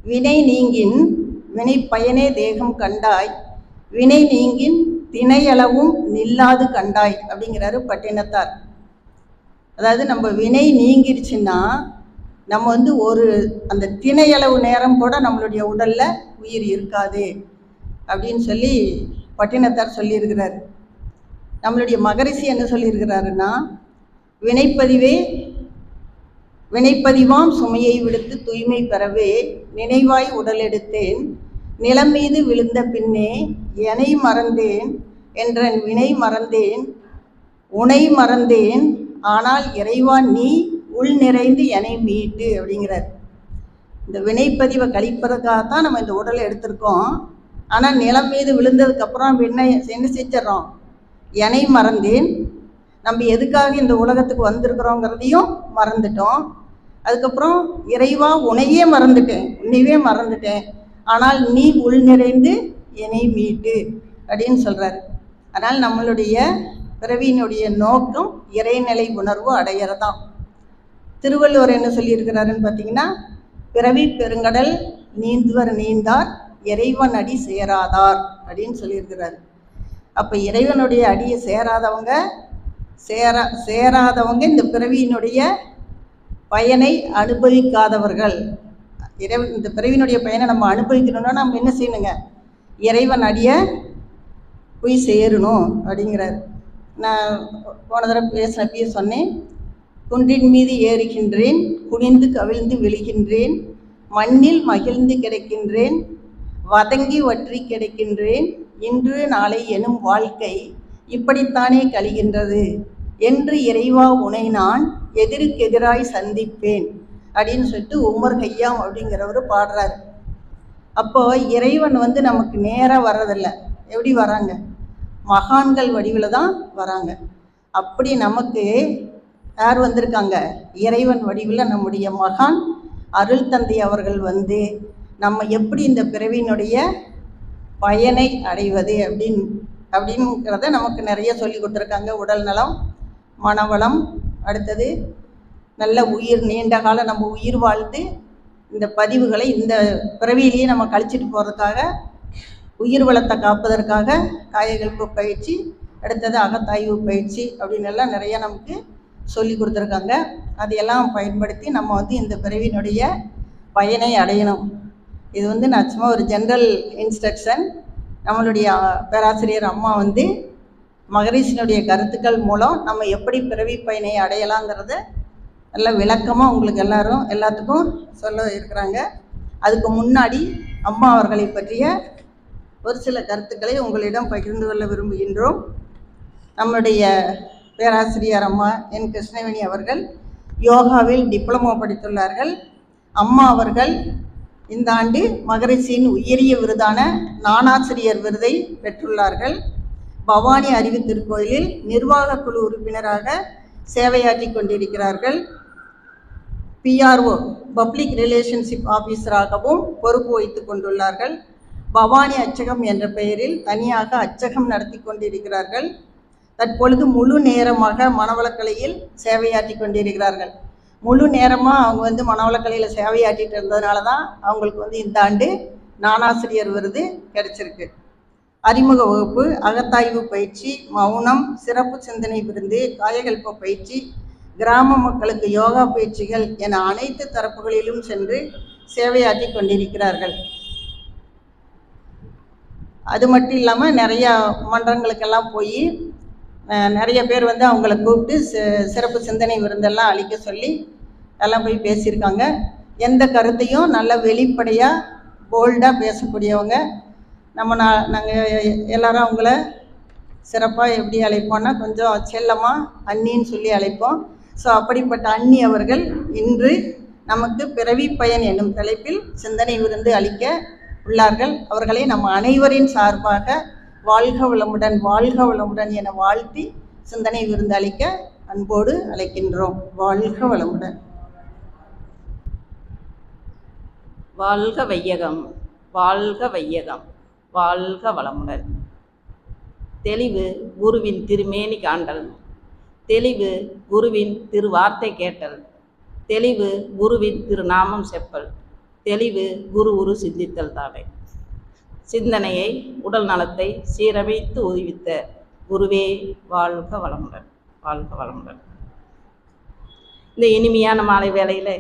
வினை நீங்கின் வினை பயனே தேகம் கண்டாய், வினை நீங்கின் திணையளவும் நில்லாது கண்டாய் அப்படிங்கிறாரு பட்டினத்தார். அதாவது நம்ம வினை நீங்கிருச்சுன்னா நம்ம ஒரு அந்த திணையளவு நேரம் கூட நம்மளுடைய உடல்ல உயிர் இருக்காது அப்படின்னு சொல்லி பட்டினத்தார் சொல்லியிருக்கிறார். நம்மளுடைய மகரிஷி என்ன சொல்லியிருக்கிறாருன்னா, வினைப்பதிவாம் சுமையை விடுத்து தூய்மை பெறவே நினைவாய் உடல் எடுத்தேன், நிலம் மீது விழுந்த பின்னே எனை மறந்தேன் என்றன் வினை மறந்தேன் உனை மறந்தேன், ஆனால் இறைவா நீ உள் நிறைந்து எனை மீட்டு அப்படிங்கிறார். இந்த வினைப்பதிவை கழிப்பதற்காகத்தான் நம்ம இந்த உடலை எடுத்திருக்கோம். ஆனால் நிலம் மீது விழுந்ததுக்கப்புறம் என்ன செஞ்சிடறோம், எனை மறந்தேன், நம்ம எதுக்காக இந்த உலகத்துக்கு வந்திருக்கிறோங்கிறதையும் மறந்துட்டோம். அதுக்கப்புறம் இறைவா உன்னையே மறந்துட்டேன், ஆனால் நீ உள் நிறைந்து என்னை மீட்டு அப்படின்னு சொல்கிறார். அதனால் நம்மளுடைய பிறவியினுடைய நோக்கம் இறைநிலை உணர்வு அடையிறதான். திருவள்ளுவர் என்ன சொல்லியிருக்கிறாருன்னு பார்த்தீங்கன்னா, பிறவி பெருங்கடல் நீந்துவர் நீந்தார் இறைவன் அடி சேராதார் அப்படின்னு சொல்லியிருக்கிறாரு. அப்போ இறைவனுடைய அடியை சேராதவங்க இந்த பிறவியினுடைய பயனை அனுபவிக்காதவர்கள். இந்த பிறவியினுடைய பயனை நம்ம அனுபவிக்கணும்னா நம்ம என்ன செய்யணுங்க, இறைவன் அடியை போய் சேரணும் அப்படிங்கிறார். நான் போன தடவை பேசினப்பயே சொன்னேன், குன்றின் மீது ஏறுகின்றேன், குனிந்து கவிழ்ந்து விழுகின்றேன், மண்ணில் மகிழ்ந்து கிடக்கின்றேன், வதங்கி வற்றி கிடக்கின்றேன், இன்று நாளை எனும் வாழ்க்கை இப்படித்தானே கழிகின்றது என்று இறைவா உனை நான் எதிராய் சந்திப்பேன் அப்படின்னு சொல்லிட்டு உமர் கய்யாம் அப்படிங்கிறவர் பாடுறாரு. அப்போ இறைவன் நமக்கு நேராக வர்றதில்லை. எப்படி வராங்க, மகான்கள் வடிவில் தான் வராங்க. அப்படி நமக்கு யார் வந்திருக்காங்க, இறைவன் வடிவில் நம்முடைய மகான் அருள் தந்தை அவர்கள் நம்ம எப்படி இந்த பிறவியினுடைய பயனை அடைவது அப்படிங்கிறத நமக்கு நிறைய சொல்லி கொடுத்துருக்காங்க. உடல் நலம், மனவளம், அடுத்தது நல்ல நீண்ட காலம் நம்ம உயிர் வாழ்ந்து இந்த பதிவுகளை இந்த பிறவியிலேயே நம்ம கழிச்சிட்டு போகிறதுக்காக, உயிர் வளத்தை காப்பதற்காக காயகல்ப பயிற்சி, அடுத்தது அகத்தாய்வு பயிற்சி அப்படின்னு எல்லாம் நிறைய நமக்கு சொல்லி கொடுத்துருக்காங்க. அதையெல்லாம் பயன்படுத்தி நம்ம இந்த பிறவியினுடைய பயனை அடையணும். இது நான் சும்மா ஒரு ஜென்ரல் இன்ஸ்ட்ரக்ஷன். நம்மளுடைய பேராசிரியர் அம்மா மகரிஷினுடைய கருத்துக்கள் மூலம் நம்ம எப்படி பிறவி பயனை அடையலாங்கிறத நல்ல விளக்கமாக உங்களுக்கு எல்லாத்துக்கும் சொல்ல இருக்கிறாங்க. அதுக்கு முன்னாடி அம்மா அவர்களை பற்றிய ஒரு சில கருத்துக்களை உங்களிடம் பகிர்ந்து கொள்ள விரும்புகின்றோம். நம்முடைய பேராசிரியர் அம்மா என் கிருஷ்ணவேணி அவர்கள் யோகாவில் டிப்ளமோ படித்துள்ளார்கள். அம்மா அவர்கள் இந்த ஆண்டு மகரிஷியின் உயரிய விருதான ஞானாசிரியர் விருதை பெற்றுள்ளார்கள். பவானி அறிவு திருக்கோயிலில் நிர்வாக குழு உறுப்பினராக சேவையாற்றி கொண்டிருக்கிறார்கள். PRO பப்ளிக் ரிலேஷன்ஷிப் ஆஃபீஸராகவும் பொறுப்பு வைத்து கொண்டுள்ளார்கள். பவானி அச்சகம் என்ற பெயரில் தனியாக அச்சகம் நடத்தி கொண்டிருக்கிறார்கள். தற்பொழுது முழு நேரமாக மனவளக்கலையில் சேவையாற்றி கொண்டிருக்கிறார்கள். முழு நேரமாக அவங்க மனவளக்கலையில் சேவையாற்றிட்டு இருந்ததுனால தான் அவங்களுக்கு இந்த ஆண்டு ஞானாசிரியர் விருது கிடைச்சிருக்கு. அறிமுக வகுப்பு, அகத்தாய்வு பயிற்சி, மௌனம், சிறப்பு சிந்தனை விருந்து, காயகல்ப பயிற்சி, கிராம மக்களுக்கு யோகா பயிற்சிகள் என அனைத்து தரப்புகளிலும் சென்று சேவையாற்றி கொண்டிருக்கிறார்கள். அது மட்டும் இல்லாமல் நிறையா மன்றங்களுக்கெல்லாம் போய் நிறைய பேர் அவங்கள கூப்பிட்டு சிறப்பு சிந்தனை விருந்தெல்லாம் அளிக்க சொல்லி எல்லாம் போய் பேசியிருக்காங்க. எந்த கருத்தையும் நல்ல வெளிப்படையாக போல்டாக பேசக்கூடியவங்க. நாங்கள் எல்லாரும் அவங்கள சிறப்பாக எப்படி அழைப்போம்னா கொஞ்சம் செல்லமாக அண்ணின்னு சொல்லி அழைப்போம். ஸோ அப்படிப்பட்ட அண்ணி அவர்கள் இன்று நமக்கு பிறவி பயன் என்னும் தலைப்பில் சிந்தனை விருந்து அளிக்க உள்ளார்கள். அவர்களை நம்ம அனைவரின் சார்பாக வாழ்க வளமுடன் என வாழ்த்தி சிந்தனை விருந்து அளிக்க அன்போடு அழைக்கின்றோம். வாழ்க வளமுடன். வாழ்க வையகம், வாழ்க வையகம், வாழ்க வளமுடன். தெளிவு குருவின் திருமேனி காண்டல், தெளிவு குருவின் திருவார்த்தை கேட்டல், தெளிவு குருவின் திருநாமம் செப்பல், தெளிவு குரு உரு சிந்தித்தல் தானே. சிந்தனையை உடல் நலத்தை சீரமைத்து உய்வித்த குருவே வாழ்க வளமுடன், வாழ்க வளமுடன். இந்த இனிமையான மாலை வேளையில்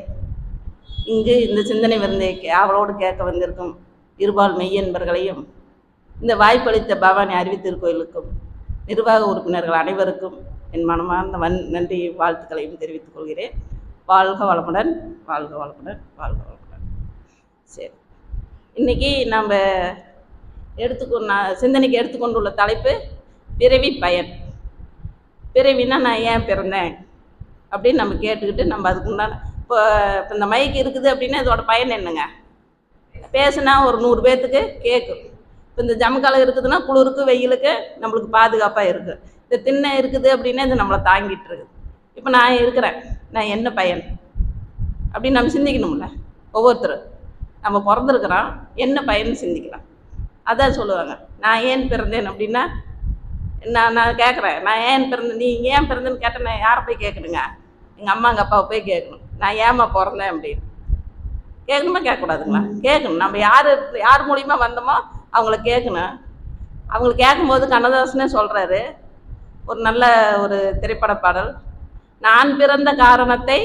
இங்கு இந்த சிந்தனை விருந்தை அவளோடு கேட்க வந்திருக்கும் இருபால் மெய்யன்பர்களையும், இந்த வாய்ப்பளித்த பவானி அறிவித்திருக்கோயிலுக்கும் நிர்வாக உறுப்பினர்கள் அனைவருக்கும் என் மனமார்ந்த நன்றி வாழ்த்துக்களையும் தெரிவித்துக் கொள்கிறேன். வாழ்க வளமுடன், வாழ்க வளமுடன், வாழ்க வளமுடன். சரி, இன்றைக்கி நம்ம சிந்தனைக்கு எடுத்துக்கொண்டுள்ள தலைப்பு பிறவி பயன். பிறவின்னா நான் ஏன் பிறந்தேன் அப்படின்னு நம்ம கேட்டுக்கிட்டு நம்ம அதுக்குண்டான இப்போ இந்த மைக் இருக்குது அப்படின்னா இதோட பயன் என்னங்க? பேசுனா ஒரு 100 பேர்த்துக்கு கேட்கும். இப்போ இந்த ஜமக்காலம் இருக்குதுன்னா குளிருக்கு வெயிலுக்கு நம்மளுக்கு பாதுகாப்பாக இருக்குது. இந்த திண்ணை இருக்குது அப்படின்னா இது நம்மளை தாங்கிட்டு இருக்குது. இப்போ நான் இருக்கிறேன், நான் என்ன பயன் அப்படின்னு நம்ம சிந்திக்கணும்ல. ஒவ்வொருத்தரும் நம்ம பிறந்திருக்கிறோம், என்ன பயன் சிந்திக்கலாம். அதான் சொல்லுவாங்க, நான் ஏன் பிறந்தேன் அப்படின்னா நான் கேட்குறேன், நான் ஏன் பிறந்தேன், நீ ஏன் பிறந்தேன்னு கேட்டேன். நான் யாரை போய் கேட்கணுங்க? எங்கள் அம்மா எங்கள் அப்பாவை போய் கேட்கணும், நான் ஏம்மா பிறந்தேன் அப்படின்னு. கேட்கணுமா கேட்கக்கூடாதுங்களா? கேட்கணும். நம்ம யார் மூலியமாக வந்தோமோ அவங்கள கேட்கணும். அவங்கள கேட்கும்போது கண்ணதாசனே சொல்கிறாரு, ஒரு நல்ல ஒரு திரைப்பட பாடல், நான் பிறந்த காரணத்தை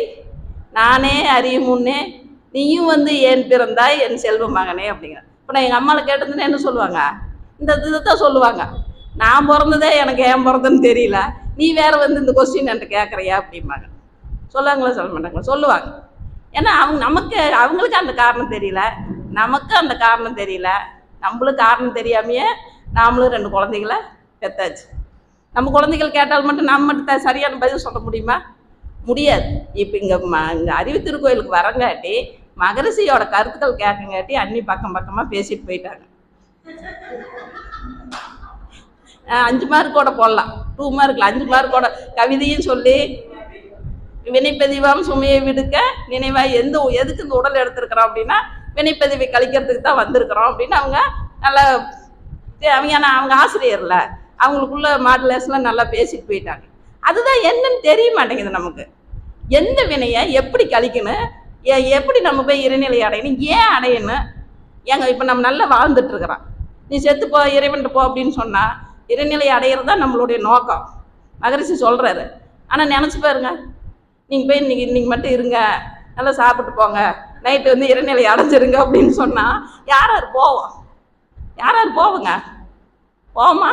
நானே அறியும் முன்னே நீயும் வந்து ஏன் பிறந்தாய் என் செல்வ மகனே அப்படிங்கிற. இப்போ நான் எங்கள் அம்மாவில் கேட்டதுன்னு என்ன சொல்லுவாங்க? இந்த இதுதான் சொல்லுவாங்க, நான் பிறந்ததே எனக்கு ஏன் பிறந்ததுன்னு தெரியல, நீ வேற வந்து இந்த கொஸ்டின் என்கிட்ட கேட்குறியா அப்படிம்பாங்க. சொல்லுவாங்களா சொல்ல மாட்டாங்களா? சொல்லுவாங்க. ஏன்னா அவங்களுக்கு அந்த காரணம் தெரியல, நமக்கு அந்த காரணம் தெரியல. நம்மளுக்கு காரணம் தெரியாமையே நாமளும் 2 குழந்தைகளை பெற்றாச்சு. நம்ம குழந்தைகள் கேட்டால் மட்டும் நம்ம மட்டும் சரியான பதில் சொல்ல முடியுமா? முடியாது. இப்போ இங்கே அறிவித்திருக்கோயிலுக்கு வரங்காட்டி மகரிஷியோட கருத்துக்கள் கேட்கங்காட்டி அன்னி பக்கமாக பேசிட்டு போயிட்டாங்க. 5 மார்க்கோட போடலாம், 2 மார்க்கில் 5 மார்க்கோட கவிதையும் சொல்லி, வினைப்பதிவாம் சுமையை விடுக்க நினைவாய் எதுக்கு இந்த உடல் எடுத்திருக்கிறோம் அப்படின்னா வினைப்பதிவை கழிக்கிறதுக்கு தான் வந்திருக்கிறோம் அப்படின்னு அவங்க நல்லா அவங்க ஆசிரியர்ல அவங்களுக்குள்ள மாடுலேஷன்லாம் நல்லா பேசிட்டு போயிட்டாங்க. அதுதான் என்னன்னு தெரிய மாட்டேங்குது நமக்கு. எந்த வினையை எப்படி கழிக்கணும், எப்படி நம்ம போய் இறைநிலை அடையணும், ஏன் அடையணும். இப்போ நம்ம நல்லா வாழ்ந்துட்டு இருக்கிறோம், நீ செத்து போ இறைவன்ட்டு போ அப்படின்னு சொன்னால் இறைநிலை அடையிறது தான் நம்மளுடைய நோக்கம், மகரிஷி சொல்கிறாரு. ஆனால் நினச்சி பாருங்க, நீங்கள் போய் இன்னைக்கு மட்டும் இருங்க, நல்லா சாப்பிட்டு போங்க, நைட்டு வந்து இறைநிலை அடைஞ்சிருங்க அப்படின்னு சொன்னால் யார் போவோம்? யார் போவோங்க? போவோமா?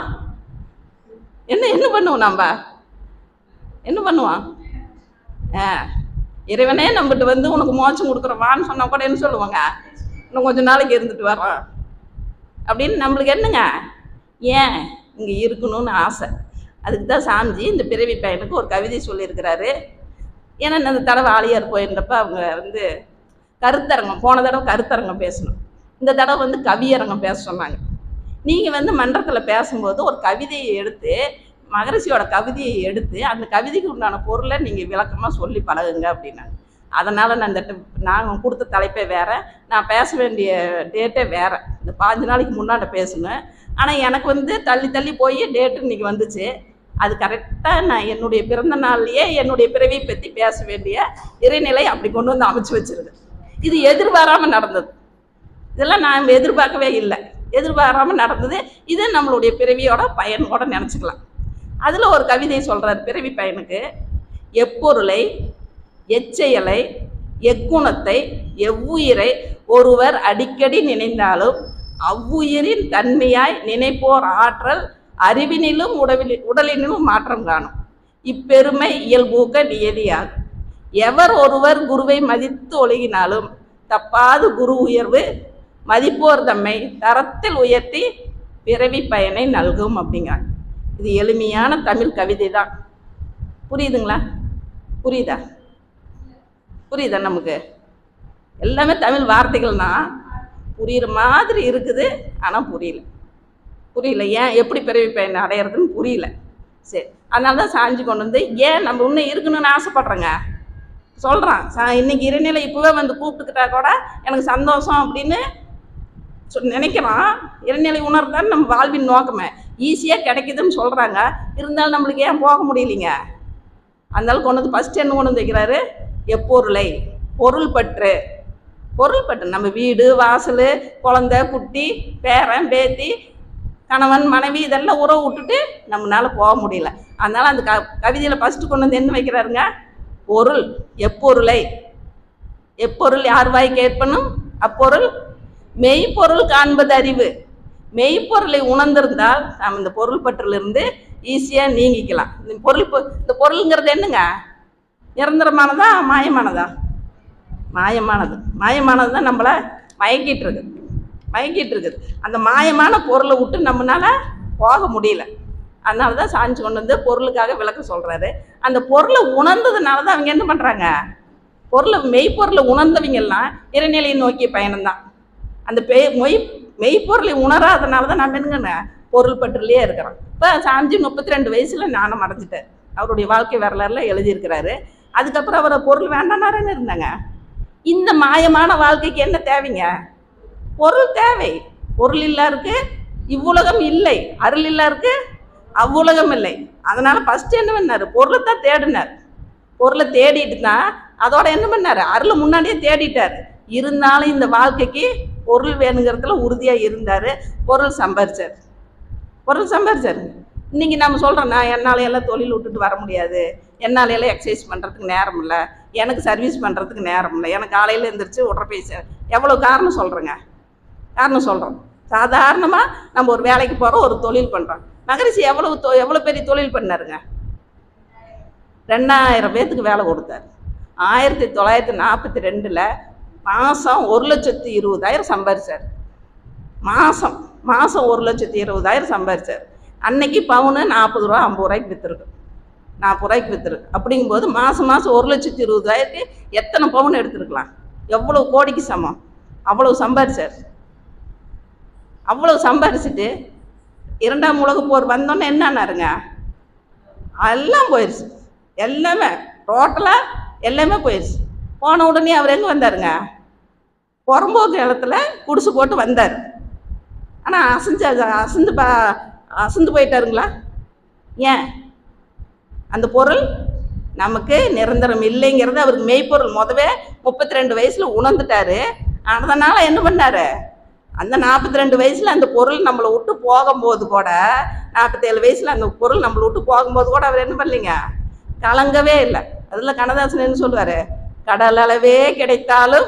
என்ன பண்ணுவோம்? நம்ம என்ன பண்ணுவோம்? இறைவனே நம்மகிட்ட வந்து உனக்கு மோட்சம் கொடுக்குறவான்னு சொன்னால் கூட என்ன சொல்லுவாங்க? இன்னும் கொஞ்சம் நாளைக்கு இருந்துட்டு வரோம் அப்படின்னு. நம்மளுக்கு என்னங்க, ஏன் இங்கே இருக்கணும்னு ஆசை. அதுக்கு தான் சாமிஜி இந்த பிறவி பையனுக்கு ஒரு கவிதை சொல்லியிருக்கிறாரு. ஏன்னா இந்த தடவை ஆலியார் போயிருந்தப்ப அவங்க வந்து கருத்தரங்கம், போன தடவை கருத்தரங்கம் பேசணும், இந்த தடவை வந்து கவியரங்கம் பேச சொன்னாங்க. நீங்கள் வந்து மன்றத்தில் பேசும்போது ஒரு கவிதையை எடுத்து, மகரிஷியோட கவிதையை எடுத்து அந்த கவிதைக்கு உண்டான பொருளை நீங்கள் விளக்கமாக சொல்லி பழகுங்க அப்படின்னாங்க. அதனால் நான் கொடுத்த தலைப்பே வேறு, நான் பேச வேண்டிய டேட்டே வேறு. இந்த 5 நாளைக்கு முன்னாடி பேசணும். ஆனால் எனக்கு வந்து தள்ளி போய் டேட்டு இன்றைக்கி வந்துச்சு. அது கரெக்டாக நான் என்னுடைய பிறந்த நாள்லேயே என்னுடைய பிறவியை பற்றி பேச வேண்டிய இறைநிலை அப்படி கொண்டு வந்து அமைச்சு வச்சுருக்கேன். இது எதிர்பாராமல் நடந்தது. இதெல்லாம் நான் எதிர்பார்க்கவே இல்லை, எதிர்பாராமல் நடந்தது. இது நம்மளுடைய பிறவியோட பயனோட நினச்சிக்கலாம். அதில் ஒரு கவிதை சொல்கிறார் பிறவி பயனுக்கு, எப்பொருளை எச்செயலை எக்குணத்தை எவ்வுயிரை ஒருவர் அடிக்கடி நினைந்தாலும் அவ்வுயிரின் தன்மையாய் நினைப்போர் ஆற்றல் அறிவினிலும் உடலினிலும் மாற்றம் காணும். இப்பெருமை இயல்பூக்க நியதியாகும். எவர் ஒருவர் குருவை மதித்து ஒழுகினாலும் தப்பாது குரு உயர்வு மதிப்போர் தம்மை தரத்தில் உயர்த்தி பிறவி பயனை நல்கும் அப்படிங்கிறாங்க. இது எளிமையான தமிழ் கவிதை தான். புரியுதுங்களா? புரியுதா? நமக்கு எல்லாமே தமிழ் வார்த்தைகள் தான், புரியுற மாதிரி இருக்குது, ஆனால் புரியல. ஏன் எப்படி பிறவி பயனை அடையிறதுன்னு புரியல. சரி, அதனால தான் சாஞ்சி கொண்டு வந்து ஏன் நம்ம இன்னும் இருக்கணும்னு ஆசைப்படுறேங்க சொல்கிறான். இன்னைக்கு இறைநிலை இப்போவே வந்து கூப்பிட்டுக்கிட்டா கூட எனக்கு சந்தோஷம் அப்படின்னு நினைக்கிறான். இறைநிலை உணர்தான் நம்ம வாழ்வின் நோக்கமே. ஈஸியாக கிடைக்குதுன்னு சொல்கிறாங்க, இருந்தாலும் நம்மளுக்கு ஏன் போக முடியலைங்க? அதனால கொண்டு வந்து ஃபஸ்ட்டு என்ன கொண்டு வந்து வைக்கிறாரு, எப்பொருளை பொருள் பற்று. பொருள்பட்டு நம்ம வீடு வாசல் குழந்தை குட்டி பேரன் பேத்தி கணவன் மனைவி இதெல்லாம் உறவு விட்டுட்டு நம்மளால போக முடியல. அதனால அந்த கவிதையில் ஃபஸ்ட்டு கொண்டு வந்து என்ன வைக்கிறாருங்க? பொருள் எப்பொருளை, எப்பொருள் யார் வாய் கேட்பனும் அப்பொருள் மெய்ப்பொருள் காண்பது அறிவு. மெய்ப்பொருளை உணர்ந்திருந்தால் நாம் இந்த பொருள் பற்றிலிருந்து ஈஸியாக நீங்கிக்கலாம். இந்த பொருளுங்கிறது என்னங்க? நிரந்தரமானதா மாயமானதா? மாயமானது. மாயமானது தான் நம்மளை மயக்கிட்டு இருக்குது. அந்த மாயமான பொருளை விட்டு நம்மளால போக முடியல. அதனால தான் சாஞ்சி கொண்டு வந்து பொருளுக்காக விளக்க சொல்கிறாரு. அந்த பொருளை உணர்ந்ததுனால தான் அவங்க என்ன பண்ணுறாங்க? மெய்ப்பொருளை உணர்ந்தவங்கெல்லாம் இறைநிலையை நோக்கிய பயணம்தான். அந்த மெய்ப்பொருளை உணராதனால தான் நம்ம என்னங்க பொருள் பற்றிலே இருக்கிறோம். இப்போ சாஞ்சி 32 வயசில் ஞானம் அடைஞ்சிட்டார். அவருடைய வாழ்க்கை வரலாறுல எழுதியிருக்கிறாரு. அதுக்கப்புறம் அவரை பொருள் வேண்டானாருன்னு இருந்தாங்க. இந்த மாயமான வாழ்க்கைக்கு என்ன தேவைங்க? பொருள் தேவை. பொருள் இல்லாருக்கு இவ்வுலகம் இல்லை, அருள் இல்லாருக்கு அவ்வுலகம் இல்லை. அதனால ஃபஸ்ட்டு என்ன பண்ணார்? பொருளை தான் தேடினார். பொருளை தேடிட்டு தான் அதோட என்ன பண்ணார்? அருளை முன்னாடியே தேடிட்டார். இருந்தாலும் இந்த வாழ்க்கைக்கு பொருள் வேணுங்கிறதுல உறுதியாக இருந்தார். பொருள் சம்பாரிச்சார். இன்னைக்கு நம்ம சொல்கிறோம், நான் என்னால் எல்லாம் தொழில் விட்டுட்டு வர முடியாது, என்னால் எல்லாம் எக்ஸசைஸ் பண்ணுறதுக்கு நேரம் இல்லை, எனக்கு சர்வீஸ் பண்ணுறதுக்கு நேரம் இல்லை, எனக்கு காலையில் எழுந்திரிச்சு உடற்பயிற்சி, எவ்வளோ காரணம் சொல்கிறோம். சாதாரணமாக நம்ம ஒரு வேலைக்கு போகிறோம், ஒரு தொழில் பண்ணுறோம். மகரிஷி எவ்வளோ பெரிய தொழில் பண்ணாருங்க? 2000 பேத்துக்கு வேலை கொடுத்தாரு. 1942 மாதம் 1,20,000 சம்பாரிச்சார். மாதம் 1,20,000 சம்பாரிச்சார். அன்னைக்கு பவுனு 40 ரூபா 50 ரூபாய்க்கு விற்றுருக்கு. அப்படிங்கும்போது மாதம் 1,20,000க்கு எத்தனை பவுன் எடுத்துருக்கலாம்? எவ்வளோ கோடிக்கு சமம்? அவ்வளோ சம்பாரிச்சுட்டு 2ஆம் உலகப் போர் வந்தோன்னே என்னன்னாருங்க? எல்லாம் போயிடுச்சு. எல்லாமே டோட்டலாக எல்லாமே போயிடுச்சு. போன உடனே அவர் எங்கே வந்தாருங்க? புறம்போக்கு இடத்துல குடிசை போட்டு வந்தார். ஆனால் அசந்து போயிட்டாருங்களா? ஏன்? அந்த பொருள் நமக்கு நிரந்தரம் இல்லைங்கிறது அவருக்கு மெய்ப்பொருள் 32 வயசில் உணர்ந்துட்டாரு. அதனால என்ன பண்ணாரு? அந்த 42 வயசில் அந்த பொருள் நம்மளை விட்டு போகும்போது கூட, 47 வயசில் அந்த பொருள் நம்மளை விட்டு போகும்போது கூட அவர் என்ன பண்ணலைங்க? கலங்கவே இல்லை. அதில் கண்ணதாசன் என்ன சொல்லுவார்? கடல் அளவே கிடைத்தாலும்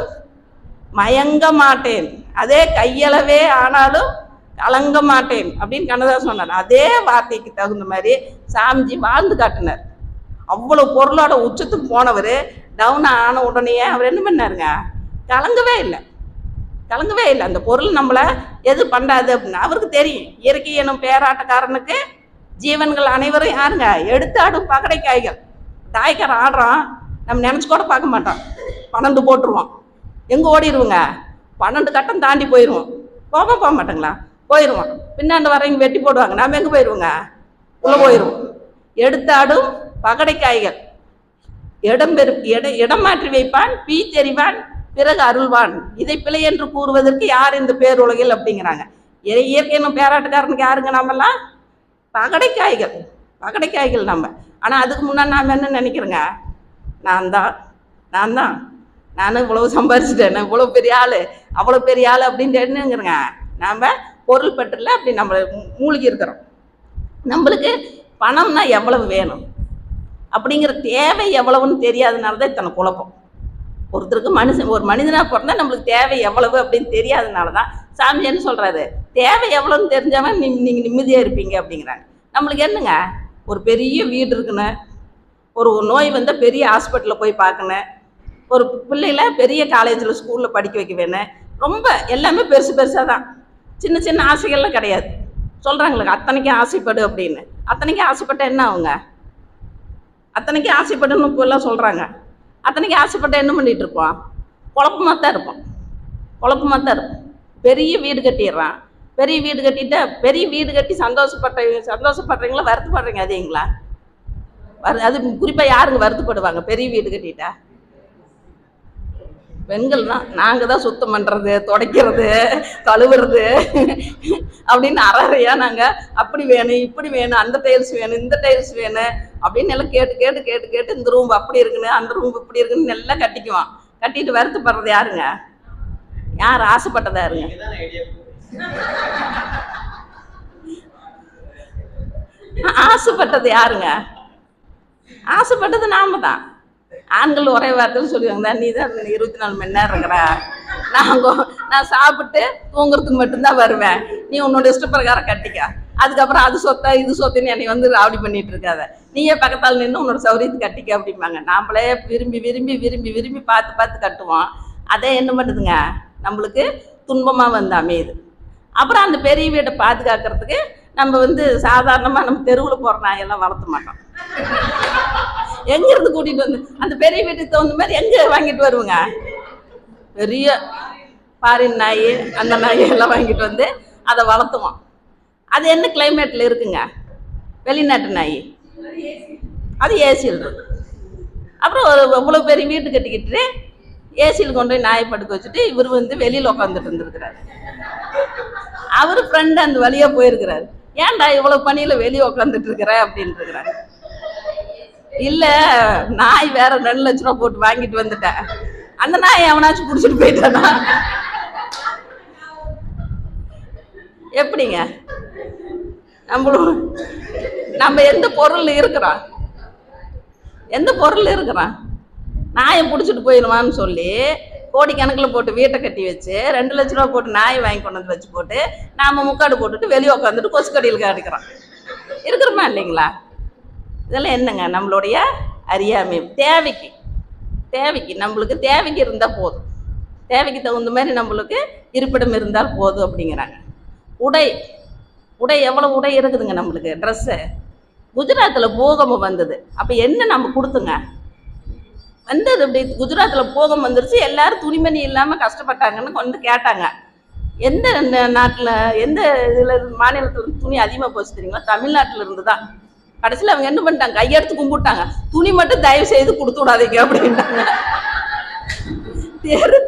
மயங்க மாட்டேன், அதே கையளவே ஆனாலும் கலங்க மாட்டேன் அப்படின்னு கண்ணதாசன் சொன்னார். அதே வார்த்தைக்கு தகுந்த மாதிரி சாமிஜி வாழ்ந்து காட்டினார். அவ்வளோ பொருளோட உச்சத்துக்கு போனவர் டவுன் ஆன உடனே அவர் என்ன பண்ணாருங்க? கலங்கவே இல்லை. அந்த பொருள் நம்மளை எது பண்ணாது அப்படின்னு அவருக்கு தெரியும். இயற்கை எனும் பேராட்டக்காரனுக்கு ஜீவன்கள் அனைவரும் யாருங்க? எடுத்தாடும் பகடை காய்கள். தாய்க்காரன் ஆடுறான், நம்ம நினச்சி கூட பார்க்க மாட்டோம். 12 போட்டுருவோம். எங்கே ஓடிடுவோங்க? 12 கட்டம் தாண்டி போயிடுவோம். போக மாட்டோங்களா? போயிடுவோம். பின்னாண்டு வரவங்க வெட்டி போடுவாங்க, நாம் எங்கே போயிடுவோங்க? உள்ளே போயிடுவோம். எடுத்தாடும் பகடை காய்கள். இடம் மாற்றி வைப்பான், பீ தெரிவான், பிறகு அருள்வான், இதை பிழை என்று கூறுவதற்கு யார் இந்த பேருலகில் அப்படிங்கிறாங்க. இயற்கையினும் பேராட்டுக்காரனுக்கு யாருங்க? நம்மெல்லாம் பகடைக்காய்கள் நம்ம. ஆனால் அதுக்கு முன்னாடி நாம் என்ன நினைக்கிறோங்க? நான் இவ்வளவு சம்பாரிச்சிட்டேன், இவ்வளோ பெரிய ஆள், அவ்வளோ பெரிய ஆள் அப்படின்ட்டு என்னங்கிறங்க? நாம் பொருள் பற்றில் அப்படி நம்ம மூழ்கி இருக்கிறோம். நம்மளுக்கு பணம்னா எவ்வளவு வேணும் அப்படிங்கிற தேவை எவ்வளவுன்னு தெரியாதனால தான் இத்தனை குழப்பம். ஒருத்தருக்கு ஒரு மனிதனாக பிறந்தா நம்மளுக்கு தேவை எவ்வளவு அப்படின்னு தெரியாதனால தான் சாமி என்ன சொல்கிறாரு? தேவை எவ்வளோன்னு தெரிஞ்சவன் நீங்கள் நிம்மதியாக இருப்பீங்க அப்படிங்கிறாங்க. நம்மளுக்கு என்னங்க? ஒரு பெரிய வீடு இருக்குன்னு, ஒரு நோய் வந்தால் பெரிய ஹாஸ்பிட்டலில் போய் பார்க்கணும், ஒரு பிள்ளைகளை பெரிய காலேஜில் ஸ்கூலில் படிக்க வைக்க வேணும், ரொம்ப எல்லாமே பெருசாக தான். சின்ன சின்ன ஆசைகள்லாம் கிடையாது. சொல்கிறாங்களுக்கு அத்தனைக்கும் ஆசைப்படு அப்படின்னு. அத்தனைக்கும் ஆசைப்பட்டால் என்ன ஆகுங்க? அத்தனைக்கும் ஆசைப்படுன்னு இப்போல்லாம் சொல்கிறாங்க. அத்தனைக்கும் ஆசைப்பட்டால் என்ன பண்ணிகிட்டு இருப்போம்? குழப்பமாக தான் இருப்போம். பெரிய வீடு கட்டிடுறான். பெரிய வீடு கட்டி சந்தோஷப்படுறீங்களா வருத்தப்படுறீங்க? அதேங்களா? அது குறிப்பாக யாருங்க வருத்தப்படுவாங்க பெரிய வீடு கட்டிட்டா? பெண்கள் தான். நாங்கள் தான் சுத்தம் பண்ணுறது, துடைக்கிறது, கழுவுறது அப்படின்னு அறையா நாங்கள் அப்படி வேணும், இப்படி வேணும், அந்த டைல்ஸ் வேணும், இந்த டைல்ஸ் வேணும் அப்படின்னு எல்லாம் கேட்டு இந்த ரூம் அப்படி இருக்குன்னு, அந்த ரூம் இப்படி இருக்குன்னு எல்லாம் கட்டிக்குவோம். கட்டிட்டு வருத்தப்படுறது யாருங்க? யார் ஆசைப்பட்டதா இருங்க? ஆசைப்பட்டது யாருங்க? ஆசைப்பட்டது நாம தான். ஆண்கள் ஒரே வார்த்தையில் சொல்லுவாங்க, நீ தான் 24 மணி நேரம் இருக்கிற, நான் சாப்பிட்டு தூங்குறதுக்கு மட்டும்தான் வருவேன், நீ உன்னோட இஷ்ட பிரகாரம் கட்டிக்க, அதுக்கப்புறம் அது சொத்தா இது சொத்துன்னு என்னை வந்து ராவடி பண்ணிட்டு இருக்காத, நீயே பக்கத்தால் நின்று உன்னோட சௌரியத்துக்கு கட்டிக்க அப்படிம்பாங்க. நாமளே விரும்பி விரும்பி விரும்பி விரும்பி பார்த்து பார்த்து கட்டுவோம். அதே என்ன பண்ணுதுங்க, நம்மளுக்கு துன்பமாக வந்து அமையுது. அப்புறம் அந்த பெரிய வீட்டை பாதுகாக்கிறதுக்கு நம்ம வந்து சாதாரணமாக நம்ம தெருவில் போகிற நாயெல்லாம் வளர்த்த மாட்டோம். எங்கேருந்து கூட்டிகிட்டு வந்து அந்த பெரிய வீட்டுக்கு தகுந்த மாதிரி எங்கே வாங்கிட்டு வருவோங்க? பெரிய ஃபாரின் நாய் அந்த நாய் எல்லாம் வாங்கிட்டு வந்து அதை வளர்த்துவோம். அது என்ன கிளைமேட்டில் இருக்குங்க? வெளிநாட்டு நாய், அது ஏசியில் இருக்கு. அப்புறம் இவ்வளோ பெரிய வீட்டு கட்டிக்கிட்டு ஏசியில் கொண்டு போய் நாயை படுக்க வச்சுட்டு இவர் வந்து வெளியில் உட்காந்துட்டு இருந்திருக்கிறாரு. அவர் ஃப்ரெண்டு அந்த வழியாக போயிருக்கிறாரு, ஏன்டா இவ்வளோ பணியில் வெளியே உட்காந்துட்டு இருக்கிற அப்படின்னு இருக்கிறாரு. இல்லை, நாய் வேற 2 லட்ச ரூபா போட்டு வாங்கிட்டு வந்துட்டேன், அந்த நாய் எவனாச்சும் பிடிச்சிட்டு போயிட்டானா? எப்படிங்க? நம்ம எந்த பொருள் இருக்கிறோம், எந்த பொருள் இருக்கிறோம்? நாயை பிடிச்சிட்டு போயிடுவான்னு சொல்லி கோடிக்கணக்கில் போட்டு வீட்டை கட்டி வச்சு 2 லட்ச ரூபா போட்டு நாயை வாங்கி கொண்டு வந்து வச்சு போட்டு நாம் முக்காடு போட்டுட்டு வெளியே உட்காந்துட்டு கொசுக்கடியில் காட்டுக்கிறோம். இருக்கிறோமா இல்லைங்களா? இதெல்லாம் என்னங்க? நம்மளுடைய அறியாமை. தேவைக்கு நம்மளுக்கு தேவைக்கு இருந்தால் போதும், தேவைக்கு தகுந்த மாதிரி நம்மளுக்கு இருப்பிடம் இருந்தால் போதும் அப்படிங்கிறாங்க. உடை எவ்வளோ உடை இருக்குதுங்க நம்மளுக்கு, ட்ரெஸ்ஸு. குஜராத்தில் பூகம்பம் வந்தது, அப்போ என்ன நம்ம கொடுத்துங்க வந்தது? இப்படி குஜராத்தில் பூகம்பம் வந்துருச்சு, எல்லாரும் துணிமணி இல்லாமல் கஷ்டப்பட்டாங்கன்னு வந்து கேட்டாங்க. எந்த நாட்டில் எந்த இதில் மாநிலத்தில் துணி அதிகமாக போச்சு தெரியுங்களா? தமிழ்நாட்டில் இருந்து தான். கடைசியில் அவங்க என்ன பண்ணிட்டாங்க, கையெடுத்து கும்பிட்டாங்க, துணி மட்டும் தயவு செய்து கொடுத்து விடாதீங்க அப்படின்ட்டாங்க.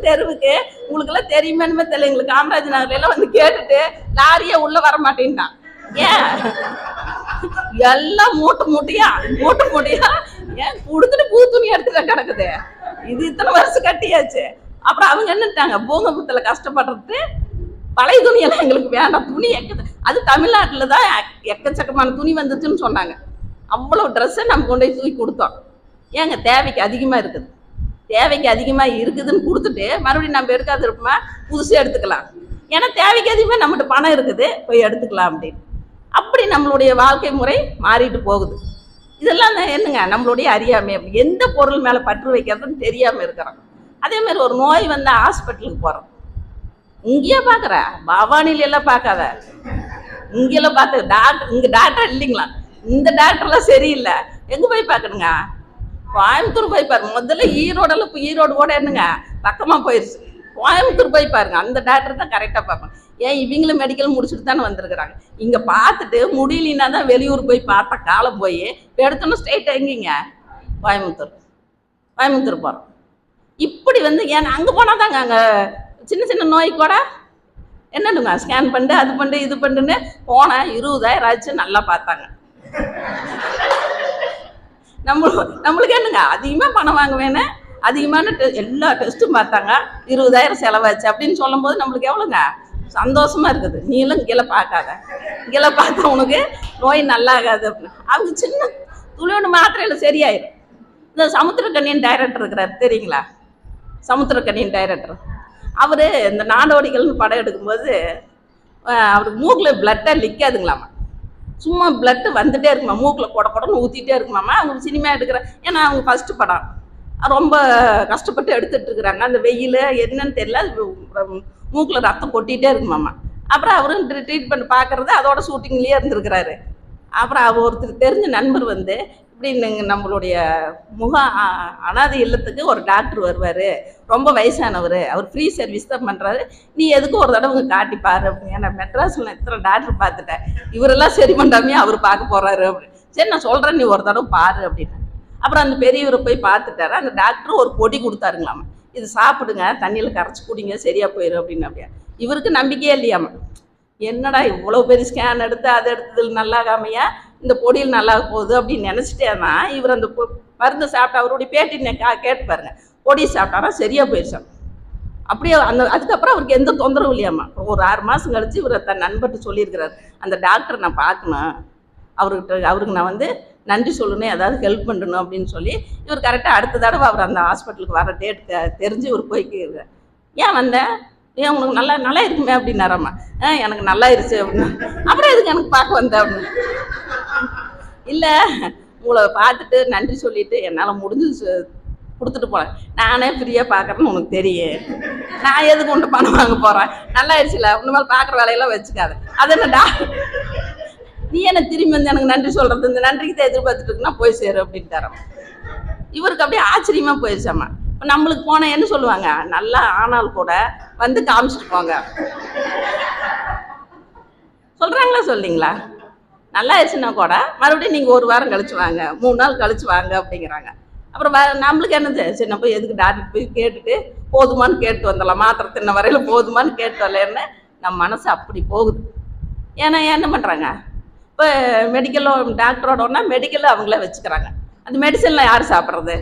தெருவுக்கு உங்களுக்கெல்லாம் தெரியுமே தெரியல, எங்களுக்கு காமராஜ் நகர்லாம் வந்து கேட்டுட்டு லாரியே உள்ள வர மாட்டேன்ட்டான். ஏன்? எல்லாம் மூட்டையா ஏன் கொடுத்துட்டு புது துணி எடுத்துக்க கிடக்குது, இது இத்தனை வருஷம் கட்டியாச்சு. அப்புறம் அவங்க என்னட்டாங்க, பூகம்பத்தில் கஷ்டப்படுறது பழைய துணியெல்லாம் எங்களுக்கு வேண்டாம், துணி அது தமிழ்நாட்டில் தான் எக்கச்சக்கமான துணி வந்துச்சுன்னு சொன்னாங்க. அவ்வளோ ட்ரெஸ்ஸை நம்ம கொண்டு போய் தூக்கி கொடுத்தோம். ஏங்க? தேவைக்கு அதிகமாக இருக்குது, தேவைக்கு அதிகமாக இருக்குதுன்னு கொடுத்துட்டு மறுபடியும் நம்ம எடுக்காது இருப்போமா, புதுசாக எடுத்துக்கலாம். ஏன்னா தேவைக்கு அதிகமாக நம்மகிட்ட பணம் இருக்குது, போய் எடுத்துக்கலாம் அப்படின்னு. அப்படி நம்மளுடைய வாழ்க்கை முறை மாறிட்டு போகுது. இதெல்லாம் என்னங்க? நம்மளுடைய அறியாமை. அப்படி எந்த பொருள் மேலே பற்று வைக்கிறதுன்னு தெரியாமல் இருக்கிறோம். அதே மாதிரி ஒரு நோய் வந்தால் ஹாஸ்பிட்டலுக்கு போகிறோம். இங்கேயே பார்க்குற, பவானிலெல்லாம் பார்க்காத, இங்கெல்லாம் பார்த்து டாக்டர், இங்கே டாக்டர் இல்லைங்களா, இந்த டாக்டர்லாம் சரியில்லை, எங்கே போய் பார்க்கணுங்க? கோயம்புத்தூர் போய் பாருங்க. முதல்ல ஈரோடு கூட என்னங்க பக்கமாக போயிடுச்சு, கோயம்புத்தூர் போய் பாருங்க, அந்த டாக்டர் தான் கரெக்டாக பார்ப்பாங்க. ஏன்? இவங்களும் மெடிக்கல் முடிச்சுட்டு தானே வந்திருக்கிறாங்க. இங்கே பார்த்துட்டு முடியலன்னா தான் வெளியூர் போய் பார்த்தா காலம் போய் எடுத்தோன்னு ஸ்ட்ரெயிட்டாக எங்கேங்க? கோயம்புத்தூர் போகிறோம். இப்படி வந்து ஏன்னா அங்கே போனால் தாங்க அங்கே சின்ன சின்ன நோய் கூட என்னடுங்க ஸ்கேன் பண்ணிட்டு அது பண்ணிட்டு இது பண்ணிட்டுன்னு போனேன், 20,000 ஆச்சு, நல்லா பார்த்தாங்க. நம்மளுக்கு என்னங்க அதிகமாக பணம் வாங்குவேன்னு அதிகமான எல்லா டெஸ்ட்டும் பார்த்தாங்க, 20,000 செலவாச்சு அப்படின்னு சொல்லும் போது நம்மளுக்கு எவ்வளோங்க சந்தோஷமா இருக்குது. நீங்களும் இங்கெல்லாம் பார்க்காத, இங்கெல்லாம் பார்த்தா உனக்கு நோய் நல்லாகாது அப்படின்னு. அவங்க சின்ன துளியோட மாத்திரையில் சரியாயிடும். இந்த சமுத்திரக்கண்ணியின் டைரக்டர் இருக்கிறார் தெரியுங்களா? சமுத்திரக்கண்ணியின் டைரக்டர் அவர் இந்த நாடோடிகள்னு படம் எடுக்கும்போது அவருக்கு மூக்கில் பிளட்டாக நிற்காதுங்களாமா, சும்மா பிளட்டு வந்துகிட்டே இருக்குமா, மூக்கில் கொடன்னு ஊற்றிட்டே இருக்குமாம்மா. அவங்க சினிமா எடுக்கிற, ஏன்னா அவங்க ஃபஸ்ட்டு படம் ரொம்ப கஷ்டப்பட்டு எடுத்துகிட்டு இருக்கிறாங்க. அந்த வெயில் என்னன்னு தெரியல, மூக்கில் ரத்தம் கொட்டிகிட்டே இருக்குமாம்மா. அப்புறம் அவரும் ட்ரீட்மெண்ட் பார்க்குறது அதோட ஷூட்டிங்லேயே இருந்திருக்கிறாரு. அப்புறம் அவர் ஒருத்தர் தெரிஞ்ச நண்பர் வந்து இப்படி நம்மளுடைய அனாதை இல்லத்துக்கு ஒரு டாக்டர் வருவார், ரொம்ப வயசானவர், அவர் ஃப்ரீ சர்வீஸ் தான் பண்ணுறாரு, நீ எதுக்கு ஒரு தடவை காட்டிப்பாரு அப்படின்னு. ஏன்னா மெட்ராஸில் இத்தனை டாக்டர் பார்த்துட்டேன், இவரெல்லாம் சரி பண்ணாமே அவர் பார்க்க போகிறாரு அப்படின்னு. சரி நான் சொல்கிறேன், நீ ஒரு தடவை பாரு அப்படின்னு. அப்புறம் அந்த பெரியவரை போய் பார்த்துட்டாரு. அந்த டாக்டர் ஒரு பொடி கொடுத்தாருங்களாமா, இது சாப்பிடுங்க, தண்ணியில் கரைச்சி குடிங்க, சரியாக போயிடும் அப்படின்னு. அப்படியா இவருக்கு நம்பிக்கையே இல்லையாமா, என்னடா இவ்வளோ பெரிய ஸ்கேன் எடுத்து அதை எடுத்ததில் நல்லாகாமையா இந்த பொடியில் நல்லா போகுது அப்படின்னு நினச்சிட்டேன்னா இவர் அந்த மருந்து சாப்பிட்டா அவருடைய பேட்டி கேட்டு பாருங்க, பொடி சாப்பிட்டாரா சரியாக போயிடுச்சான். அப்படியே அதுக்கப்புறம் அவருக்கு எந்த தொந்தரவும் இல்லையாம்மா. ஒரு 6 மாதம் கழிச்சு இவர் தன் நண்பர்கிட்ட சொல்லியிருக்கிறார், அந்த டாக்டரை நான் பார்க்கணும், அவருக்கு நான் வந்து நன்றி சொல்லணும், ஏதாவது ஹெல்ப் பண்ணணும் அப்படின்னு சொல்லி இவர் கரெக்டாக அடுத்த தடவை அவர் அந்த ஹாஸ்பிட்டலுக்கு வர டேட் தெரிஞ்சு இவர் போய்க்கிறார். ஏன் வந்தேன், ஏன் உனக்கு நல்லா நல்லா இருக்குமே அப்படின்னாராம்மா. எனக்கு நல்லா இருச்சு அப்படின்னு. அப்புறம் எதுக்கு எனக்கு பார்க்க வந்தேன் அப்படின்னு. இல்லை, உங்களை பார்த்துட்டு நன்றி சொல்லிட்டு என்னால் முடிஞ்சு கொடுத்துட்டு போகிறேன், நானே ஃப்ரீயாக பார்க்குறேன்னு உனக்கு தெரியும், நான் எதுக்கு உன்ட்டு பணம் வாங்க போகிறேன், நல்லா ஆயிடுச்சுல, உன்ன மேலே பார்க்குற வேலையெல்லாம் வச்சுக்காது, அது என்னடா நீ என்ன திரும்பி வந்து எனக்கு நன்றி சொல்கிறது, இந்த நன்றிக்கு தான் எதிர்பார்த்துட்டு இருக்குன்னா போய் சேரு அப்படின்ட்டாராம். இவருக்கு அப்படியே ஆச்சரியமாக போயிடுச்சாம்மா. இப்போ நம்மளுக்கு போனால் என்ன சொல்லுவாங்க, நல்லா ஆனால் கூட வந்து காமிச்சிட்டு போங்க சொல்கிறாங்களா சொல்லிங்களா? நல்லா ஆயிடுச்சுன்னா கூட மறுபடியும் நீங்கள் 1 வாரம் கழிச்சு வாங்க, 3 நாள் கழிச்சு வாங்க அப்படிங்கிறாங்க. அப்புறம் நம்மளுக்கு என்னது, சரி நம்ம போய் எதுக்கு டாக்டர் போய் கேட்டுட்டு போதுமானு கேட்டு வந்துடலாம், மாத்திரை தின்ன வரையில் போதுமானு கேட்டு வரலன்னு நம்ம மனசு அப்படி போகுது. ஏன்னா என்ன பண்ணுறாங்க, இப்போ மெடிக்கலில் டாக்டரோட ஒன்றா மெடிக்கலில் அவங்களே வச்சுக்கிறாங்க, அந்த மெடிசனில் யார் சாப்பிட்றது?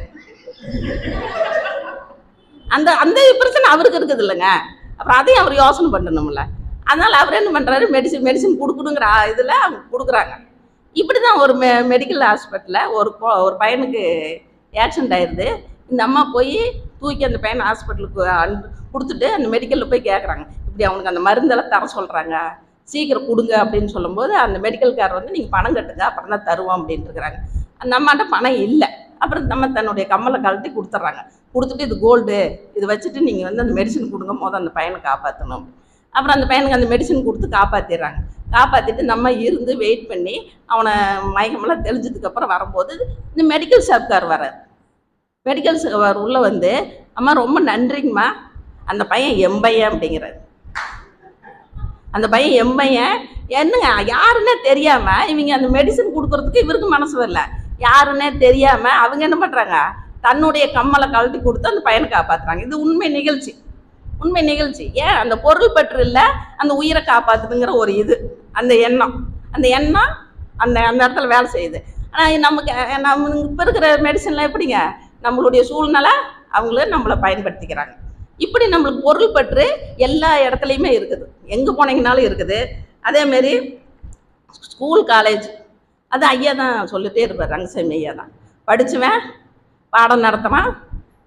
அந்த அந்த பிரச்சனை அவருக்கு இருக்குது இல்லைங்க. அப்புறம் அதையும் அவர் யோசனை பண்ணணும்ல. அதனால் அவர் என்ன பண்ணுறாரு, மெடிசன் கொடுக்கணுங்கிற இதில் அவங்க கொடுக்குறாங்க. இப்படி தான் ஒரு மெடிக்கல் ஹாஸ்பிட்டலில் ஒரு பையனுக்கு ஆக்சிடென்ட் ஆயிடுது. இந்த அம்மா போய் தூக்கி அந்த பையனை ஹாஸ்பிட்டலுக்கு கொடுத்துட்டு அந்த மெடிக்கலில் போய் கேட்குறாங்க, இப்படி அவனுக்கு அந்த மருந்தெல்லாம் தர சொல்கிறாங்க, சீக்கிரம் கொடுங்க அப்படின்னு சொல்லும்போது அந்த மெடிக்கல்காரர் வந்து நீங்கள் பணம் கட்டுங்க அப்புறம் தான் தருவோம் அப்படின்ட்டு இருக்கிறாங்க. அந்த அம்மாட்ட பணம் இல்லை. அப்புறம் நம்ம தன்னுடைய கம்மலை கழட்டி கொடுத்துட்றாங்க. கொடுத்துட்டு இது கோல்டு, இது வச்சுட்டு நீங்கள் வந்து அந்த மெடிசன் கொடுங்க, அந்த பையனை காப்பாற்றணும். அப்புறம் அந்த பையனுக்கு அந்த மெடிசன் கொடுத்து காப்பாற்றிடுறாங்க. காப்பாற்றிட்டு நம்ம இருந்து வெயிட் பண்ணி அவனை மயக்கமெல்லாம் தெளிஞ்சதுக்கப்புறம் வரும்போது இந்த மெடிக்கல் ஷாப்கார் வரார். மெடிக்கல் ஷாப் உள்ளே வந்து, அம்மா ரொம்ப நன்றிங்கம்மா, அந்த பையன் எம்பையன் அப்படிங்கிறார். அந்த பையன் எம்பையன் என்னங்க, யாருன்னே தெரியாமல் இவங்க அந்த மெடிசன் கொடுக்குறதுக்கு இவருக்கு மனசு வரல. யாருன்னே தெரியாமல் அவங்க என்ன பண்ணுறாங்க, தன்னுடைய கம்மலை கழட்டி கொடுத்து அந்த பையனை காப்பாற்றுறாங்க. இது உண்மை நிகழ்ச்சி, உண்மை நிகழ்ச்சி. ஏன் அந்த பொருள் பற்று இல்லை, அந்த உயிரை காப்பாற்றுதுங்கிற ஒரு இது, அந்த எண்ணம் அந்த அந்த இடத்துல வேலை செய்யுது. ஆனால் நம்ம இப்போ இருக்கிற மெடிசன்லாம் எப்படிங்க, நம்மளுடைய சூழ்நிலை நம்மளை பயன்படுத்திக்கிறாங்க. இப்படி நம்மளுக்கு பொருள் பற்று எல்லா இடத்துலையுமே இருக்குது, எங்கே போனீங்கனாலும் இருக்குது. அதேமாரி ஸ்கூல் காலேஜ் அது ஐயா தான் சொல்லிகிட்டே இருப்பார், ரங்கசாமி ஐயா தான். படித்தவன் பாடம் நடத்துகிறான்,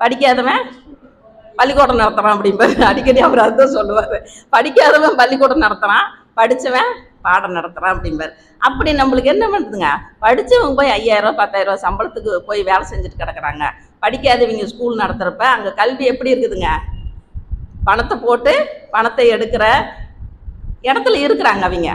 படிக்காதவன் பள்ளிக்கூடம் நடத்துகிறான் அப்படிம்பாரு. அடிக்கடி அவர் அதுதான் சொல்லுவார், படிக்காதவன் பள்ளிக்கூடம் நடத்துகிறான், படித்தவன் பாடம் நடத்துகிறான் அப்படிம்பார். அப்படி நம்மளுக்கு என்ன பண்ணுதுங்க, படித்தவங்க போய் 5000 10,000 சம்பளத்துக்கு போய் வேலை செஞ்சுட்டு கிடக்குறாங்க. படிக்காதவங்க ஸ்கூல் நடத்துகிறப்ப அங்கே கல்வி எப்படி இருக்குதுங்க, பணத்தை போட்டு பணத்தை எடுக்கிற இடத்துல இருக்கிறாங்க அவங்க.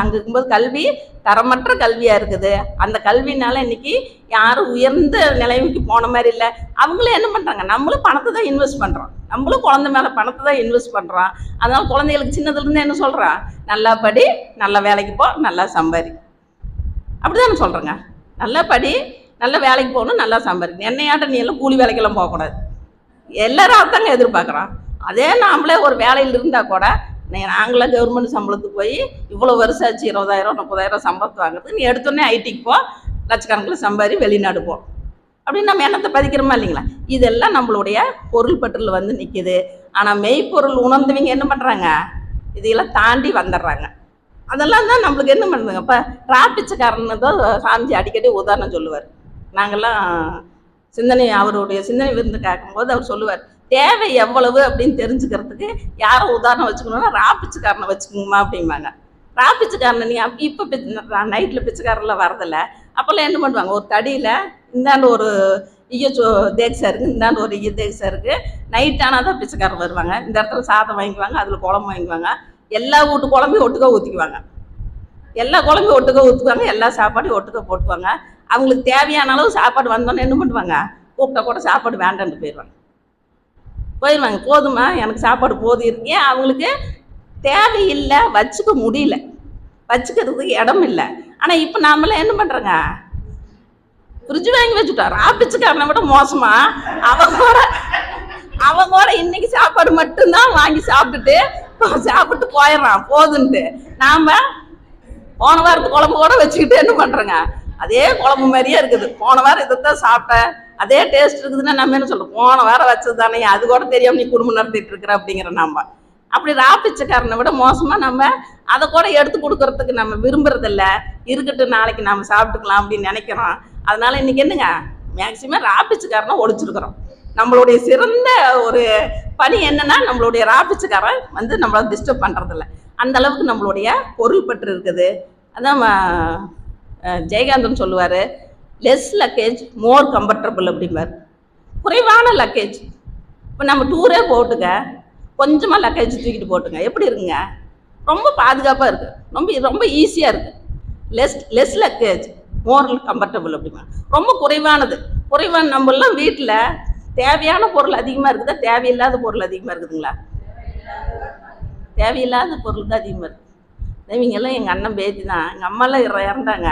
அங்கே இருக்கும்போது கல்வி தரமற்ற கல்வியாக இருக்குது. அந்த கல்வினால இன்னைக்கு யாரும் உயர்ந்த நிலைமைக்கு போன மாதிரி இல்லை. அவங்களும் என்ன பண்ணுறாங்க, நம்மளும் பணத்தை தான் இன்வெஸ்ட் பண்ணுறோம், நம்மளும் குழந்தை மேலே பணத்தை தான் இன்வெஸ்ட் பண்ணுறோம். அதனால் குழந்தைகளுக்கு சின்னதுலேருந்து என்ன சொல்கிறான், நல்லா படி, நல்ல வேலைக்கு போ, நல்லா சம்பாதி, அப்படி தானே சொல்கிறேங்க. நல்லா படி, நல்ல வேலைக்கு போகணும், நல்லா சம்பாதிக்கணும். என்னையாட்ட நீ எல்லாம் கூலி வேலைக்கெல்லாம் போகக்கூடாது, எல்லாரும் அதாங்க எதிர்பார்க்குறோம். அதே நாமளே ஒரு வேலையில் இருந்தால் கூட, நாங்களாம் கவர்மெண்ட் சம்பளத்துக்கு போய் இவ்வளோ வருஷம் ஆச்சு, 20,000 30,000 சம்பளத்து வாங்குறது, நீ எடுத்தோடனே ஐடிக்கு போ, லட்சக்கணக்கில் சம்பாதி, வெளிநாடு போ அப்படின்னு நம்ம எண்ணத்தை பதிக்கிறோமா இல்லைங்களா? இதெல்லாம் நம்மளுடைய பொருள் பற்றில் வந்து நிற்கிது. ஆனால் மெய்ப்பொருள் உணர்ந்தவங்க என்ன பண்ணுறாங்க, இதையெல்லாம் தாண்டி வந்துடுறாங்க. அதெல்லாம் தான் நம்மளுக்கு என்ன பண்ணுதுங்க. இப்போ ராப்பிச்சக்காரன்னு தான் சாமிஜி அடிக்கடி உதாரணம் சொல்லுவார். நாங்கள்லாம் அவருடைய சிந்தனை விருந்து கேட்கும்போது அவர் சொல்லுவார், தேவை எவ்வளவு அப்படின்னு தெரிஞ்சுக்கிறதுக்கு யாரை உதாரணம் வச்சுக்கணுன்னா ராப்பிச்சக்காரனை வச்சுக்கோங்கம்மா அப்படிம்பாங்க. ராப்பிச்சக்காரனை நீ இப்போ நைட்டில் பிச்சைக்காரெல்லாம் வரதில்லை. அப்போல்லாம் என்ன பண்ணுவாங்க, ஒரு தடியில் இந்தாண்டு ஒரு தேக்ஸா இருக்குது, இந்தாண்டு ஒரு தேக்ஸா இருக்குது. நைட் ஆனால் தான் பிச்சைக்காரர் வருவாங்க. இந்த இடத்துல சாதம் வாங்கிக்குவாங்க, அதில் குழம்பு வாங்கிக்குவாங்க, எல்லா வீட்டு குழம்பையும் ஒட்டுக்க ஊற்றிக்குவாங்க, எல்லா குழம்பையும் ஒட்டுக்க ஊற்றுக்குவாங்க, எல்லா சாப்பாடையும் ஒட்டுக்க போட்டுக்குவாங்க. அவங்களுக்கு தேவையான அளவு சாப்பாடு வந்தோன்னே என்ன பண்ணுவாங்க, கூப்பிட்டா கூட சாப்பாடு வேண்டான்னு போயிடுவாங்க. போதுமா எனக்கு சாப்பாடு போதும் இருக்கு. ஏன் அவங்களுக்கு தேவையில்லை, வச்சுக்க முடியல, வச்சுக்கிறதுக்கு இடம் இல்லை. ஆனால் இப்போ நாமெல்லாம் என்ன பண்ணுறோங்க, ஃப்ரிட்ஜ் வாங்கி வச்சுட்டோம். ராப்பிச்சுக்காரனை விட மோசமா அவங்க கூட இன்னைக்கு சாப்பாடு மட்டும்தான் வாங்கி சாப்பிட்டு போயிடுறான் போதுன்ட்டு. நாம் போன வாரத்து குழம்பு கூட வச்சுக்கிட்டு என்ன பண்ணுறோங்க, அதே குழம்பு மாதிரியே இருக்குது. போன வாரம் இதைத்தான் சாப்பிட்டேன், அதே டேஸ்ட் இருக்குதுன்னா நம்ம என்ன சொல்றோம், போன வாரம் வச்சது தானே, அது கூட தெரியாம நீ குடும்பம் நடத்திட்டு இருக்கிற அப்படிங்கிற நம்ம. அப்படி ராப்பிச்சக்காரனை விட மோசமா நம்ம அதை கூட எடுத்து கொடுக்கறதுக்கு நம்ம விரும்புறதில்ல. இருக்கட்டும், நாளைக்கு நம்ம சாப்பிட்டுக்கலாம் அப்படின்னு நினைக்கிறோம். அதனால இன்னைக்கு என்னங்க, மேக்சிமம் ராப்பிச்சக்காரனை ஒழிச்சிருக்கிறோம். நம்மளுடைய சிறந்த ஒரு பணி என்னன்னா, நம்மளுடைய ராப்பிச்சக்காரன் வந்து நம்மளை டிஸ்டர்ப் பண்றதில்ல. அந்த அளவுக்கு நம்மளுடைய பொருள் பற்று இருக்குது. அதான் ஜெயகாந்தன் சொல்லுவார், லெஸ் லக்கேஜ் மோர் கம்ஃபர்டபுள் அப்படிம்பார். குறைவான லக்கேஜ். இப்போ நம்ம டூரே போட்டுங்க, கொஞ்சமாக லக்கேஜ் தூக்கிட்டு போட்டுங்க, எப்படி இருக்குங்க, ரொம்ப பாதுகாப்பாக இருக்குது, ரொம்ப ஈஸியாக இருக்குது. லெஸ் லக்கேஜ் மோர் கம்ஃபர்டபுள் அப்படிமா. ரொம்ப குறைவான நம்மளாம் வீட்டில் தேவையான பொருள் அதிகமாக இருக்குதா, தேவையில்லாத பொருள் அதிகமாக இருக்குதுங்களா? தேவையில்லாத பொருள் தான் அதிகமாக இருக்குது. இவங்கெல்லாம் எங்கள் அண்ணன் பேத்தி தான், எங்கள் அம்மாலாம் இறந்தாங்க.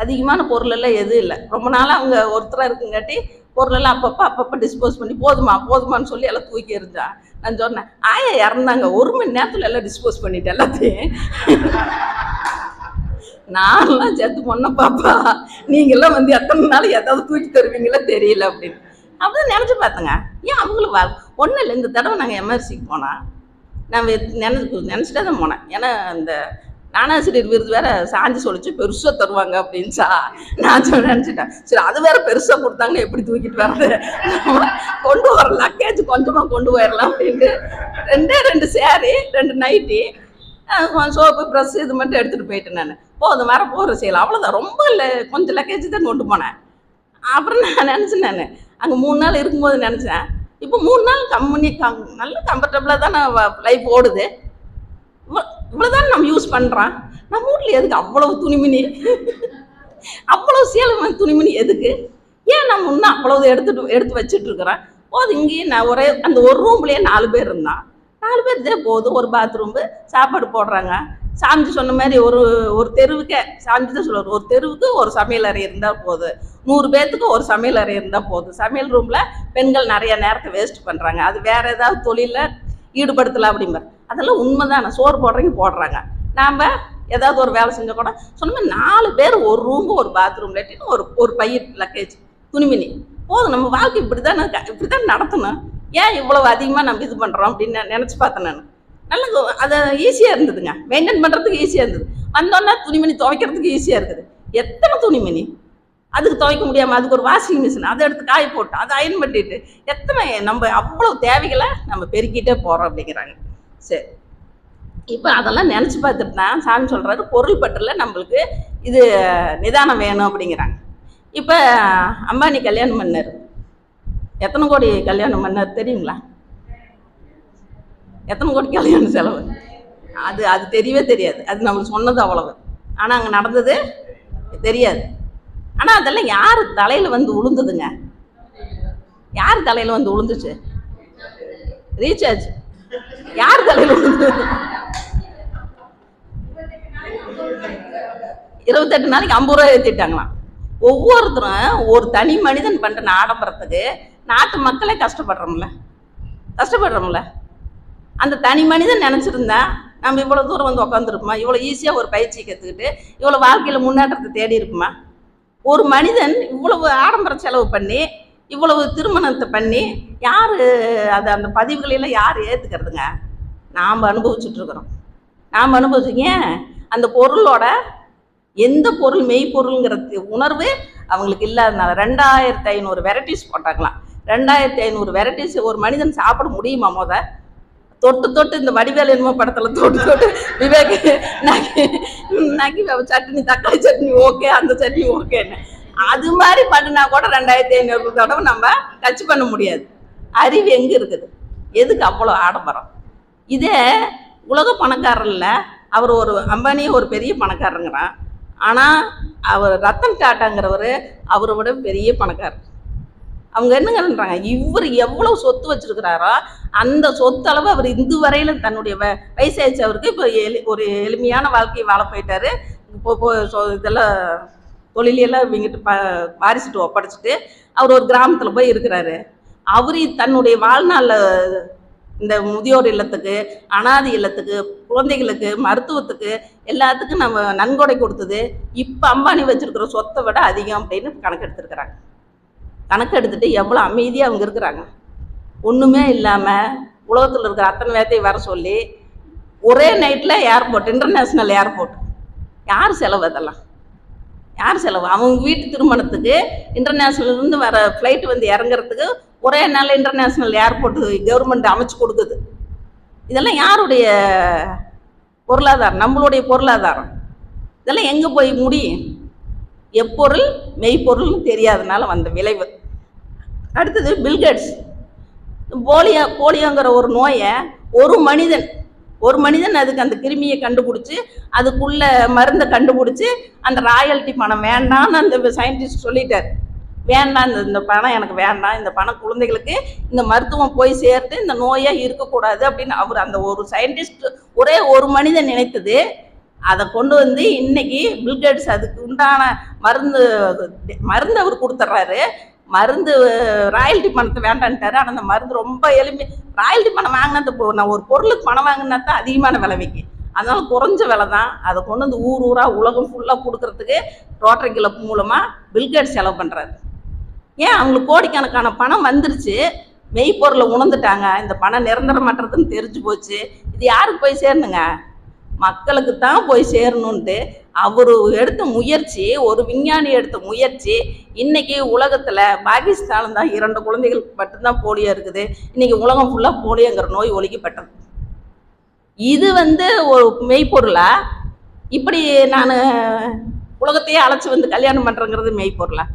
அதிகமான பொருளெல்லாம் எதுவும் இல்லை. ரொம்ப நாளாக அவங்க ஒருத்தராக இருக்குங்காட்டி பொருளெல்லாம் அப்பப்போ டிஸ்போஸ் பண்ணி போதுமான்னு சொல்லி எல்லாம் தூக்கி எறிஞ்சா. நான் சொன்னேன், ஆயா இறந்தாங்க, 1 மணி நேரத்தில் எல்லாம் டிஸ்போஸ் பண்ணிட்டேன் எல்லாத்தையும். நான்லாம் சேர்த்து பொண்ணை பாப்பா, நீங்கள்லாம் வந்து எத்தனை நாள் ஏதாவது தூக்கி தருவீங்களா தெரியல அப்படின்னு. அப்படிதான் நினச்சி பார்த்தேங்க. ஏன் அவங்களும் ஒன்றும் இல்லை. இந்த தடவை நாங்கள் எம்ஆர்சிக்கு போனால் நான் நினச்சிட்டே தான் போனேன். ஏன்னா இந்த ஞானாசிரியர் விருது வேற சாஞ்சி சொல்லிச்சு பெருசாக தருவாங்க அப்படின்ச்சா. நான் நினச்சிட்டேன், சரி அது வேற பெருசாக கொடுத்தாங்கன்னா எப்படி தூக்கிட்டு வர்றது, கொண்டு வர லக்கேஜ் கொஞ்சமாக கொண்டு போயிடலாம் அப்படின்ட்டு 2 சேரீ 2 நைட்டி சோப்பு ப்ரெஸ் இது மட்டும் எடுத்துகிட்டு போயிட்டேன். நான் போதும் வர போகிற செய்யலாம், அவ்வளோதான். ரொம்ப இல்லை, கொஞ்சம் லக்கேஜ் தான் கொண்டு போனேன். அப்புறம் நான் நினச்சேன், நான் அங்கே 3 நாள் இருக்கும்போது நினச்சேன், இப்போ 3 நாள் நல்ல கம்ஃபர்டபுளாக தான் லைஃப் ஓடுது. இவ்வளோதான் நம்ம யூஸ் பண்ணுறோம். நம்ம வீட்டில் எதுக்கு அவ்வளவு துணிமணி, அவ்வளோ சேலம் துணிமணி எதுக்கு? ஏன் நம்ம இன்னும் அவ்வளவு எடுத்து வச்சுட்டு இருக்கிறோம்? போதும். இங்கேயும் நான் அந்த ஒரு ரூம்லேயே 4 பேர் இருந்தான். 4 பேர் இதே போதும். ஒரு பாத்ரூம்பு, சாப்பாடு போடுறாங்க. சாமிஜி சொன்ன மாதிரி ஒரு தெருவுக்கே, சாமிஜி தான் சொல்லுவார், ஒரு தெருவுக்கு ஒரு சமையல் அறை இருந்தால் போதும், 100 பேர்த்துக்கு ஒரு சமையல் அறை இருந்தால் போதும். சமையல் ரூமில் பெண்கள் நிறைய நேரத்தை வேஸ்ட் பண்ணுறாங்க, அது வேற ஏதாவது தொழிலில் ஈடுபடுத்தலாம் அப்படிம்பார். அதெல்லாம் உண்மைதான். சோறு போடுறாங்க, நாம் ஏதாவது ஒரு வேலை செஞ்சால் கூட சொன்ன மாதிரி 4 பேர் ஒரு ரூம்பு, ஒரு பாத்ரூம், லெட்டின்னு ஒரு பைய லக்கேஜ் துணிமணி போதும். நம்ம வாழ்க்கை இப்படி தான் நடத்தணும். ஏன் இவ்வளவு அதிகமாக நம்ம இது பண்ணுறோம் அப்படின்னு நினச்சி பார்த்தேன். நான் நல்ல அது ஈஸியாக இருந்ததுங்க, மெயின்டைன் பண்ணுறதுக்கு ஈஸியாக இருந்தது. வந்தோன்னா துணிமணி துவைக்கிறதுக்கு ஈஸியாக இருக்குது. எத்தனை துணிமணி அதுக்கு துவைக்க முடியாமல் அதுக்கு ஒரு வாஷிங் மிஷின், அதை எடுத்து காய போட்டு அதை அயன் பண்ணிட்டு எத்தனை நம்ம அவ்வளோ தேவைகளை நம்ம பெருக்கிட்டே போகிறோம் அப்படிங்கிறாங்க. சரி, இப்போ அதெல்லாம் நினச்சி பார்த்துட்டு தான் சாமி சொல்கிறாரு, பொருள் பற்றில் நம்மளுக்கு இது நிதானம் வேணும் அப்படிங்கிறாங்க. இப்போ அம்பானி கல்யாணம் பண்ணார். எத்தனை கோடி கல்யாணம் பண்ணார் தெரியுங்களா? எத்தனை கோடி கல்யாண செலவு? அது தெரியவே தெரியாது. அது நம்மளுக்கு சொன்னது அவ்வளவு, ஆனால் அங்கே நடந்தது தெரியாது. ஆனால் அதெல்லாம் யார் தலையில் வந்து உளுந்ததுங்க? யார் தலையில் வந்து உளுந்துச்சு? ரீசார்ஜ் யார் தலையில் உளுந்தது? 28 நாளைக்கு 50 ரூபா ஏற்றிட்டாங்களாம். ஒவ்வொருத்தரும் ஒரு தனி மனிதன் பண்ணுற ஆடம்பரத்துக்கு நாட்டு மக்களே கஷ்டப்படுறோம்ல. அந்த தனி மனிதன் நினச்சிருந்தா நம்ம இவ்வளோ தூரம் வந்து உட்காந்துருப்போமா? இவ்வளோ ஈஸியாக ஒரு பயிற்சி கற்றுக்கிட்டு இவ்வளோ வாழ்க்கையில் முன்னேற்றத்தை தேடி இருக்குமா? ஒரு மனிதன் இவ்வளவு ஆடம்பர செலவு பண்ணி இவ்வளவு திருமணத்தை பண்ணி யார் அந்த பதிவுகளெல்லாம் யார் ஏற்றுக்கிறதுங்க? நாம் அனுபவிச்சுட்ருக்குறோம். நாம் ஏன் அந்த பொருளோட எந்த பொருள் மெய்ப்பொருளுங்கிறது உணர்வு அவங்களுக்கு இல்லாதனால 2500 வெரைட்டிஸ் போட்டாங்களாம். 2500 வெரைட்டிஸ் ஒரு மனிதன் சாப்பிட முடியுமா? தொட்டு இந்த வடிவேல் என்னமோ படத்தில் தொட்டு விவேக் நக்கி சட்னி, தக்காளி சட்னி ஓகே, அந்த சட்னி ஓகேன்னு அது மாதிரி பண்ணினா கூட 2500 தடவை நம்ம டச் பண்ண முடியாது. அறிவு எங்கே இருக்குது? எதுக்கு அவ்வளோ ஆடம்பரம்? இதே உலக பணக்காரர்ல அவர் ஒரு அம்பானியே ஒரு பெரிய பணக்காரங்கிறான். ஆனால் அவர் ரத்தன் டாட்டாங்கிறவர் அவரை விட பெரிய பணக்காரர். அவங்க என்னங்கிறாங்க, இவர் எவ்வளோ சொத்து வச்சிருக்கிறாரோ அந்த சொத்தளவு அவர் இந்த வரையிலும் தன்னுடைய வயசாயிடுச்சு அவருக்கு. இப்போ ஒரு எளிமையான வாழ்க்கையை வாழ போயிட்டாரு. இப்போ இதெல்லாம் தொழிலையெல்லாம் இவங்கிட்டு வாரிசுட்டு ஒப்படைச்சிட்டு அவர் ஒரு கிராமத்தில் போய் இருக்கிறாரு. அவர் தன்னுடைய வாழ்நாளில் இந்த முதியோர் இல்லத்துக்கு, அனாதை இல்லத்துக்கு, குழந்தைகளுக்கு, மருத்துவத்துக்கு எல்லாத்துக்கும் நம்ம நன்கொடை கொடுத்தது இப்போ அம்பானி வச்சிருக்கிற சொத்தை விட அதிகம் அப்படின்னு கணக்கெடுத்துருக்குறாங்க. கணக்கு எடுத்துட்டு எவ்வளோ அமைதியாக அவங்க இருக்கிறாங்க. ஒன்றுமே இல்லாமல் உலகத்தில் இருக்கிற அத்தனை பேர்த்தையும் வர சொல்லி ஒரே நைட்டில் ஏர்போர்ட், இன்டர்நேஷ்னல் ஏர்போர்ட். யார் செலவு அதெல்லாம்? யார் செலவு? அவங்க வீட்டு திருமணத்துக்கு இன்டர்நேஷ்னல்லேருந்து வர ஃப்ளைட் வந்து இறங்குறதுக்கு ஒரே நாள் இன்டர்நேஷ்னல் ஏர்போர்ட்டு கவர்மெண்ட் அமைச்சு கொடுக்குது. இதெல்லாம் யாருடைய பொருளாதாரம்? நம்மளுடைய பொருளாதாரம். இதெல்லாம் எங்கே போய் முடியும்? எப்பொருள் மெய்ப்பொருள்னு தெரியாதனால வந்த விளைவு. அடுத்தது பில்கேட்ஸ். போலியோங்கிற ஒரு நோயை ஒரு மனிதன் அதுக்கு அந்த கிருமியை கண்டுபிடிச்சி அதுக்குள்ள மருந்தை கண்டுபிடிச்சி அந்த ராயல்ட்டி பணம் வேண்டான்னு அந்த சயின்டிஸ்ட் சொல்லிட்டார். வேண்டாம், இந்த பணம் எனக்கு வேண்டாம், இந்த பணம் குழந்தைகளுக்கு இந்த மருத்துவம் போய் சேர்த்து இந்த நோயே இருக்கக்கூடாது அப்படின்னு அவர் அந்த ஒரு சயின்டிஸ்ட் ஒரே ஒரு மனிதன் நினைத்தது. அதை கொண்டு வந்து இன்னைக்கு பில்கேட்ஸ் அதுக்கு உண்டான மருந்து அவர் கொடுத்துட்றாரு. மருந்து ராயல்ட்டி பணத்தை வேண்டான்ட்டாரு. ஆனால் அந்த மருந்து ரொம்ப எளிமை. ராயல்ட்டி பணம் வாங்கினது நான் ஒரு பொருளுக்கு பணம் வாங்கினா தான் அதிகமான விலை வைக்கும். அதனால குறைஞ்ச விலை தான். அதை கொண்டு வந்து ஊராக உலகம் ஃபுல்லாக கொடுக்கறதுக்கு ரோட்டரி கிளப் மூலமாக பில்கேட்ஸ் செலவு பண்ணுறாரு. ஏன்? அவங்களுக்கு கோடிக்கணக்கான பணம் வந்துருச்சு. மெய்ப்பொருளை உணர்ந்துட்டாங்க. இந்த பணம் நிரந்தரமற்றதுன்னு தெரிஞ்சு போச்சு. இது யாருக்கு போய் சேரணுங்க? மக்களுக்கு தான் போய் சேரணுன்ட்டு அவர் எடுத்த முயற்சி, ஒரு விஞ்ஞானி எடுத்த முயற்சி. இன்னைக்கு உலகத்தில் பாகிஸ்தானில் தான் 2 குழந்தைகளுக்கு மட்டும்தான் போலியோ இருக்குது. இன்னைக்கு உலகம் ஃபுல்லாக போலியோங்கிற நோய் ஒழிக்கப்பட்டது. இது வந்து ஒரு மெய்ப்பொருளா? இப்படி நான் உலகத்தையே அழைச்சி வந்து கல்யாணம் பண்ணுறேங்கிறது மெய்ப்பொருளா?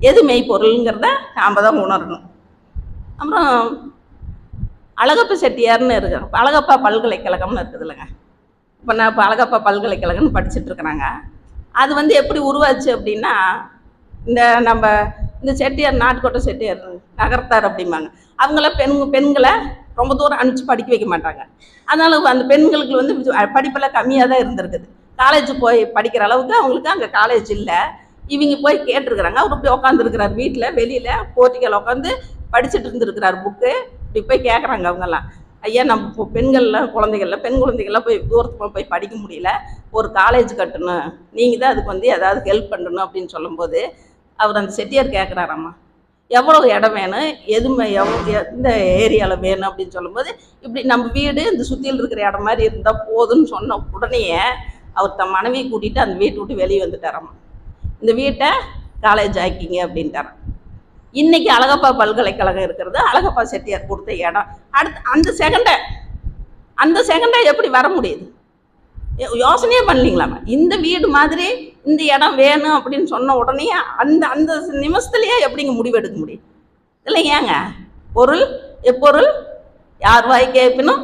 எது மெய்ப்பொருளுங்கிறத நாம் தான் உணரணும். அப்புறம் அழகப்பா செட்டியார்னு இருக்கு. அழகப்பா பல்கலைக்கழகம்னு இருக்குது இல்லைங்க. இப்போ அழகப்பா பல்கலைக்கழகம்னு படிச்சுட்டு இருக்கிறாங்க. அது வந்து எப்படி உருவாச்சு அப்படின்னா, இந்த செட்டியார், நாட்டுக்கோட்டை செட்டியார் நகர்த்தார் அப்படிம்பாங்க. அவங்களாம் பெண்களை ரொம்ப தூரம் அனுப்பிச்சு படிக்க வைக்க மாட்டாங்க. அதனால அந்த பெண்களுக்கு வந்து படிப்பெல்லாம் கம்மியாக தான் இருந்திருக்குது. காலேஜ் போய் படிக்கிற அளவுக்கு அவங்களுக்கு அங்கே காலேஜ் இல்லை. இவங்க போய் கேட்டிருக்கிறாங்க. அவர் இப்படி உட்காந்துருக்கிறார் வீட்டில், வெளியில் போர்ட்டிக்கல் உட்காந்து படிச்சுட்டு இருந்துருக்கிறார் புக்கு. இப்படி போய் கேட்குறாங்க அவங்கெல்லாம், ஐயா நம்ம இப்போ பெண் குழந்தைகள்லாம் போய் தூரத்துக்கு போய் படிக்க முடியல, ஒரு காலேஜ் கட்டணும், நீங்கள் தான் அதுக்கு வந்து ஏதாவது ஹெல்ப் பண்ணணும் அப்படின்னு சொல்லும்போது அவர் அந்த செட்டியார் கேட்குறாராம்மா, எவ்வளோ இடம் வேணும், எந்த ஏரியாவில் வேணும் அப்படின்னு சொல்லும்போது, இப்படி நம்ம வீடு இந்த சுற்றியில் இருக்கிற இடம் மாதிரி இருந்தால் போதுன்னு சொன்ன உடனே அவர் தன் மனைவியை கூட்டிகிட்டு அந்த வீட்டை விட்டு வெளியே வந்துட்டாராம்மா. இந்த வீட்டை காலேஜ் ஆக்கிங்க அப்படின்ட்டாராம். இன்னைக்கு அழகப்பா பல்கலைக்கழகம் இருக்கிறது அழகப்பா செட்டியார் கொடுத்த இடம். அடுத்து அந்த செகண்டை எப்படி வர முடியுது? யோசனையே பண்ணலீங்களாமா. இந்த வீடு மாதிரி இந்த இடம் வேணும் அப்படின்னு சொன்ன உடனே அந்த நிமிஷத்துலேயே எப்படிங்க முடிவெடுக்க முடியும்? இல்லை ஏங்க? எப்பொருள் யார் வாய் கேட்பினும்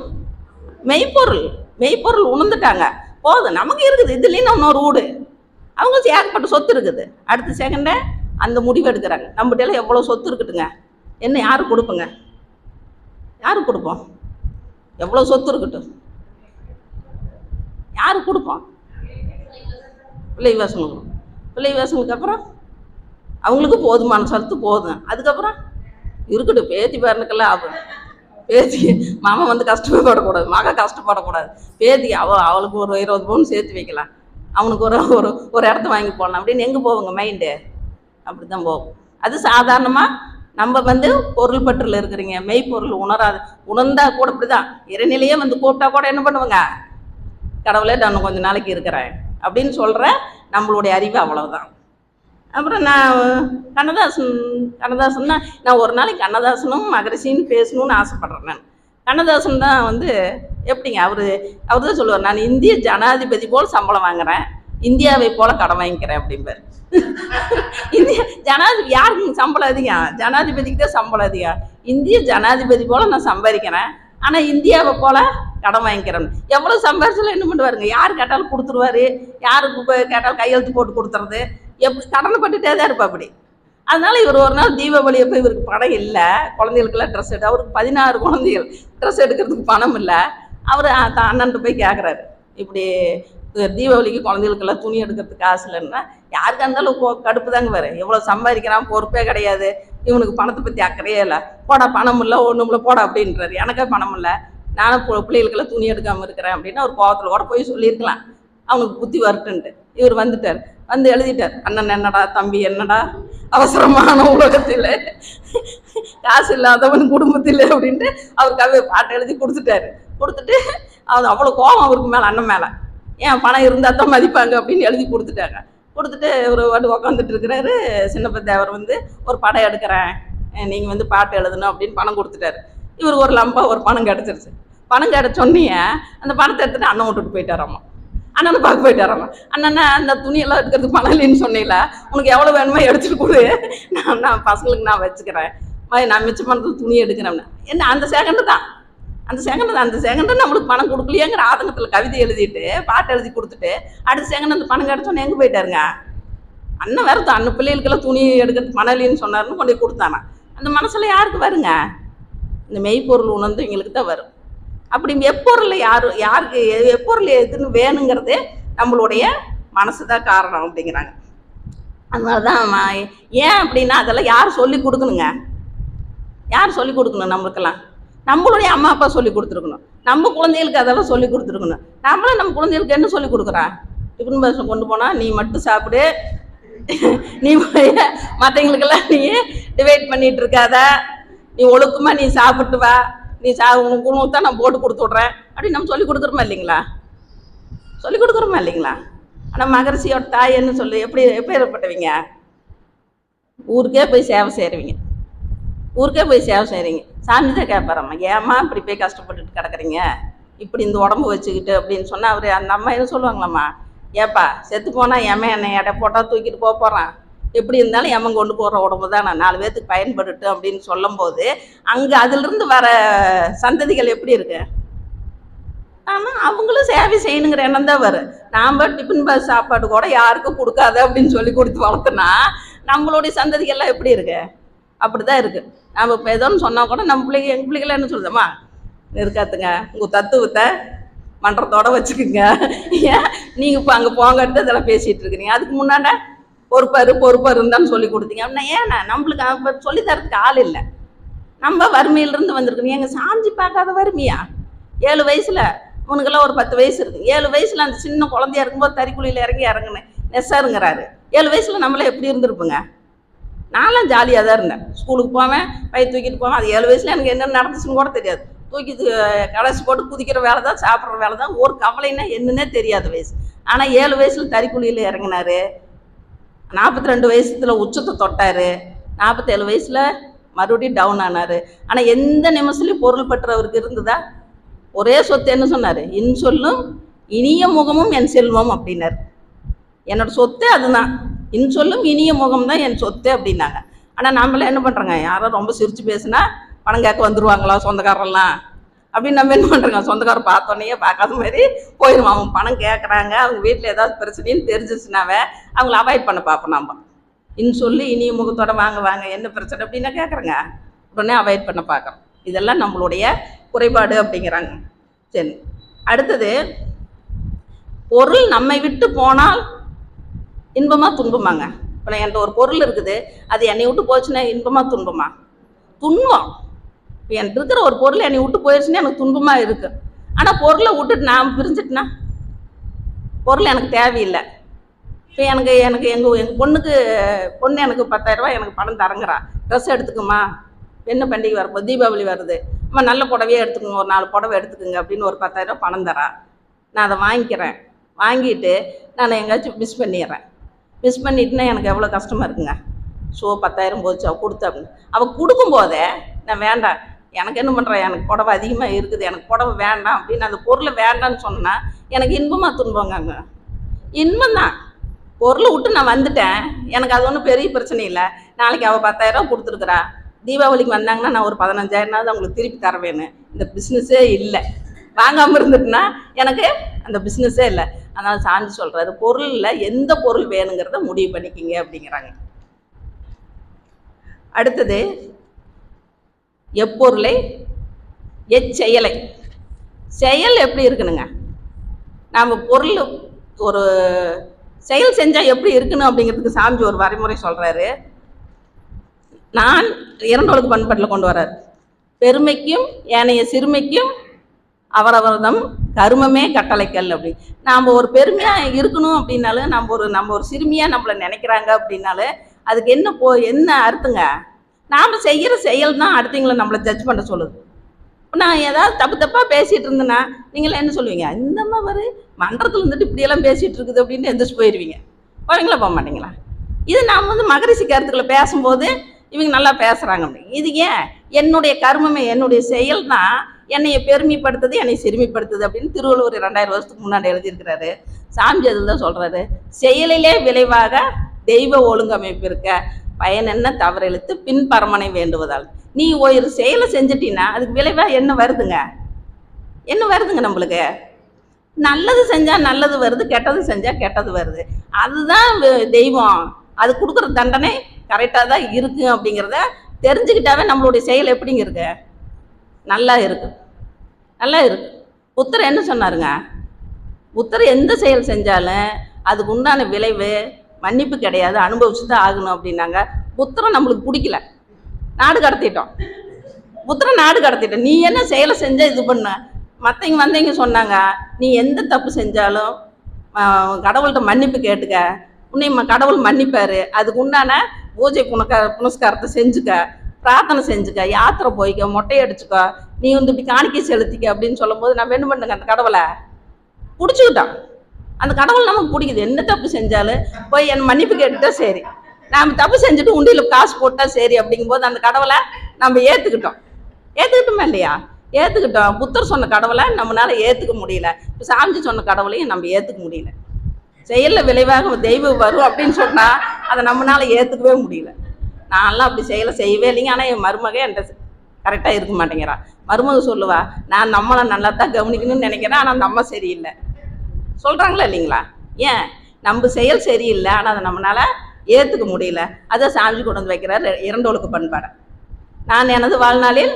மெய்ப்பொருள் உணர்ந்துட்டாங்க. போதும், நமக்கு இருக்குது இதுலேயும் இன்னொரு வீடு, அவங்களுக்கு ஏகப்பட்ட சொத்து இருக்குது. அடுத்த செகண்டை அந்த முடிவு எடுக்கிறாங்க. நம்மகிட்ட எவ்வளோ சொத்து இருக்குதுங்க, என்ன யாருக்கு கொடுப்போங்க? யாருக்கு கொடுப்போம்? எவ்வளோ சொத்து இருக்கட்டும் யாருக்கு கொடுப்போம்? பிள்ளைவாசங்களுக்கு அப்புறம் அவங்களுக்கு போதுமான சொத்து போதும். அதுக்கப்புறம் இருக்கட்டும், பேத்தி பேரனுக்கெல்லாம் ஆகும். பேத்தி மாமா வந்து கஷ்டப்படக்கூடாது, மக கஷ்டப்படக்கூடாது. பேத்தி அவளுக்கு ஒரு 20 பவுன் சேர்த்து வைக்கலாம், அவனுக்கு ஒரு இடத்த வாங்கி போடலாம் அப்படின்னு எங்கே போவோங்க மைண்டு? அப்படி தான் போகும். அது சாதாரணமாக நம்ம வந்து பொருள் பற்றில் இருக்கிறீங்க, மெய்ப்பொருள் உணர்ந்தா கூட இப்படி தான். இறைநிலையே வந்து கூப்பிட்டா கூட என்ன பண்ணுவாங்க? கடவுளே நான் கொஞ்சம் நாளைக்கு இருக்கிறேன் அப்படின்னு சொல்கிற நம்மளுடைய அறிவு அவ்வளவுதான். அப்புறம் நான் கண்ணதாசன்னா நான் ஒரு நாளைக்கு கண்ணதாசனும் மகரிஷின்னு பேசணும்னு ஆசைப்பட்றேன். நான் கண்ணதாசன் தான் வந்து எப்படிங்க அவர் தான் சொல்லுவார், நான் இந்திய ஜனாதிபதி போல் சம்பளம் வாங்குறேன், இந்தியாவை போல கடன் வாங்கிக்கிறேன் அப்படிம்பார். இந்திய ஜனாதிபதி யாருக்கு சம்பளம் அதிகம்? ஜனாதிபதிக்கு தான் சம்பளம் அதிகம். இந்திய ஜனாதிபதி போல நான் சம்பாதிக்கிறேன், ஆனால் இந்தியாவை போல கடன் வாங்கிக்கிறேன். எவ்வளோ சம்பாரிச்சாலும் என்ன பண்ணுவாருங்க? யார் கேட்டாலும் கொடுத்துருவாரு, யாருக்கு கேட்டாலும் கையெழுத்து போட்டு கொடுத்துறது, எப்படி கடனை பட்டுட்டே தான் இருப்பா அப்படி. அதனால இவர் ஒரு நாள் தீபாவளி அப்போ இவருக்கு பணம் இல்லை, குழந்தைகளுக்கெல்லாம் ட்ரெஸ் எடுத்து, அவருக்கு 16 குழந்தைகள், ட்ரெஸ் எடுக்கிறதுக்கு பணம் இல்லை. அவர் அண்ணன்ட்டு போய் கேட்குறாரு, இப்படி தீபாவளிக்கு குழந்தைகளுக்கெல்லாம் துணி எடுக்கிறதுக்கு காசு இல்லைன்னா, யாருக்கா இருந்தாலும் கடுப்பு தாங்க வேறு. எவ்வளோ சம்பாதிக்கிறான், பொறுப்பே கிடையாது, இவனுக்கு பணத்தை பற்றி அக்கறையே இல்லை, போடா பணம் இல்லை ஒன்றும் இல்லை போடா அப்படின்றாரு. எனக்கே பணம் இல்லை, நானும் பிள்ளைகளுக்கெல்லாம் துணி எடுக்காமல் இருக்கிறேன் அப்படின்னு அவர் கோவத்தில் கூட போய் சொல்லியிருக்கலாம், அவனுக்கு புத்தி வரட்டுன்ட்டு. இவர் வந்துட்டார், வந்து எழுதிட்டார், அண்ணன் என்னடா, தம்பி என்னடா, அவசரமான உலகத்தில் காசு இல்லாதவன் குடும்பத்தில் அப்படின்ட்டு அவர் பாட்டை எழுதி கொடுத்துட்டு அது அவ்வளோ கோபம் அவருக்கு மேலே, அண்ணன் மேலே. ஏன் பணம் இருந்தால் தான் மதிப்பாங்க அப்படின்னு எழுதி கொடுத்துட்டு ஒரு வாட்டி உக்காந்துட்டு இருக்கிறாரு. சின்னப்ப தேவர் ஒரு படம் எடுக்கிறேன், நீங்கள் பாட்டு எழுதணும் அப்படின்னு பணம் கொடுத்துட்டாரு. இவருக்கு ஒரு லம்பா ஒரு பணம் கிடச்சிருச்சு. பணம் கிடச்சோன்னே அந்த பணத்தை எடுத்துட்டு அண்ணன் விட்டுட்டு போயிட்டாராம்மா. அண்ணனை பார்க்க போயிட்டாராம்மா. அண்ணன்னா அந்த துணியெல்லாம் எடுக்கிறதுக்கு பணம் இல்லைன்னு சொன்னீங்களா, உனக்கு எவ்வளோ வேணுமோ எடுத்துட்டு கொடு, நான் பசங்களுக்கு நான் வச்சுக்கிறேன், நான் மிச்சம் பண்ணுறது துணி எடுக்கிறேன். என்ன அந்த செகண்டு நம்மளுக்கு பணம் கொடுக்கலையேங்கிற ஆதங்கத்தில் கவிதை எழுதிட்டு பாட்டு எழுதி கொடுத்துட்டு அடுத்த செகண்ட் அந்த பணம் கிடச்சோன்னு எங்கே போயிட்டாருங்க. அண்ணன் வேறு அண்ணன் பிள்ளைகளுக்கெல்லாம் துணி எடுக்கிறது பணம் இல்லைன்னு சொன்னாருன்னு கொண்டு போய் கொடுத்தானா. அந்த மனசில் யாருக்கு வருங்க? இந்த மெய்ப்பொருள் உணர்ந்து இவங்களுக்கு தான் வரும். அப்படி எப்பொருள் யாருக்கு எப்பொருள் எதுன்னு வேணுங்கிறது நம்மளுடைய மனசு தான் காரணம் அப்படிங்கிறாங்க. அதனால தான் ஏன் அப்படின்னா அதெல்லாம் யார் சொல்லி கொடுக்கணுங்க? யார் சொல்லி கொடுக்கணும்? நம்மளுக்கெல்லாம் நம்மளுடைய அம்மா அப்பா சொல்லி கொடுத்துருக்கணும். நம்ம குழந்தைகளுக்கு அதெல்லாம் சொல்லி கொடுத்துருக்கணும். நம்மளும் நம்ம குழந்தைகளுக்கு என்ன சொல்லி கொடுக்குறான்? டிஃபன் பாக்ஸில் கொண்டு போனால் நீ மட்டும் சாப்பிடு, நீ மற்றவங்களுக்கெல்லாம் நீ டிவைட் பண்ணிட்டு இருக்காத, நீ ஒழுக்கமாக நீ சாப்பிட்டு வா, நீ உனக்கு உணவு தான் நான் போட்டு கொடுத்து விட்றேன் அப்படின்னு நம்ம சொல்லி கொடுக்குறோமா இல்லைங்களா? சொல்லி கொடுக்குறோமா இல்லைங்களா? ஆனால் மகரிஷியோட தாய் என்ன சொல்லு, எப்படி ஏற்பட்டவங்க? ஊருக்கே போய் சேவை செய்கிறீங்க. சாமி தான் கேட்பாரம்மா, ஏம்மா இப்படி போய் கஷ்டப்பட்டுட்டு கிடக்குறீங்க, இப்படி இந்த உடம்பு வச்சுக்கிட்டு அப்படின்னு சொன்னால் அவர் அந்த அம்மா என்ன சொல்லுவாங்களாம்மா, ஏப்பா செத்து போனால் எமன் என்னை எடை போட்டால் தூக்கிட்டு போகிறான், எப்படி இருந்தாலும் எமன் கொண்டு போகிற உடம்பு தான் நான் 4 பேர்த்துக்கு பயன்படுட்டு அப்படின்னு சொல்லும்போது அங்கே அதிலிருந்து வர சந்ததிகள் எப்படி இருக்கு? ஆனால் அவங்களும் சேவை செய்யணுங்கிற எண்ணம் தான் வரும். நாம் டிஃபன் பாக்ஸ் சாப்பாடு கூட யாருக்கும் கொடுக்காத அப்படின்னு சொல்லி கொடுத்து வளர்த்தோன்னா நம்மளுடைய சந்ததிகள்லாம் எப்படி இருக்கு? அப்படி தான் இருக்குது. நம்ம இப்போ ஏதோன்னு சொன்னால் கூட நம்ம எங்கள் பிள்ளைகள்லாம் என்ன சொல்லுதம்மா, இருக்காத்துங்க உங்கள் தத்துவத்தை மன்றத்தோடு வச்சுக்குங்க, ஏன் நீங்கள் இப்போ அங்கே போங்கட்டு இதெல்லாம் பேசிகிட்டு இருக்கிறீங்க, அதுக்கு முன்னாடி பொறுப்பாருன்னு தான் சொல்லி கொடுத்தீங்க அப்படின்னா ஏன்னா நம்மளுக்கு இப்போ சொல்லி தரதுக்கு ஆள் இல்லை. நம்ம வறுமையிலிருந்து வந்திருக்கணும். எங்கள் சாஞ்சி பார்க்காத வறுமையா? 7 வயசில் உனக்கெல்லாம் ஒரு 10 வயசு இருக்குது. 7 வயசில் அந்த சின்ன குழந்தையா இருக்கும்போது தறிக்குழியில் இறங்குனேன் நெசாருங்கிறாரு. 7 வயசில் நம்மளே எப்படி இருந்திருப்போங்க? நான்லாம் ஜாலியாக தான் இருந்தேன். ஸ்கூலுக்கு போவேன், பைய தூக்கிட்டு போவேன். அது 7 வயசில் எனக்கு என்ன நடந்துச்சுன்னு கூட தெரியாது. தூக்கி கடைசி போட்டு குதிக்கிற வேலை தான், சாப்பிட்ற வேலை தான், ஒரு கவலைன்னா என்னன்னே தெரியாத வயசு. ஆனால் 7 வயசில் தறிக்குழியில் இறங்கினார். 42 வயசுல உச்சத்தை தொட்டார். 47 வயசில் மறுபடியும் டவுன் ஆனார். ஆனால் எந்த நிமிஷத்துலையும் பொருள் பெற்றவருக்கு இருந்ததா? ஒரே சொத்து என்ன சொன்னார்? இன்சொல்லும் இனிய முகமும் என் செல்வம் அப்படின்னார். என்னோட சொத்தே அதுதான், இன்சொல்லும் இனிய முகம் தான் என் சொத்து அப்படின்னாங்க. ஆனால் நம்மளாம் என்ன பண்ணுறோங்க, யாரும் ரொம்ப சிரித்து பேசுனா பணம் கேட்க வந்துடுவாங்களா சொந்தக்காரெல்லாம் அப்படின்னு நம்ம என்ன பண்ணுறோங்க, சொந்தக்காரர் பார்த்தோன்னே பார்க்காத மாதிரி போயிடுவோம். அவங்க பணம் கேட்குறாங்க, அவங்க வீட்டில் ஏதாவது பிரச்சனைன்னு தெரிஞ்சிச்சுனாவே அவங்கள அவாய்ட் பண்ண பார்ப்போம். நம்ம இன்சொல்லி இனிய முகத்தோட வாங்க என்ன பிரச்சனை அப்படின்னா கேட்குறேங்க, உடனே அவாய்ட் பண்ண பார்க்குறோம். இதெல்லாம் நம்மளுடைய குறைபாடு அப்படிங்கிறாங்க. சரி, அடுத்தது பொருள் நம்மை விட்டு போனால் இன்பமா துன்பமாங்க? இப்போ என்கிட்ட ஒரு பொருள் இருக்குது, அது என்னை விட்டு போச்சுன்னா இன்பமா துன்பமா? துன்பம். இப்போ என்கிட்ட இருக்கிற ஒரு பொருள் என்னை விட்டு போயிடுச்சுன்னா எனக்கு துன்பமாக இருக்குது. ஆனால் பொருளை விட்டுட்டு நான் பிரிஞ்சிட்டுனா பொருள் எனக்கு தேவையில்லை. இப்போ எனக்கு எங்கள் பொண்ணு எனக்கு 10,000 ரூபாய் எனக்கு பணம் தரங்குறா, ட்ரெஸ் எடுத்துக்குமா, என்ன பண்டிகை வரப்போ தீபாவளி வருது, அம்மா நல்ல புடவையே எடுத்துக்கோங்க, ஒரு 4 புடவை எடுத்துக்கோங்க அப்படின்னு ஒரு 10,000 ரூபாய் பணம் தரா. நான் அதை வாங்கிக்கிறேன். வாங்கிட்டு நான் எங்கேயாச்சும் மிஸ் பண்ணிட்டுனா எனக்கு எவ்வளோ கஷ்டமாக இருக்குங்க. 10,000 போச்சு அவள் கொடுத்தா அப்படின்னு. அவள் கொடுக்கும்போதே நான் வேண்டாம், எனக்கு என்ன பண்ணுறேன், எனக்கு புடவை அதிகமாக இருக்குது, எனக்கு புடவை வேண்டாம் அப்படின்னு அந்த பொருளை வேண்டான்னு சொன்னால் எனக்கு இன்பமாக துன்பங்க? இன்பம் தான். பொருளை விட்டு நான் வந்துட்டேன், எனக்கு அது ஒன்றும் பெரிய பிரச்சனை இல்லை. நாளைக்கு அவள் 10,000 ரூபா கொடுத்துருக்குறா, தீபாவளிக்கு வந்தாங்கன்னா நான் ஒரு 15,000 அவங்களுக்கு திருப்பி தரவேன்னு. இந்த பிஸ்னஸே இல்லை. வாங்காமல் இருந்துட்டுனா எனக்கு அந்த பிஸ்னஸே இல்லை. அதனால் சாஞ்சி சொல்கிறாரு, பொருளில் எந்த பொருள் வேணுங்கிறத முடிவு பண்ணிக்கிங்க அப்படிங்கிறாங்க. அடுத்தது எப்பொருளை எச்செயலை. செயல் எப்படி இருக்கணுங்க? நாம் பொருள் ஒரு செயல் செஞ்சால் எப்படி இருக்கணும் அப்படிங்கிறதுக்கு சாஞ்சி ஒரு வரைமுறை சொல்கிறாரு. நான் 2 ஒழுக்க பண்பாட்டில் கொண்டு வர்றாரு. பெருமைக்கும் ஏனைய சிறுமைக்கும் அவரவர்தம் கருமமே கட்டளைக்கல் அப்படி. நாம் ஒரு பெருமையாக இருக்கணும் அப்படின்னாலும் நம்ம ஒரு சிறுமியாக நம்மளை நினைக்கிறாங்க அப்படின்னாலும் அதுக்கு என்ன அர்த்தங்க? நாம் செய்கிற செயல் தான் அடுத்தவங்களை நம்மளை ஜட்ஜ் பண்ண சொல்லுது. இப்போ நான் ஏதாவது தப்பாக பேசிகிட்டு இருந்தேன்னா நீங்களாம் என்ன சொல்லுவீங்க? இந்த மாதிரி மன்றத்தில் இருந்துட்டு இப்படியெல்லாம் பேசிகிட்டு இருக்குது அப்படின்னு எந்திரிச்சு போயிடுவீங்க. போவீங்களா போக மாட்டீங்களா? இது நாம் மகரிஷி கருத்துக்களை பேசும்போது இவங்க நல்லா பேசுகிறாங்க அப்படின்னு. இது ஏன்? என்னுடைய கர்மமே, என்னுடைய செயல் தான் என்னைய பெருமைப்படுத்துது, என்னை சிறுமைப்படுத்துது அப்படின்னு திருவள்ளுவர் 2000 வருஷத்துக்கு முன்னாடி எழுதியிருக்கிறாரு. சாமி அதில் தான் சொல்கிறாரு, செயலிலே விளைவாக தெய்வ ஒழுங்கமைப்பு இருக்க பயன் என்ன தவறெழுத்து பின் பரமனை வேண்டுவதால். நீ ஒரு செயலை செஞ்சிட்டீன்னா அதுக்கு விளைவாக என்ன வருதுங்க? நம்மளுக்கு நல்லது செஞ்சால் நல்லது வருது, கெட்டது செஞ்சால் கெட்டது வருது. அதுதான் தெய்வம். அது கொடுக்குற தண்டனை கரெக்டாக தான் இருக்கு அப்படிங்கிறத தெரிஞ்சுக்கிட்டாவே நம்மளுடைய செயல் எப்படிங்க இருக்கு? நல்லா இருக்கு. புத்தர் என்ன சொன்னாருங்க? புத்தர் எந்த செயல் செஞ்சாலும் அதுக்கு உண்டான விளைவு மன்னிப்பு கிடையாது, அனுபவிச்சு தான் ஆகணும் அப்படின்னாங்க. புத்தரை நம்மளுக்கு பிடிக்கல, நாடு கடத்திட்டோம். நீ என்ன செயலை செஞ்ச இது பண்ண? மற்றவங்க வந்தவங்க சொன்னாங்க, நீ எந்த தப்பு செஞ்சாலும் கடவுள்கிட்ட மன்னிப்பு கேட்டுக்க, உன்னை கடவுள் மன்னிப்பாரு. அதுக்கு உண்டான பூஜை புனஸ்காரத்தை செஞ்சுக்க, பிரார்த்தனை செஞ்சுக்க, யாத்திரை போய்க்க, மொட்டை அடிச்சுக்க, நீ இப்படி காணிக்கை செலுத்திக்க அப்படின்னு சொல்லும் போது நான் என்ன பண்ணுங்க, அந்த கடவுளை பிடிச்சிக்கிட்டோம். அந்த கடவுள் நமக்கு பிடிக்குது. என்ன தப்பு செஞ்சாலும் போய் என் மன்னிப்பு கேட்டுட்டா சரி, நாம் தப்பு செஞ்சுட்டு உண்டியில் காசு போட்டா சரி அப்படிங்கும்போது அந்த கடவுளை நம்ம ஏற்றுக்கிட்டோமா இல்லையா? ஏற்றுக்கிட்டோம். புத்தர் சொன்ன கடவுளை நம்மளால ஏற்றுக்க முடியல. இப்போ சாமி சொன்ன கடவுளையும் நம்ம ஏற்றுக்க முடியல. செயலில் விளைவாக தெய்வம் வரும் அப்படின்னு சொன்னால் அதை நம்மளால ஏற்றுக்கவே முடியல. நான்லாம் அப்படி செய்யவே இல்லைங்க. ஆனால் என் மருமக என்கிட்ட கரெக்டாக இருக்க மாட்டேங்கிறான். மருமக சொல்லுவா, நான் நம்மளை நல்லா தான் கவனிக்கணும்னு நினைக்கிறேன், ஆனால் அந்த அம்மா சரியில்லை சொல்கிறாங்களா இல்லைங்களா? ஏன்? நம்ம செயல் சரியில்லை, ஆனால் அதை நம்மளால் ஏற்றுக்க முடியல. அதை சாமி கொண்டு வந்து வைக்கிறார் இரண்டொழுக்க பண்பாடை. நான் எனது வாழ்நாளில்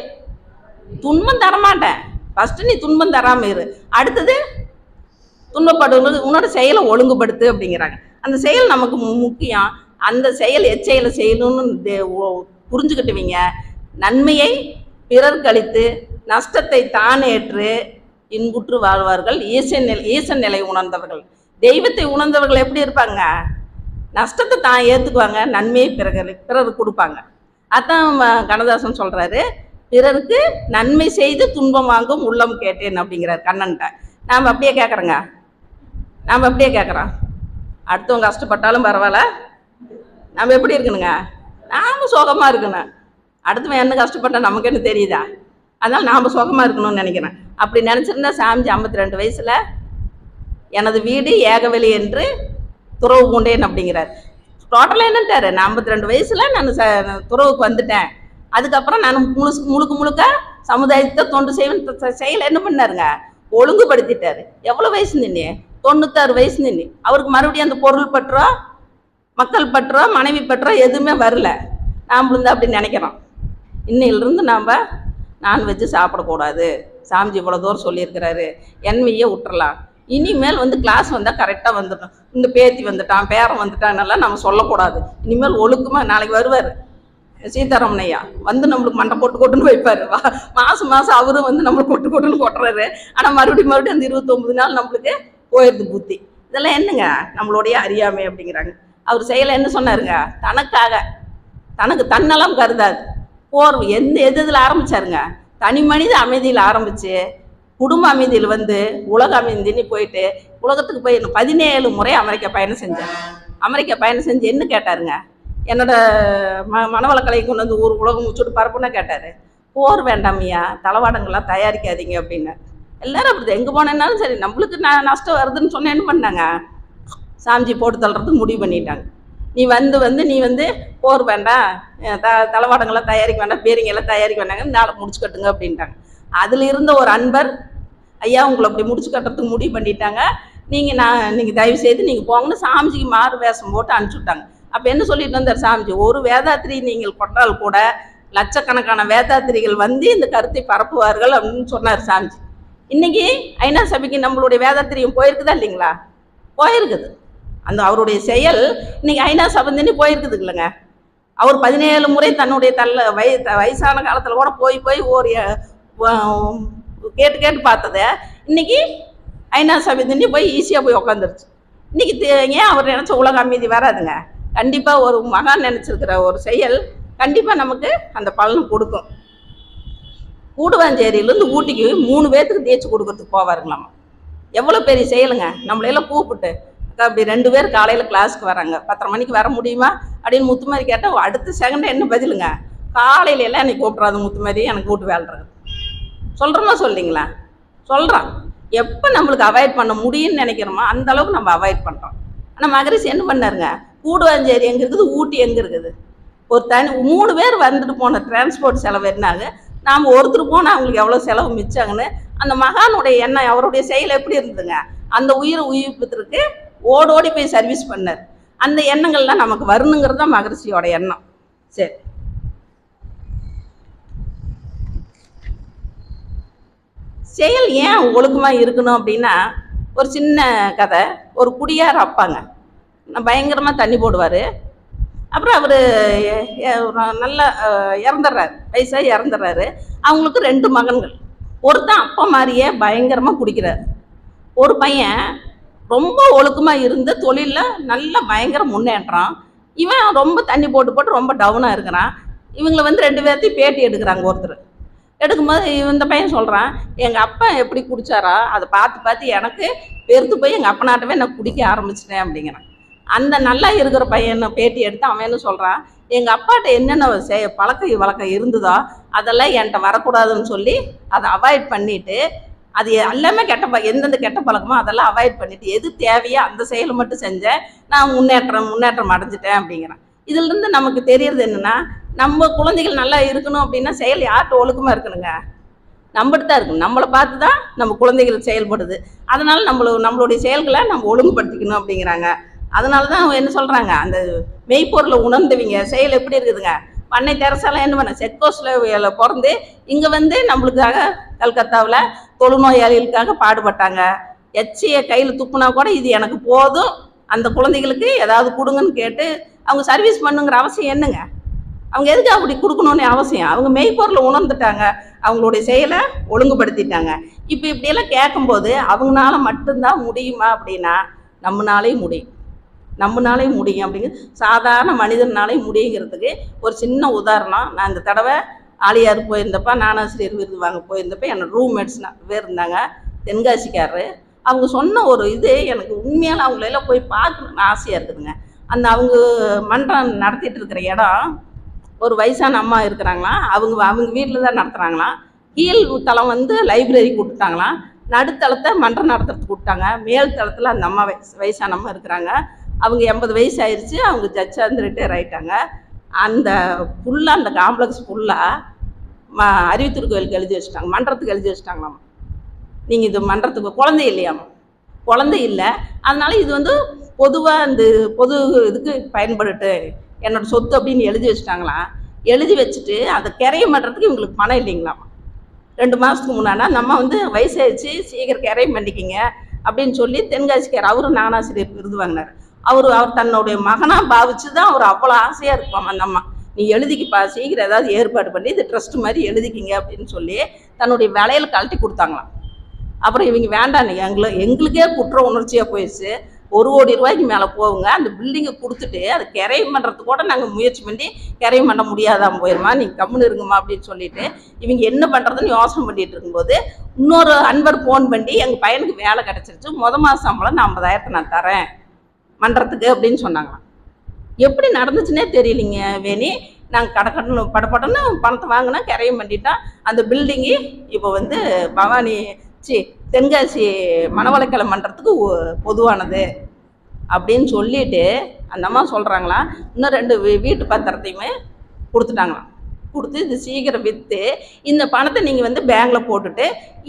துன்பம் தரமாட்டேன். ஃபஸ்ட்டு நீ துன்பம் தராமல் இரு, அடுத்தது துன்பப்படுவது உன்னோட செயலை ஒழுங்குபடுத்து அப்படிங்கிறாங்க. அந்த செயல் நமக்கு முக்கியம். அந்த செயல் எச்செயலை செய்யணும்னு புரிஞ்சுக்கிட்டுவீங்க. நன்மையை பிறர் கழித்து நஷ்டத்தை தானேற்று இன்புற்று வாழ்வார்கள் ஈசன் நிலை உணர்ந்தவர்கள். தெய்வத்தை உணர்ந்தவர்கள் எப்படி இருப்பாங்க? நஷ்டத்தை தான் ஏற்றுக்குவாங்க, நன்மையை பிறருக்கு கொடுப்பாங்க. அதான் கண்ணதாசன் சொல்கிறாரு, பிறருக்கு நன்மை செய்து துன்பம் வாங்கும் உள்ளம் கேட்டேன் அப்படிங்கிறார் கண்ணன்ட்ட. நாம் அப்படியே கேட்குறோங்க. அடுத்தவங்க கஷ்டப்பட்டாலும் பரவாயில்ல, நம்ம எப்படி இருக்கணுங்க? நாம் சோகமாக இருக்கணும். அடுத்தவன் என்ன கஷ்டப்பட்டால் நமக்கு என்ன தெரியுதா? அதனால் நாம் சோகமாக இருக்கணும்னு நினைக்கிறேன். அப்படி நினச்சிருந்தா சாமிஜி 52 வயசில் எனது வீடு ஏகவெளி என்று துறவு கொண்டேன் அப்படிங்கிறார். டோட்டலாக என்னட்டாரு, 52 வயசில் நான் துறவுக்கு வந்துட்டேன். அதுக்கப்புறம் நான் முழுக்க சமுதாயத்தை தொண்டு செயல் என்ன பண்ணாருங்க? ஒழுங்குபடுத்திட்டாரு. எவ்வளோ வயசு நின்று? 96 வயசு நின்று. அவருக்கு மறுபடியும் அந்த பொருள் பற்றோ மக்கள் பற்றோ மனைவி பற்றோ எதுவுமே வரல. நாம் அப்படி நினைக்கிறோம். இன்னையிலிருந்து நாம் நான்வெஜ்ஜு சாப்பிடக்கூடாது, சாமிஜி இவ்வளோ தூரம் சொல்லியிருக்கிறாரு, என்மையே விட்டுறலாம். இனிமேல் கிளாஸ் வந்தால் கரெக்டாக வந்துட்டோம், இந்த பேத்தி வந்துட்டான் பேரன் வந்துட்டான்னெல்லாம் நம்ம சொல்லக்கூடாது. இனிமேல் ஒழுக்கமாக நாளைக்கு வருவார் சீதாராமன் ஐயா, நம்மளுக்கு மண்டை கொட்டுன்னு வைப்பார். மாதம் அவரும் நம்மளுக்கு கொட்டுன்னு கொட்டுறாரு. ஆனால் மறுபடியும் அந்த 29 நாள் நம்மளுக்கு போயிடுது புத்தி. இதெல்லாம் என்னங்க? நம்மளுடைய அறியாமை அப்படிங்கிறாங்க. அவர் செயலை என்ன சொன்னாருங்க? தன்னெல்லாம் கருதாது. போர் எதில் ஆரம்பிச்சாருங்க? தனி மனித அமைதியில் ஆரம்பித்து குடும்ப அமைதியில் உலக அமைதின்னு போயிட்டு உலகத்துக்கு போய் 17 முறை அமெரிக்கா பயணம் செஞ்சு என்ன கேட்டாருங்க? என்னோட மனவளக்கலை கொண்டு வந்து உலகம் முடிச்சுட்டு பரப்புன்னா கேட்டார். போர் வேண்டாமையா, தளவாடங்கள்லாம் தயாரிக்காதீங்க அப்படின்னு. எல்லாரும் அப்படி எங்கே போனேன்னாலும் சரி, நம்மளுக்கு நஷ்டம் வருதுன்னு சொன்ன என்ன பண்ணாங்க? சாமிஜி போட்டு தள்ளுறதுக்கு முடிவு பண்ணிட்டாங்க. நீ போர் வேண்டாம், தளவாடங்கள்லாம் தயாரிக்க வேண்டாம், பேரிங்கெல்லாம் தயாரிக்க வேண்டாங்க, நாளை முடிச்சு கட்டுங்க அப்படின்ட்டாங்க. அதில் இருந்த ஒரு அன்பர், ஐயா உங்களை அப்படி முடிச்சு கட்டுறதுக்கு முடிவு பண்ணிட்டாங்க, நீங்கள் தயவு செய்து நீங்கள் போங்கன்னு சாமிஜிக்கு மாறு வேஷம் போட்டு அனுப்பிச்சுட்டாங்க. அப்போ என்ன சொல்லிட்டு வந்தார் சாமிஜி? ஒரு வேதாத்திரி நீங்கள் கொண்டால் கூட லட்சக்கணக்கான வேதாத்திரிகள் இந்த கருத்தை பரப்புவார்கள் அப்படின்னு சொன்னார் சாமிஜி. இன்னைக்கு ஐநா சபைக்கு நம்மளுடைய வேதாத்திரியம் போயிருக்குதா இல்லைங்களா? போயிருக்குது. அந்த அவருடைய செயல் இன்னைக்கு ஐநா சபை போயிருக்குது இல்லைங்க. அவர் 17 முறை தன்னுடைய வயசான காலத்தில் கூட போய் ஒரு கேட்டு பார்த்தத இன்னைக்கு ஐநா சபை போய் ஈஸியாக போய் உக்காந்துருச்சு. இன்னைக்கு ஏன் அவர் நினச்ச உலக அமைதி வராதுங்க? கண்டிப்பாக ஒரு மகான் நினச்சிருக்கிற ஒரு செயல் கண்டிப்பாக நமக்கு அந்த பலன் கொடுக்கும். கூடுவாஞ்சேரியிலேருந்து ஊட்டிக்கு 3 பேர்த்துக்கு தேய்ச்சி கொடுக்கறதுக்கு போவாருங்களாமா. எவ்வளோ பெரிய செயலுங்க. நம்மளையெல்லாம் கூப்பிட்டு அப்படி 2 பேர் காலையில் கிளாஸுக்கு வராங்க, 10:30 மணிக்கு வர முடியுமா அப்படின்னு முத்துமாரி கேட்டால் அடுத்த செகண்ட் என்ன பதிலுங்க, காலையில எல்லாம் என்னை கூப்பிட்றாது முத்துமாரி, எனக்கு கூட்டு வேலைறது சொல்கிறோமா சொல்லிங்களா? சொல்கிறான். எப்போ நம்மளுக்கு அவாய்ட் பண்ண முடியும்னு நினைக்கிறோமோ அந்த அளவுக்கு நம்ம அவாய்ட் பண்ணுறோம். ஆனால் மகரிஷி என்ன பண்ணாருங்க, கூடுவாஞ்சேரி எங்கே இருக்குது, ஊட்டி எங்கே இருக்குது, ஒரு 3 பேர் வந்துட்டு போன டிரான்ஸ்போர்ட் செலவு என்னாங்க, நாம் ஒருத்தர் போனால் அவங்களுக்கு எவ்வளோ செலவு மிச்சாங்கன்னு அந்த மகானுடைய எண்ணம், அவருடைய செயல் எப்படி இருந்ததுங்க, அந்த உயிரை உயிர்ப்பதற்கு ஓடோடி போய் சர்வீஸ் பண்ணார். அந்த எண்ணங்கள்லாம் நமக்கு வரணுங்கிறது தான் மகரிஷியோட எண்ணம். சரி, செயல் ஏன் ஒழுக்கமாக இருக்கணும் அப்படின்னா, ஒரு சின்ன கதை. ஒரு குடியார் அப்பாங்க, பயங்கரமாக தண்ணி போடுவார். அப்புறம் அவர் நல்ல இறந்துடுறாரு, வயசாக இறந்துடுறாரு. அவங்களுக்கு 2 மகன்கள். ஒருத்தன் அப்பா மாதிரியே பயங்கரமாக குடிக்கிறார். ஒரு பையன் ரொம்ப ஒழுக்கமாக இருந்து தொழிலில் நல்ல பயங்கர முன்னேற்றம். இவன் ரொம்ப தண்ணி போட்டு போட்டு ரொம்ப டவுனாக இருக்கிறான். இவங்களை 2 பேர்த்தையும் பேட்டி எடுக்கிறாங்க. ஒருத்தர் எடுக்கும்போது இந்த பையன் சொல்கிறான், எங்கள் அப்பா எப்படி குடித்தாரோ அதை பார்த்து எனக்கு வெறுத்து போய் எங்கள் அப்பனாட்டவே நான் குடிக்க ஆரம்பிச்சிட்டேன் அப்படிங்கிறான். அந்த நல்லா இருக்கிற பையனை பேட்டி எடுத்து அவன் என்ன சொல்கிறான், எங்கள் அப்பாட்ட என்னென்ன பழக்க வழக்கம் இருந்ததோ அதெல்லாம் என்கிட்ட வரக்கூடாதுன்னு சொல்லி அதை அவாய்ட் பண்ணிவிட்டு, அது எல்லாமே எந்தெந்த கெட்ட பழக்கமோ அதெல்லாம் அவாய்ட் பண்ணிவிட்டு எது தேவையோ அந்த செயலை மட்டும் செஞ்சேன், நான் முன்னேற்றம் அடைஞ்சிட்டேன் அப்படிங்கிறான். இதிலிருந்து நமக்கு தெரியறது என்னென்னா, நம்ம குழந்தைகள் நல்லா இருக்கணும் அப்படின்னா செயல் யார்கிட்ட ஒழுக்கமாக இருக்கணுங்க, நம்மகிட்ட தான் இருக்கணும். நம்மளை பார்த்து தான் நம்ம குழந்தைகள் செயல்படுது. அதனால் நம்மளுடைய செயல்களை நம்ம ஒழுங்குபடுத்திக்கணும் அப்படிங்கிறாங்க. அதனால தான் அவங்க என்ன சொல்கிறாங்க, அந்த மெய்ப்பொருளை உணர்ந்தவங்க செயல் எப்படி இருக்குதுங்க. அன்னை தெரசாலாம் என்ன பண்ண, செக்கோஸ்ல பிறந்து இங்கே நம்மளுக்காக கல்கத்தாவில் தொழுநோயாளிகளுக்காக பாடுபட்டாங்க. எச்சியை கையில் துப்புனா கூட இது எனக்கு போதும், அந்த குழந்தைகளுக்கு ஏதாவது கொடுங்கன்னு கேட்டு அவங்க சர்வீஸ் பண்ணுங்கிற அவசியம் என்னங்க, அவங்க எதுக்கு அப்படி கொடுக்கணும்னு அவசியம். அவங்க மெய்ப்பொருளை உணர்ந்துட்டாங்க, அவங்களுடைய செயலை ஒழுங்குபடுத்திட்டாங்க. இப்போ இப்படியெல்லாம் கேட்கும்போது அவங்களால மட்டும்தான் முடியுமா அப்படின்னா, நம்மளாலேயும் முடியும் அப்படிங்க. சாதாரண மனிதனாலே முடியுங்கிறதுக்கு ஒரு சின்ன உதாரணம். நான் இந்த தடவை ஆலியார் போயிருந்தப்ப, ஞானாசிரியர் விருது வாங்க போயிருந்தப்ப என்னோட ரூம்மேட்ஸ் பேர் இருந்தாங்க, தென்காசிக்காரரு. அவங்க சொன்ன ஒரு இது எனக்கு உண்மையால் அவங்களெல்லாம் போய் பார்க்கணுன்னு ஆசையாக இருக்குதுங்க. அந்த அவங்க மன்றம் நடத்திட்டு இருக்கிற இடம், ஒரு வயசான அம்மா இருக்கிறாங்களாம், அவங்க வீட்டில் தான் நடத்துகிறாங்களாம். கீழ் தளம் லைப்ரரி கூப்பிட்டாங்களாம், நடுத்தளத்தை மன்றம் நடத்துறதுக்கு கூப்பிட்டாங்க. மேல் தளத்தில் அந்த அம்மா வயசான அம்மா இருக்கிறாங்க. அவங்க 80 வயசு ஆயிடுச்சு. அவங்க ஜட்ஜாக ரிட்டையர் ஆகிட்டாங்க. அந்த ஃபுல்லாக அந்த காம்ப்ளெக்ஸ் ஃபுல்லாக அறிவித்தூர் கோயிலுக்கு எழுதி வச்சுட்டாங்க, மன்றத்துக்கு எழுதி வச்சுட்டாங்களாம். நீங்கள் இது மன்றத்துக்கு குழந்தை இல்லையாமா, குழந்தை இல்லை, அதனால இது பொதுவாக இந்த பொது இதுக்கு பயன்படுட்டு என்னோடய சொத்து அப்படின்னு எழுதி வச்சுட்டாங்களாம். எழுதி வச்சுட்டு அதை கிரையம் பண்ணுறதுக்கு இவங்களுக்கு பணம் இல்லைங்களாமா. 2 மாதத்துக்கு முன்னாடி நம்ம வயசாகிடுச்சு, சீக்கிரம் கிரையம் பண்ணிக்கிங்க அப்படின்னு சொல்லி தென்காசிக்கார் அவரும் ஞானாசிரியர் விருது வாங்கினார். அவர் தன்னுடைய மகனாக பாவிச்சு தான் அவர் அவ்வளோ ஆசையாக இருப்பான். அந்த அம்மா, நீ எழுதிக்கிப்பா, சீக்கிரம் ஏதாவது ஏற்பாடு பண்ணி இது ட்ரஸ்ட் மாதிரி எழுதிக்கிங்க அப்படின்னு சொல்லி தன்னுடைய வேலையில் கழட்டி கொடுத்தாங்களாம். அப்புறம் இவங்க வேண்டாம், எங்களுக்கே குற்ற உணர்ச்சியாக போயிடுச்சு, 1 கோடி ரூபாய்க்கு மேலே போகுங்க, அந்த பில்டிங்கை கொடுத்துட்டு அதை கிரையம் பண்ணுறதுக்கு கூட நாங்கள் முயற்சி பண்ணி கிரையம் பண்ண முடியாதான் போயிருமா, நீங்கள் கம்முன்னு இருங்கம்மா அப்படின்னு சொல்லிட்டு இவங்க என்ன பண்ணுறதுன்னு யோசனை பண்ணிட்டு இருக்கும்போது இன்னொரு அன்பர் ஃபோன் பண்ணி எங்கள் பையனுக்கு வேலை கிடச்சிருச்சு, மாத சம்பளம் நான் 50,000 நான் தரேன் மன்றத்துக்கு அப்படின்னு சொன்னாங்களாம். எப்படி நடந்துச்சுன்னே தெரியலிங்க வேணி. நாங்கள் கடக்கடணும் படப்படன்னு பணத்தை வாங்கினா கிரையம் பண்ணிட்டா அந்த பில்டிங்கு இப்போ பவானி தென்காசி மணவளைக்கலை மன்றத்துக்கு பொதுவானது அப்படின்னு சொல்லிட்டு அந்த அம்மா சொல்கிறாங்களாம். இன்னும் 2 வீட்டு பத்திரத்தையுமே கொடுத்துட்டாங்களாம். கொடுத்து இது சீக்கிரம் விற்று இந்த பணத்தை நீங்கள் பேங்கில் போட்டுட்டு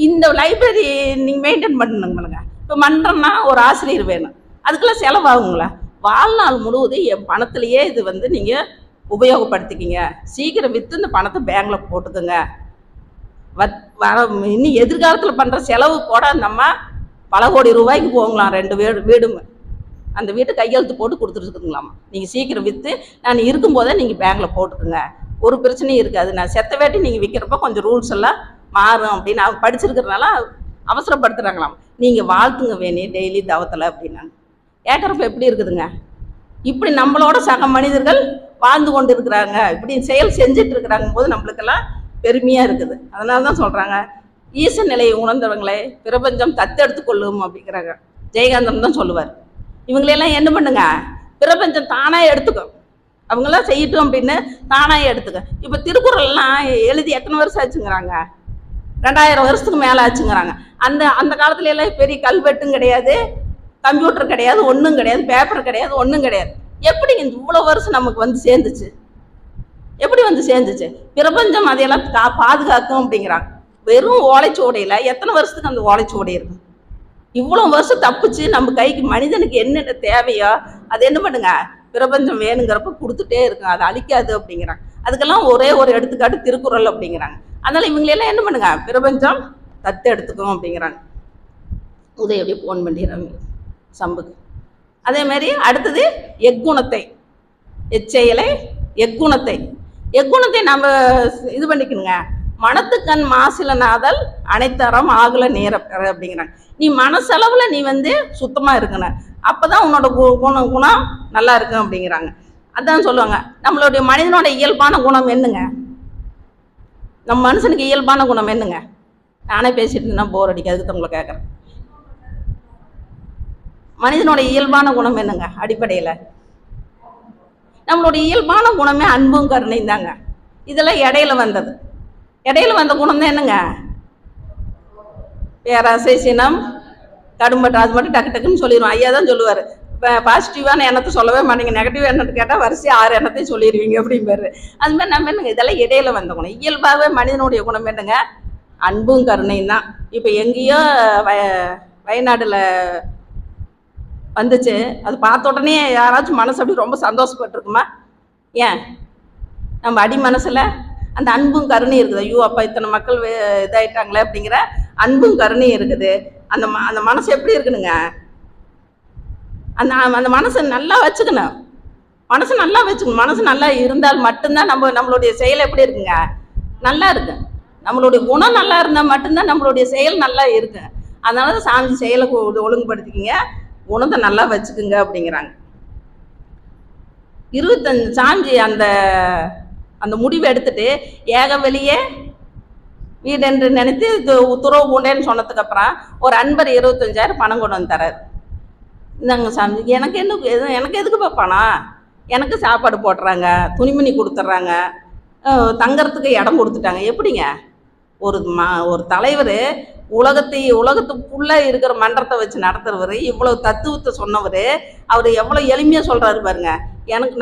இந்த லைப்ரரி நீங்கள் மெயின்டைன் பண்ணணுங்க. இப்போ மன்றம்னா ஒரு ஆசிரியர் வேணும், அதுக்கெல்லாம் செலவாகுங்களா, வாழ்நாள் முழுவதும் என் பணத்துலையே இது நீங்கள் உபயோகப்படுத்திக்கிங்க, சீக்கிரம் விற்று இந்த பணத்தை பேங்கில் போட்டுக்குங்க. இன்னும் எதிர்காலத்தில் பண்ணுற செலவு கூட நம்ம பல கோடி ரூபாய்க்கு போகலாம். 2 வீடும் அந்த வீட்டை கையெழுத்து போட்டு கொடுத்துருக்குங்களாமா. நீங்கள் சீக்கிரம் விற்று நான் இருக்கும்போதே நீங்கள் பேங்கில் போட்டுக்குங்க, ஒரு பிரச்சனையும் இருக்காது, நான் செத்த வேட்டி நீங்கள் விற்கிறப்ப கொஞ்சம் ரூல்ஸ் எல்லாம் மாறும் அப்படின்னு அவங்க படிச்சிருக்கிறதுனால அவசரப்படுத்துகிறாங்களாம். நீங்கள் வாழ்த்துங்க வேணி டெய்லி தவத்தில் அப்படின்னாங்க. கேட்குறப்ப எப்படி இருக்குதுங்க, இப்படி நம்மளோட சக மனிதர்கள் வாழ்ந்து கொண்டு இருக்கிறாங்க, இப்படி செயல் செஞ்சுட்டு இருக்கிறாங்க போது நம்மளுக்கெல்லாம் பெருமையாக இருக்குது. அதனால தான் சொல்கிறாங்க, ஈச நிலையை உணர்ந்தவங்களே பிரபஞ்சம் தத்தெடுத்து கொள்ளும் அப்படிங்கிறாங்க. ஜெயகாந்தன் தான் சொல்லுவார். இவங்களெல்லாம் என்ன பண்ணுங்க, பிரபஞ்சம் தானாக எடுத்துக்கும், அவங்களாம் செய்யட்டும் அப்படின்னு தானாக எடுத்துக்க. இப்போ திருக்குறள்லாம் எழுதி எத்தனை வருஷம் ஆச்சுங்கிறாங்க? 2000 வருஷத்துக்கு மேலே ஆச்சுங்கிறாங்க. அந்த காலத்துல எல்லாம் பெரிய கல்வெட்டும் கிடையாது, கம்ப்யூட்டர் கிடையாது, ஒன்றும் கிடையாது, பேப்பர் கிடையாது, ஒன்றும் கிடையாது. எப்படி இவ்வளோ வருஷம் நமக்கு வந்து சேர்ந்துச்சு? எப்படி வந்து சேர்ந்துச்சு? பிரபஞ்சம் அதையெல்லாம் பாதுகாக்கும் அப்படிங்கிறாங்க. வெறும் ஓலைச்சுவடையில் எத்தனை வருஷத்துக்கு அந்த ஓலைச்சுவடை இருக்கு? இவ்வளோ வருஷம் தப்பிச்சு நம்ம கைக்கு மனிதனுக்கு என்னென்ன தேவையோ அது என்ன பண்ணுங்க, பிரபஞ்சம் வேணுங்கிறப்ப கொடுத்துட்டே இருக்கும், அதை அழிக்காது அப்படிங்கிறாங்க. அதுக்கெல்லாம் ஒரே ஒரு எடுத்துக்காட்டு திருக்குறள் அப்படிங்கிறாங்க. அதனால இவங்களெல்லாம் என்ன பண்ணுங்க, பிரபஞ்சம் தத்து எடுத்துக்கும் அப்படிங்கிறாங்க. உதயடி ஃபோன் பண்ணிடுறாங்க சம்புக்கு. அதே மாதிரி அடுத்தது எக்குணத்தை, எச்செயலை எக்குணத்தை நம்ம இது பண்ணிக்கணுங்க. மனத்துக்கண் மாசிலனாதல் அனைத்தரம் ஆகல நேர அப்படிங்கிறாங்க. நீ மனசளவுல நீ வந்து சுத்தமா இருக்கணும், அப்பதான் உன்னோட குணம் நல்லா இருக்கும் அப்படிங்கிறாங்க. அதான் சொல்லுவாங்க, நம்மளுடைய மனிதனோட இயல்பான குணம் என்னங்க? நம்ம மனுஷனுக்கு இயல்பான குணம் என்னங்க? நானே பேசிட்டு இருந்தா போர் அடிக்காதுக்கு உங்களை கேட்குறேன். மனிதனோட இயல்பான குணம் என்னங்க? அடிப்படையில் நம்மளுடைய இயல்பான குணமே அன்பும் கருணையும் தாங்க. இதெல்லாம் இடையில வந்தது. இடையில வந்த குணம் தான் என்னங்க? பேராசை, சினம், கடும்பட்டு, அது மட்டும் டக்கு டக்குன்னு சொல்லிடுவோம். ஐயா தான் சொல்லுவார், இப்போ பாசிட்டிவான எண்ணத்தை சொல்லவே மாட்டீங்க, நெகட்டிவ் எண்ணத்தை கேட்டால் வரிசை 6 எண்ணத்தையும் சொல்லிடுவீங்க அப்படிம்பாரு. அது மாதிரி நம்ம என்னங்க, இதெல்லாம் இடையில வந்த குணம். இயல்பாகவே மனிதனுடைய குணம் என்னங்க? அன்பும் கருணையும் தான். இப்போ எங்கேயோ வயநாட்டில் வந்துச்சு, அது பார்த்த உடனே யாராச்சும் மனசு அப்படி ரொம்ப சந்தோஷப்பட்டிருக்குமா? ஏன்? நம்ம அடி மனசில் அந்த அன்பும் கருணையும் இருக்குது. ஐயோ அப்பா இத்தனை மக்கள் இதாயிட்டாங்களே அப்படிங்கிற அன்பும் கருணையும் இருக்குது. அந்த மனசு எப்படி இருக்குதுங்க? அந்த மனசை நல்லா வச்சுக்கணும். மனசு நல்லா இருந்தால் மட்டும்தான் நம்மளுடைய செயல் எப்படி இருக்குங்க? நல்லா இருக்கு. நம்மளுடைய குணம் நல்லா இருந்தால் மட்டும்தான் நம்மளுடைய செயல் நல்லா இருக்கு. அதனால தான் சாமி செயலை ஒழுங்குபடுத்திக்கிங்க, குணத்தை நல்லா வச்சுக்குங்க அப்படிங்கிறாங்க. 25 சாமி அந்த முடிவை எடுத்துட்டு ஏக வெளியே வீடென்று நினைத்து துறவு பூண்டேன்னு சொன்னதுக்கு அப்புறம் ஒரு அன்பர் 25,000 பணம் கொண்டு வந்து தராரு. இந்தாங்க சாமி, எனக்கு எதுக்குப்பா பணம்? எனக்கு சாப்பாடு போடுறாங்க, துணிமணி கொடுத்துட்றாங்க, தங்கறதுக்கு இடம் கொடுத்துட்டாங்க. எப்படிங்க ஒரு தலைவர் உலகத்துக்குள்ள இருக்கிற மன்றத்தை வச்சு நடத்துறவர், இவ்வளவு தத்துவத்தை சொன்னவர், அவர் எவ்வளோ எளிமையாக சொல்கிறாரு பாருங்க.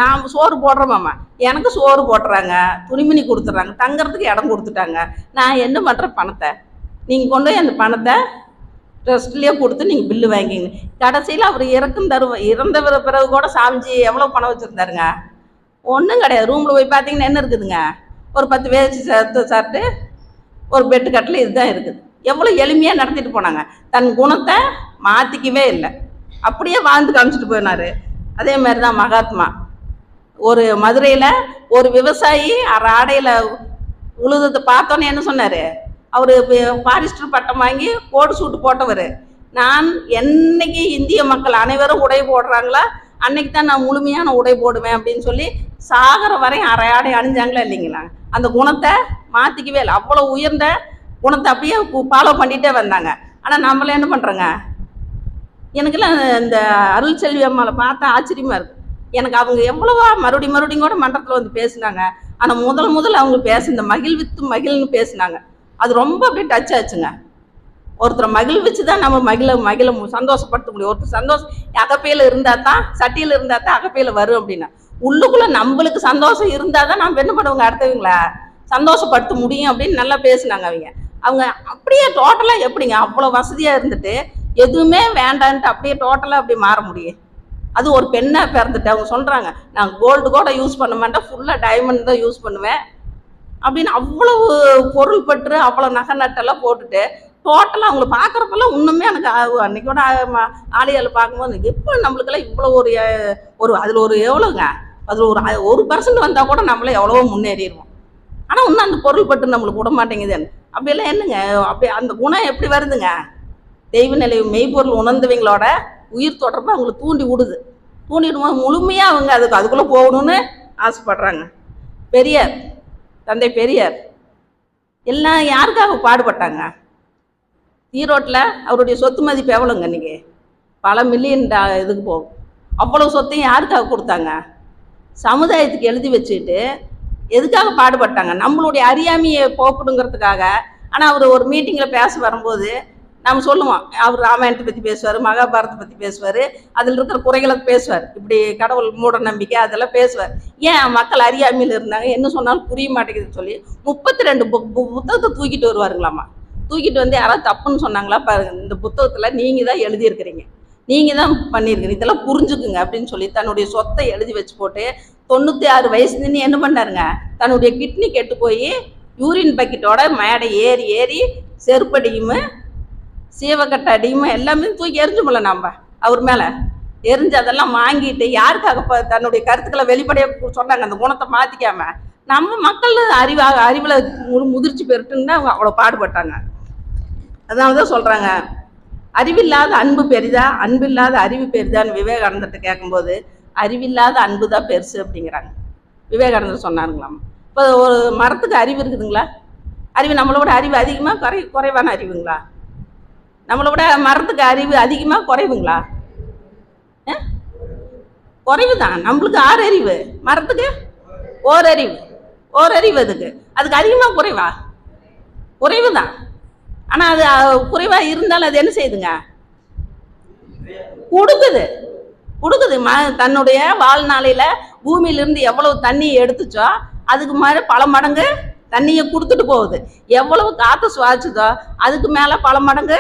நான் சோறு போடுறேமாம்மா, எனக்கு சோறு போட்டுறாங்க, துணிமணி கொடுத்துட்றாங்க, தங்கறதுக்கு இடம் கொடுத்துட்டாங்க. நான் என்ன பண்ணுறேன்? பணத்தை நீங்கள் கொண்டு போய் அந்த பணத்தை ட்ரஸ்ட்லேயே கொடுத்து நீங்கள் பில்லு வாங்கிங்க. கடைசியில் அவர் இறந்த பிறகு கூட சாமிஜி எவ்வளோ பணம் வச்சுருந்தாருங்க? ஒன்றும் கிடையாது. ரூமில் போய் பார்த்தீங்கன்னா என்ன இருக்குதுங்க? ஒரு 10 வேஷ்டி ஷர்ட்டு, ஒரு பெட்டு கட்டில், இதுதான் இருக்குது. எவ்வளோ எளிமையாக நடத்திட்டு போனாங்க. தன் குணத்தை மாற்றிக்கவே இல்லை, அப்படியே வாழ்ந்து காமிச்சிட்டு போயினார். அதே மாதிரி தான் மகாத்மா. ஒரு மதுரையில் ஒரு விவசாயி ஆடையில் உழுதத்தை பார்த்தோன்னே என்ன சொன்னார்? அவர் ஃபாரிஸ்டர் பட்டம் வாங்கி கோடு சூட்டு போட்டவர். நான் என்னைக்கு இந்திய மக்கள் அனைவரும் உடை போடுறாங்களா அன்னைக்கு தான் நான் முழுமையான உடை போடுவேன் அப்படின்னு சொல்லி சாகர வரையும் ஆடை அணிஞ்சாங்களா இல்லைங்களா? அந்த குணத்தை மாற்றிக்கவே இல்லை. அவ்வளோ உயர்ந்த குணத்தை அப்படியே ஃபாலோ பண்ணிகிட்டே வந்தாங்க. ஆனால் நம்மள என்ன பண்ணுறோங்க? எனக்கெல்லாம் இந்த அருள் செல்வி அம்மாவை பார்த்தா ஆச்சரியமாக இருக்குது. எனக்கு அவங்க எவ்வளவா மறுபடியும் கூட மன்றத்தில் வந்து பேசினாங்க. ஆனால் முதல் அவங்க இந்த மகிழ்ன்னு பேசினாங்க. அது ரொம்ப அப்படியே டச் ஆச்சுங்க. ஒருத்தரை மகிழ்விச்சு தான் நம்ம மகிழ சந்தோஷப்படுத்த முடியும். ஒருத்தர் சந்தோஷம் அகப்பையில் இருந்தால் தான், சட்டியில் இருந்தால் தான் அகப்பையில் வரும் அப்படின்னா, உள்ளுக்குள்ளே நம்மளுக்கு சந்தோஷம் இருந்தால் தான் நம்ம என்ன பண்ணுவாங்க, அடுத்தவங்களா சந்தோஷப்படுத்த முடியும் அப்படின்னு நல்லா பேசினாங்க. அவங்க அப்படியே டோட்டலாக எப்படிங்க அவ்வளோ வசதியாக இருந்துட்டு எதுவுமே வேண்டான்ட்டு அப்படியே டோட்டலாக அப்படி மாற முடியும்? அது ஒரு பெண்ணாக பிறந்துட்டு அவங்க சொல்கிறாங்க, நான் கோல்டு கூட யூஸ் பண்ண மாட்டேன், ஃபுல்லாக டைமண்ட் தான் யூஸ் பண்ணுவேன் அப்படின்னு அவ்வளவு பொருள் பற்று அவ்வளோ நகை நட்டெல்லாம் போட்டுட்டு டோட்டலாக அவங்கள பார்க்குறப்பெல்லாம் இன்னுமே எனக்கு அன்றைக்கோட ஆலையால் பார்க்கும்போது எப்போ நம்மளுக்கெல்லாம் இவ்வளோ ஒரு அதில் ஒரு எவ்வளோங்க, அதில் ஒரு 1% வந்தால் கூட நம்மளே எவ்வளவோ முன்னேறிடுவோம். ஆனால் இன்னும் அந்த பொருள் பட்டு நம்மளுக்கு விட மாட்டேங்குதுன்னு. அப்படியெல்லாம் என்னங்க, அப்படி அந்த குணம் எப்படி வருதுங்க? தெய்வ நிலை மெய்ப்பொருள் உணர்ந்தவங்களோட உயிர் தொடர்பு அவங்களை தூண்டி விடுது. தூண்டிடும்போது முழுமையாக அவங்க அதுக்குள்ளே போகணும்னு ஆசைப்படுறாங்க. பெரியார், தந்தை பெரியார் எல்லாம் யாருக்காக பாடுபட்டாங்க? ஈரோட்டில் அவருடைய சொத்து மதிப்பு எவ்வளோங்க இன்றைக்கி? பல மில்லியன் இதுக்கு போகும். அவ்வளோ சொத்தையும் யாருக்காக கொடுத்தாங்க? சமுதாயத்துக்கு எழுதி வச்சுட்டு எதுக்காக பாடுபட்டாங்க? நம்மளுடைய அறியாமையை போக்கணுங்கிறதுக்காக. ஆனால் அவர் ஒரு மீட்டிங்கில் பேச வரும்போது நம்ம சொல்லுவோம், அவர் ராமாயணத்தை பற்றி பேசுவார், மகாபாரதத்தை பற்றி பேசுவார், அதில் இருக்கிற குறைகளை பேசுவார், இப்படி கடவுள் மூட நம்பிக்கை அதெல்லாம் பேசுவார். ஏன் மக்கள் அறியாமையில் இருந்தாங்க, என்ன சொன்னாலும் புரிய மாட்டேங்குதுன்னு சொல்லி 32 புத்தகத்தை தூக்கிட்டு வருவாருங்களாம்மா. தூக்கிட்டு வந்து யாராவது தப்புன்னு சொன்னாங்களா, பாருங்க இந்த புத்தகத்தில் நீங்கள் தான் எழுதியிருக்கிறீங்க, நீங்கள் தான் பண்ணியிருக்கிறீங்க, இதெல்லாம் புரிஞ்சுக்குங்க அப்படின்னு சொல்லி தன்னுடைய சொத்தை எழுதி வச்சு போட்டு 96 வயசுலேருந்து என்ன பண்ணாருங்க, தன்னுடைய கிட்னி கெட்டு போய் யூரின் பக்கெட்டோட மேடை ஏறி ஏறி செருப்படியும் சீவக்கட்டை அடியும் எல்லாமே தூக்கி எரிஞ்சுமில்ல நம்ம அவர் மேலே எரிஞ்சு அதெல்லாம் வாங்கிட்டு யாருக்காக தன்னுடைய கருத்துக்களை வெளிப்படையாக சொன்னாங்க. அந்த குணத்தை மாற்றிக்காம நம்ம மக்கள் அறிவில் முதிர்ச்சி பெருட்டுன்னு அவங்க அவ்வளோ பாடுபட்டாங்க. அதனால தான் சொல்கிறாங்க, அறிவில்லாத அன்பு பெரிதா, அன்பில்லாத அறிவு பெரிதான்னு விவேகானந்தர்கிட்ட கேட்கும்போது அறிவில்லாத அன்பு தான் பெருசு அப்படிங்கிறாங்க. விவேகானந்தர் சொன்னாருங்களாம். இப்போ ஒரு மரத்துக்கு அறிவு இருக்குதுங்களா? அறிவு நம்மளோட அறிவு அதிகமாக குறைவான அறிவுங்களா? நம்மளோட மரத்துக்கு அறிவு அதிகமாக குறைவுங்களா? குறைவு தான். நம்மளுக்கு 6 அறிவு, மரத்துக்கு ஓரறிவு. அதுக்கு அதிகமாக குறைவா? குறைவு தான். ஆனால் அது குறைவாக இருந்தாலும் அது என்ன செய்யுதுங்க? கொடுக்குது. தன்னுடைய வாழ்நாளையில் பூமியிலிருந்து எவ்வளவு தண்ணி எடுத்துச்சோ அதுக்கு மாதிரி பல மடங்கு தண்ணியை கொடுத்துட்டு போகுது. எவ்வளவு காற்றை சுவாசிச்சதோ அதுக்கு மேலே பல மடங்கு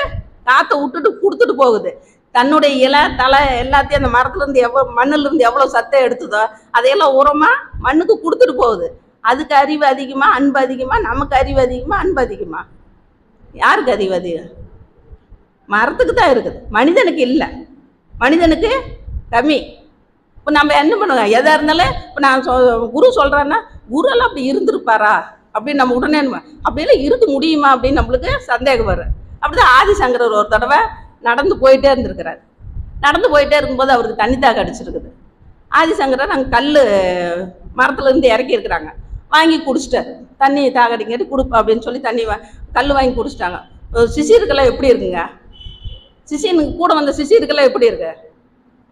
காற்றை விட்டுட்டு கொடுத்துட்டு போகுது. தன்னுடைய இலை தலை எல்லாத்தையும் அந்த மரத்துலேருந்து மண்ணிலிருந்து எவ்வளோ சத்தை எடுத்ததோ அதையெல்லாம் உரமாக மண்ணுக்கு கொடுத்துட்டு போகுது. அதுக்கு அறிவு அதிகமாக அன்பு அதிகமாக? நமக்கு அறிவு அதிகமாக அன்பு அதிகமாக? யாருக்கு அறிவு அதிகம்? மரத்துக்கு தான் இருக்குது, மனிதனுக்கு இல்லை. மனிதனுக்கு கம்மி. இப்போ நம்ம என்ன பண்ணுவோம், எதாக இருந்தாலும் இப்போ நான் குரு சொல்கிறேன்னா குருவெல்லாம் அப்படி இருந்திருப்பாரா அப்படின்னு நம்ம உடனே அப்படியெல்லாம் இருக்க முடியுமா அப்படின்னு நம்மளுக்கு சந்தேகம் வரும். அப்படிதான் ஆதிசங்கரர் ஒரு தடவை நடந்து போயிட்டே இருந்திருக்கிறார். நடந்து போயிட்டே இருக்கும்போது அவருக்கு தண்ணி தாக அடிச்சிருக்குது. ஆதிசங்கரர் அங்கே கல் மரத்துலேருந்து இறக்கி இருக்கிறாங்க, வாங்கி குடிச்சிட்டாரு. தண்ணி தாக அடிங்காட்டி கொடுப்பா அப்படின்னு சொல்லி தண்ணி கல் வாங்கி குடிச்சிட்டாங்க. சிசியருக்கெல்லாம் எப்படி இருக்குங்க? சிசியனுக்கு கூட வந்த சிசியருக்கெல்லாம் எப்படி இருக்கு?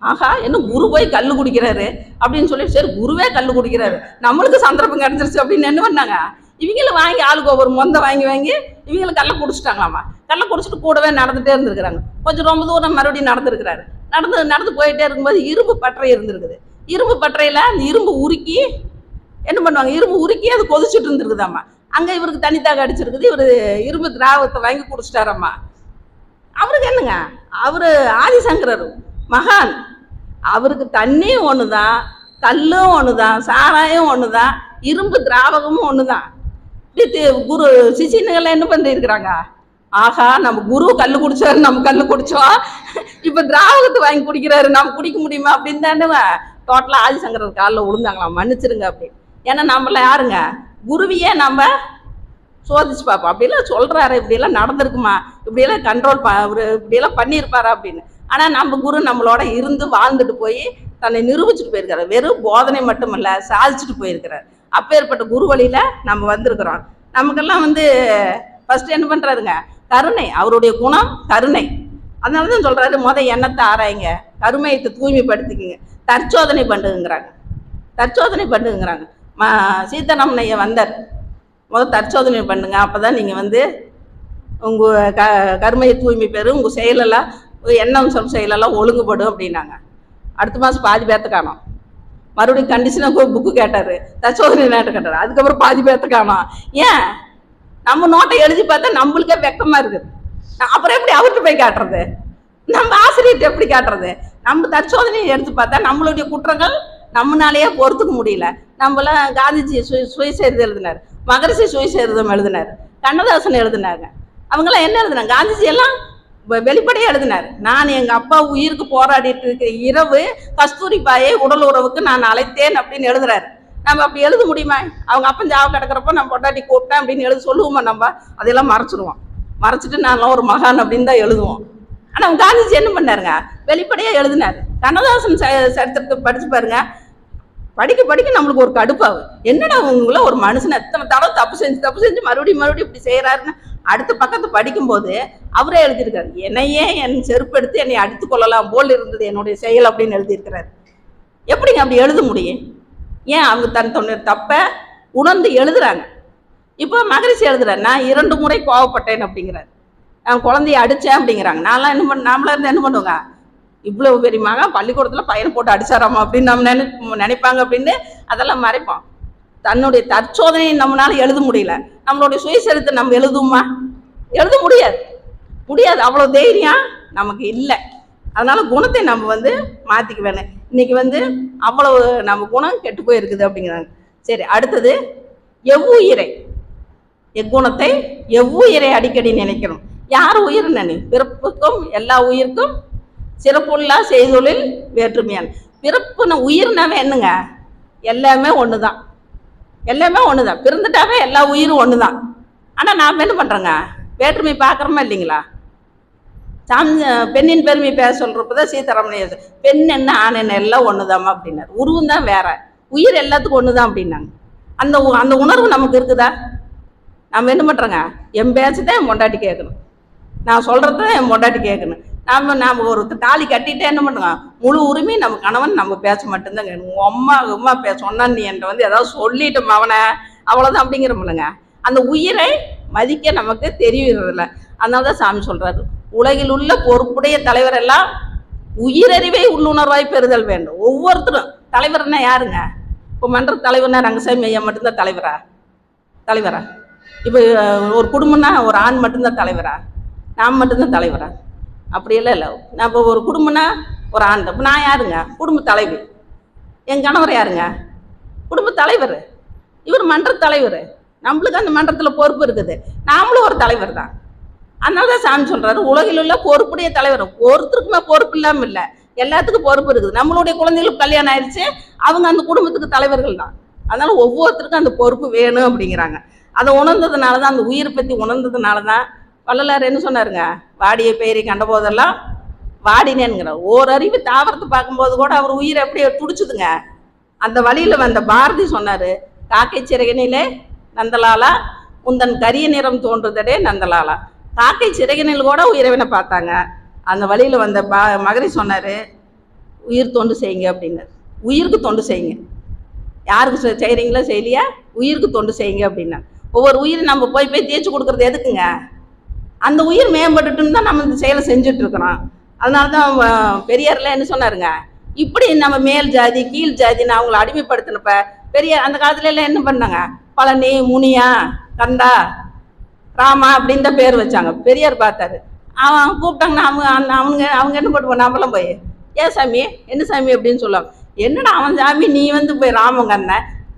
ஆஹா, என்ன குரு போய் கல் குடிக்கிறாரு அப்படின்னு சொல்லி, சரி குருவே கல் குடிக்கிறாரு, நம்மளுக்கு சந்தர்ப்பம் கிடச்சிருச்சு அப்படின்னு என்ன பண்ணாங்க, இவங்களும் வாங்கி ஆளுக்கு ஒவ்வொரு மொந்தை வாங்கி இவங்களுக்கு கல்லை குடிச்சிட்டாங்களாமா. கல்லை குடிச்சிட்டு கூடவே நடந்துகிட்டே இருந்திருக்கிறாங்க. கொஞ்சம் ரொம்ப தூரம் மறுபடியும் நடந்துருக்கிறாரு. நடந்து போயிட்டே இருக்கும்போது இரும்பு பட்டறை இருந்திருக்குது. இரும்பு பட்டறையில் அந்த இரும்பு உருக்கி என்ன பண்ணுவாங்க, இரும்பு உருக்கி அது கொதிச்சுட்டு இருந்திருக்குதாம்மா. அங்கே இவருக்கு தண்ணி தாக அடிச்சிருக்குது. இவர் இரும்பு திராவத்தை வாங்கி குடிச்சிட்டாரம்மா. அவருக்கு என்னங்க, அவர் ஆதிசங்கரர் மகான். அவருக்கு தண்ணியும் ஒன்று தான், கல்லும் ஒன்று தான், சாராயம் ஒன்று தான், இரும்பு திராவகமும் ஒன்று தான். குரு சிசினுங்கள்லாம் என்ன பண்ணிருக்கிறாங்க, ஆகா நம்ம குரு கல் குடிச்சாரு, நம்ம கல் குடிச்சோம், இப்போ திராவகத்தை வாங்கி குடிக்கிறாரு, நம்ம குடிக்க முடியுமா அப்படின்னு தானே டோட்டலாக ஆதிசங்கரர் காலில் விழுந்தாங்களாம், மன்னிச்சிருங்க அப்படின்னு. ஏன்னா நம்மள யாருங்க, குருவியே நம்ம சோதிச்சு பார்ப்போம். அப்படிலாம் சொல்கிறாரு, இப்படியெல்லாம் நடந்திருக்குமா, இப்படியெல்லாம் கண்ட்ரோல் இப்படியெல்லாம் பண்ணியிருப்பாரா அப்படின்னு. ஆனால் நம்ம குரு நம்மளோட இருந்து வாழ்ந்துட்டு போய் தன்னை நிரூபிச்சுட்டு போயிருக்கிறார். வெறும் போதனை மட்டும் இல்லை, சாதிச்சுட்டு போயிருக்கிறார். அப்பேற்பட்ட குரு வழியில் நம்ம வந்திருக்கிறோம். நமக்கெல்லாம் ஃபஸ்ட்டு என்ன பண்ணுறாருங்க, கருணை. அவருடைய குணம் கருணை. அதனால தான் சொல்கிறாரு, எண்ணத்தை ஆராய்ங்க, கருமையத்தை தூய்மைப்படுத்திக்கிங்க, தற்சோதனை பண்ணுங்கிறாங்க. சீதாராமனைய வந்தார், தற்சோதனை பண்ணுங்க, அப்போ தான் நீங்கள் உங்கள் கருமையை தூய்மை பெறும், உங்கள் செயலெல்லாம் எண்ணம் சொல் செயலெல்லாம் ஒழுங்குபடும் அப்படின்னாங்க. அடுத்த மாதம் பாதி பேர்த்த காணோம். மறுபடியும் கண்டிஷனாக புக்கு கேட்டார், தற்சோதனை நேரத்தை கேட்டார். அதுக்கப்புறம் பாதி பேர்த்த காணோம். ஏன், நம்ம நோட்டை எழுதி பார்த்தா நம்மளுக்கே வெக்கமாக இருக்குது. அப்புறம் எப்படி அவர்கிட்ட போய் காட்டுறது, நம்ம ஆசிரியர்கிட்ட எப்படி காட்டுறது? நம்ம தற்சோதனையை எடுத்து பார்த்தா நம்மளுடைய குற்றங்கள் நம்மளாலேயே பொறுத்துக்க முடியல. நம்மளாம் காந்திஜி சுயசரிதம் எழுதினார், மகரிஷி சுயசரிதம் எழுதினார், கண்ணதாசன் எழுதினாங்க. அவங்களாம் என்ன எழுதினாங்க, காந்திஜி எல்லாம் வெளிப்படையாக எழுதினார். நான் எங்கள் அப்பா உயிருக்கு போராடிட்டு இருக்க இரவு கஸ்தூரி பாயை உடல் உறவுக்கு நான் அழைத்தேன் அப்படின்னு எழுதுறாரு. நம்ம அப்படி எழுத முடியுமா? அவங்க அப்பன் ஜாவ கிடக்கிறப்ப நம்ம பொட்டாட்டி கூப்பிட்டேன் அப்படின்னு எழுத சொல்லுவோமா? நம்ம அதெல்லாம் மறைச்சிட்டு நான் ஒரு மகான் அப்படின்னு தான் எழுதுவோம். ஆனால் காந்திஜி என்ன பண்ணாருங்க, வெளிப்படையாக எழுதினார். கண்ணதாசன் சரித்திரத்தை படிச்சு பாருங்க. படிக்க படிக்க நம்மளுக்கு ஒரு கடுப்பாகும். என்னடா உங்கள ஒரு மனுஷன் எத்தனை தடவை தப்பு செஞ்சு மறுபடியும் இப்படி செய்யறாருன்னு அடுத்த பக்கத்தை படிக்கும்போது அவரே எழுதியிருக்காரு, என்னையே என் செருப்பு எடுத்து என்னை அடித்து கொள்ளலாம் போல் இருந்தது என்னுடைய செயல் அப்படின்னு எழுதியிருக்கிறாரு. எப்படிங்க அப்படி எழுத முடியும்? ஏன் அவங்க தன்னுடைய தப்பை உணர்ந்து எழுதுறாங்க. இப்போ மகரிஷி எழுதுறாரு, நான் 2 முறை கோவப்பட்டேன் அப்படிங்கிறார். நான் குழந்தைய அடித்தேன் அப்படிங்கிறாங்க. நான்லாம் நாமளாக இருந்து என்ன பண்ணுவோங்க, இவ்வளோ பெரிய மகன் பள்ளிக்கூடத்தில் பையனை போட்டு அடிச்சாராமா அப்படின்னு நம்ம நினைப்பாங்க அப்படின்னு அதெல்லாம் மறைப்போம். தன்னுடைய தற்சோதனையை நம்மளால எழுத முடியல. நம்மளுடைய சுயசரித்தை நம்ம எழுதுமா? எழுத முடியாது. அவ்வளோ தைரியம் நமக்கு இல்லை. அதனால குணத்தை நம்ம மாற்றிக்க வேணும். இன்னைக்கு அவ்வளவு நம்ம குணம் கெட்டு போயிருக்குது அப்படிங்கிறாங்க. சரி, அடுத்தது எவ்வுயிரை, எக்குணத்தை எவ்வுயிரை அடிக்கடி நினைக்கணும். யார் உயிர் நினை? பிறப்புக்கும் எல்லா உயிருக்கும் சிறப்புள்ளா செய்தொழில் வேற்றுமையான. பிறப்புன்னு உயிர்னாவே என்னங்க, எல்லாமே ஒன்று தான். பிறந்துட்டாவே எல்லா உயிரும் ஒன்று தான். ஆனால் நாம் என்ன பண்ணுறோங்க, வேற்றுமை பார்க்குறோமா இல்லைங்களா? பெண்ணின் பெருமை பேச சொல்கிறப்பதான் சீதாராமன் பெண் என்ன ஆண் என்ன எல்லாம் ஒண்ணுதாமா அப்படின்னாரு. உருவம் தான் வேற, உயிர் எல்லாத்துக்கும் ஒண்ணுதான் அப்படின்னாங்க. அந்த உணர்வு நமக்கு இருக்குதா? நம்ம என்ன பண்றோங்க, என் பேச்சதான் என் பொண்டாட்டி கேட்கணும், நான் சொல்றதான் என் பொண்டாட்டி கேட்கணும். நாம ஒரு தாலி கட்டிட்டே என்ன பண்ணுறோம், முழு உரிமை நம்ம கணவன் நம்ம பேச மட்டும்தான் கேட்கணும். அம்மா சொன்னா நீ என்கிட்ட ஏதாவது சொல்லிட்டோம் அவனை அவ்வளவுதான் அப்படிங்கிறோம்லங்க. அந்த உயிரை மதிக்க நமக்கு தெரியறதில்ல. அதனாலதான் சாமி சொல்றாரு, உலகில் உள்ள பொறுப்புடைய தலைவர் எல்லாம் உயிரறிவை உள்ளுணர்வாய் பெறுதல் வேண்டும். ஒவ்வொருத்தரும் தலைவர்னா யாருங்க? இப்போ மன்ற தலைவர்னா ரங்கசாமி ஐயா மட்டும்தான் தலைவரா? இப்போ ஒரு குடும்பம்னா ஒரு ஆண் மட்டும்தான் தலைவரா? நான் மட்டும்தான் தலைவரா? அப்படியெல்லாம் இல்லை. நான் இப்போ ஒரு குடும்பம்னா ஒரு ஆண் தான். இப்போ நான் யாருங்க? குடும்ப தலைவி. என் கணவர் யாருங்க? குடும்ப தலைவர். இவர் மன்ற தலைவர். நம்மளுக்கு அந்த மன்றத்தில் பொறுப்பு இருக்குது. நாமளும் ஒரு தலைவர் தான். அதனாலதான் சாமி சொல்றாரு, உலகில் உள்ள பொறுப்புடைய தலைவர். ஒருத்தருக்குமே பொறுப்பு இல்லாம இல்லை, எல்லாத்துக்கும் பொறுப்பு இருக்குது. நம்மளுடைய குழந்தைகளுக்கு கல்யாணம் ஆயிடுச்சு, அவங்க அந்த குடும்பத்துக்கு தலைவர்கள் தான். அதனால ஒவ்வொருத்தருக்கும் அந்த பொறுப்பு வேணும் அப்படிங்கிறாங்க. அதை உணர்ந்ததுனாலதான், அந்த உயிரை பத்தி உணர்ந்ததுனாலதான் வள்ளலார் என்ன சொன்னாருங்க, வாடிய பெயரை கண்ட போதெல்லாம் வாடினேன்கிறார். ஓரறிவு தாவரத்தை பார்க்கும்போது கூட அவர் உயிரை எப்படி துடிச்சுதுங்க. அந்த வழியில வந்த பாரதி சொன்னாரு, காக்கை சிறகினிலே நந்தலாலா உந்தன் கரிய நிறம் தோன்றுதடே நந்தலாலா. காக்கை சிறகினில் கூட இறைவனை பார்த்தாங்க. அந்த வழியில வந்த மகரி சொன்னாரு, உயிர் தொண்டு செய்யுங்க அப்படின்னாரு. உயிருக்கு தொண்டு செய்யுங்க. யாருக்கு செய்கிறீங்களோ செய்யலையா, உயிருக்கு தொண்டு செய்யுங்க அப்படின்னா. ஒவ்வொரு உயிரை நம்ம போய் தேய்ச்சி கொடுக்கறது எதுக்குங்க? அந்த உயிர் மேம்பட்டுட்டுன்னு தான் நம்ம இந்த செயலை செஞ்சுட்டு இருக்கிறோம். அதனாலதான் பெரியார்லாம் என்ன சொன்னாருங்க, இப்படி நம்ம மேல் ஜாதி கீழ் ஜாதின்னு அவங்கள அடிமைப்படுத்தினப்ப பெரியார் அந்த காலத்துல எல்லாம் என்ன பண்ணாங்க, பழனி, முனியா, கண்டா, ராமா அப்படின்னு தான் பேர் வச்சாங்க. பெரியார் பார்த்தாரு, அவன் கூப்பிட்டாங்கன்னா அவங்க என்ன பண்ணுவோம், நாமெல்லாம் போய் ஏன் சாமி என்ன சாமி அப்படின்னு சொல்லுவாங்க. என்னடா அவன் சாமி, நீ போய் ராமங்கண்ண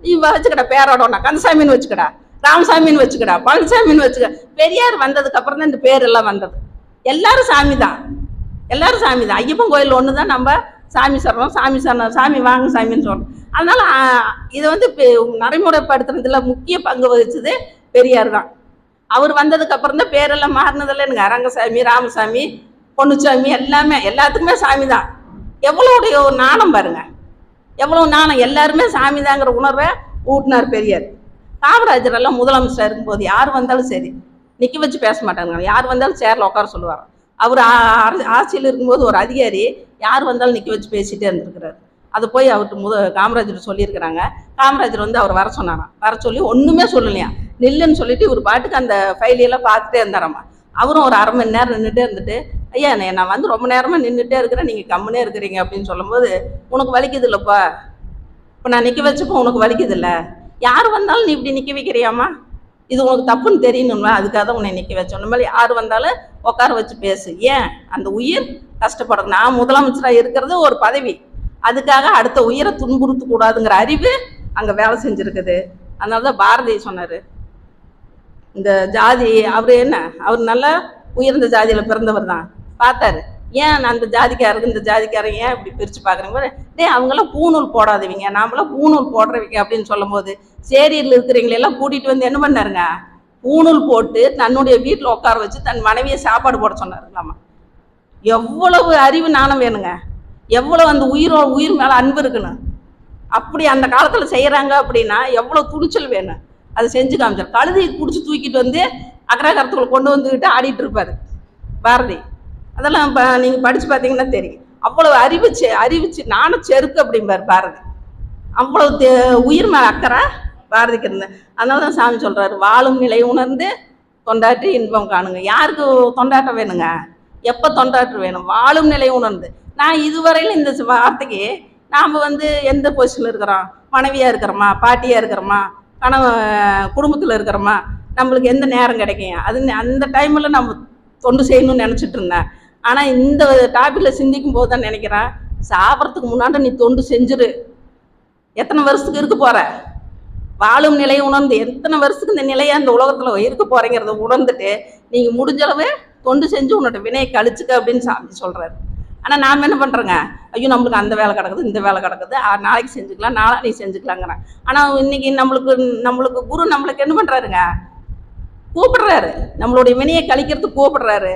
நீ வச்சுக்கடா, பேரோட கந்தசாமின்னு வச்சுக்கடா, ராமசாமின்னு வச்சுக்கடா, பழனிசாமின்னு வச்சுக்க. பெரியார் வந்ததுக்கு அப்புறம் தான் இந்த பேர் எல்லாம் வந்தது. எல்லாரும் சாமி தான். ஐயப்பன் கோயில் ஒன்று தான் நம்ம சாமி சொல்றோம், சாமி வாங்க சாமின்னு சொல்றோம். அதனால இதை நடைமுறைப்படுத்துறதுல முக்கிய பங்கு வகிச்சது பெரியார் தான். அவர் வந்ததுக்கு அப்புறம் தான் பேரெல்லாம் மாறினதில்ல. எனக்கு ரங்கசாமி, ராமசாமி, பொன்னுச்சாமி எல்லாமே எல்லாத்துக்குமே சாமி தான். எவ்வளோடைய ஒரு நாணம் பாருங்க, எவ்வளவு நாணம். எல்லாருமே சாமி தாங்கிற உணர்வை ஊட்டினார் பெரியார். காமராஜர் எல்லாம் முதலமைச்சர் இருக்கும்போது யார் வந்தாலும் சரி நிற்க வச்சு பேச மாட்டாங்க. யார் வந்தாலும் சேர்ல உட்கார சொல்லுவார். அவர் ஆட்சியில் இருக்கும்போது ஒரு அதிகாரி யார் வந்தாலும் நிற்க வச்சு பேசிட்டே இருந்திருக்கிறார். அதை போய் அவர்கிட்ட காமராஜர் சொல்லியிருக்கிறாங்க. காமராஜர் அவர் வர சொன்னாராம். வர சொல்லி ஒன்றுமே சொல்லலையா, நில்லுன்னு சொல்லிட்டு இவர் பாட்டுக்கு அந்த ஃபைலையெல்லாம் பார்த்துட்டே இருந்தாராம்மா. அவரும் ஒரு 1/2 மணி நேரம் நின்றுட்டே இருந்துட்டு, ஐயா நான் ரொம்ப நேரமாக நின்றுட்டே இருக்கிறேன், நீங்கள் கம்முனே இருக்கிறீங்க அப்படின்னு சொல்லும்போது, உனக்கு வலிக்குது இல்லைப்பா, இப்போ நான் நிற்க வச்சப்போ உனக்கு வலிக்குது இல்லை, யார் வந்தாலும் நீ இப்படி நிற்க வைக்கிறியாம்மா, இது உனக்கு தப்புன்னு தெரியணும்ல, அதுக்காக தான் உன்னை நிற்க வச்சோம். இந்த மாதிரி யார் வந்தாலும் உட்கார வச்சு பேசு. ஏன் அந்த உயிர் கஷ்டப்படுறது? நான் முதலமைச்சராக இருக்கிறது ஒரு பதவி, அதுக்காக அடுத்த உயிரை துன்புறுத்த கூடாதுங்கிற அறிவு அங்கே வேலை செஞ்சுருக்குது. அதனால தான் பாரதி சொன்னார், இந்த ஜாதி அவர் நல்ல உயர்ந்த ஜாதியில் பிறந்தவர் தான். பார்த்தாரு, ஏன் அந்த ஜாதிக்காரருக்கு இந்த ஜாதிக்காரங்க ஏன் இப்படி பிரித்து பார்க்குறீங்க, அவங்களாம் பூநூல் போடாதவங்க, நாமெல்லாம் பூநூல் போடுறவங்க அப்படின்னு சொல்லும் போது, சேரியில் இருக்கிறவங்களெல்லாம் கூட்டிகிட்டு என்ன பண்ணாருங்க, பூநூல் போட்டு தன்னுடைய வீட்டில் உட்கார வச்சு தன் மனைவியை சாப்பாடு போட சொன்னாருங்களாமா. எவ்வளவு அறிவு நாணம் வேணுங்க. எவ்வளோ அந்த உயிர் மேலே அன்பு இருக்கணும். அப்படி அந்த காலத்தில் செய்கிறாங்க அப்படின்னா எவ்வளோ துணிச்சல் வேணும், அதை செஞ்சு காமிச்சார். கழுதையை பிடிச்சி தூக்கிட்டு வந்து அக்ரகாரத்துக்குள்ள கொண்டு வந்துக்கிட்டு ஆடிட்டு இருப்பார் பாரதி. அதெல்லாம் நீங்கள் படித்து பார்த்தீங்கன்னா தெரியும். அவ்வளோ அறிவிச்சு நானும் செருக்கு அப்படிம்பார் பாரதி. அவ்வளோ உயிர் மேலே அக்கறை பாரதிக்கு இருந்தேன். அதனால தான் சாமி சொல்கிறாரு, வாழும் நிலை உணர்ந்து தொண்டாற்றி இன்பம் காணுங்க. யாருக்கு தொண்டாட்டம் வேணுங்க? எப்போ தொண்டாற்றம் வேணும்? வாழும் நிலை உணர்ந்து. நான் இதுவரையில் இந்த வார்த்தைக்கு நாம் எந்த பொசிஷனில் இருக்கிறோம், மனைவியாக இருக்கிறோமா, பாட்டியாக இருக்கிறோமா, குடும்பத்தில் இருக்கிறோமா, நம்மளுக்கு எந்த நேரம் கிடைக்கும், அந்த டைமில் நம்ம தொண்டு செய்யணும்னு நினச்சிட்டு இருந்தேன். ஆனால் இந்த டாப்பிக்கில் சிந்திக்கும் போது தான் நினைக்கிறேன், சாப்பிட்றதுக்கு முன்னாடி நீ தொண்டு செஞ்சிரு. எத்தனை வருஷத்துக்கு இருக்க போகிற? வாழும் நிலையை உணர்ந்து எத்தனை வருஷத்துக்கு இந்த நிலையை அந்த உலகத்தில் இருக்க போகிறேங்கிறத உணர்ந்துட்டு நீங்கள் முடிஞ்சளவு தொண்டு செஞ்சு உன்னோட வினையை கழிச்சுக்க அப்படின்னு சாமி சொல்கிறாரு. ஆனால் நாம் என்ன பண்ணுறோங்க, ஐயோ நம்மளுக்கு அந்த வேலை கிடக்குது, இந்த வேலை கிடக்குது, நாளைக்கு செஞ்சுக்கலாம், நாளைக்கு செஞ்சுக்கலாங்கிறேன். ஆனால் இன்னைக்கு நம்மளுக்கு குரு நம்மளுக்கு என்ன பண்ணுறாருங்க, கூப்பிடுறாரு, நம்மளுடைய வினையை கழிக்கிறதுக்கு கூப்பிடுறாரு.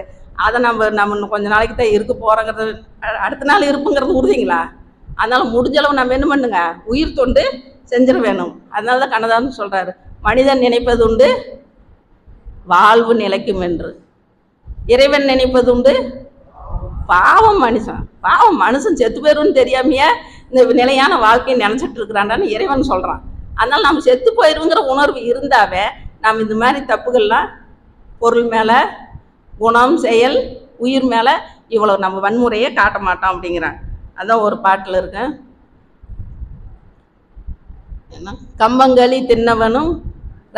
அதை நம்ம இன்னும் கொஞ்சம் நாளைக்கு தான் இருக்க போகிறோங்கிறது, அடுத்த நாள் இருப்புங்கிறது உறுதிங்களா? அதனால முடிஞ்சளவு நம்ம என்ன பண்ணுங்க, உயிர் தொண்டு செஞ்சிட வேணும். அதனால தான் கண்ணதாசன் சொல்கிறாரு, மனிதன் நினைப்பது உண்டு வாழ்வு நிலைக்கும் என்று, இறைவன் நினைப்பது உண்டு பாவம் மனுஷன் செத்து போயிடும்னு தெரியாமையே இந்த நிலையான வாழ்க்கையை நினச்சிட்டு இருக்கிறான்டான்னு இறைவன் சொல்கிறான். அதனால் நம்ம செத்து போயிடுங்கிற உணர்வு இருந்தாவே நம்ம இந்த மாதிரி தப்புகள்லாம் பொருள் மேலே, குணம், செயல், உயிர் மேலே இவ்வளோ நம்ம வன்முறையை காட்ட மாட்டோம் அப்படிங்கிறான். அதான் ஒரு பாட்டில் இருக்கு, என்ன கம்பங்களி தின்னவனும்,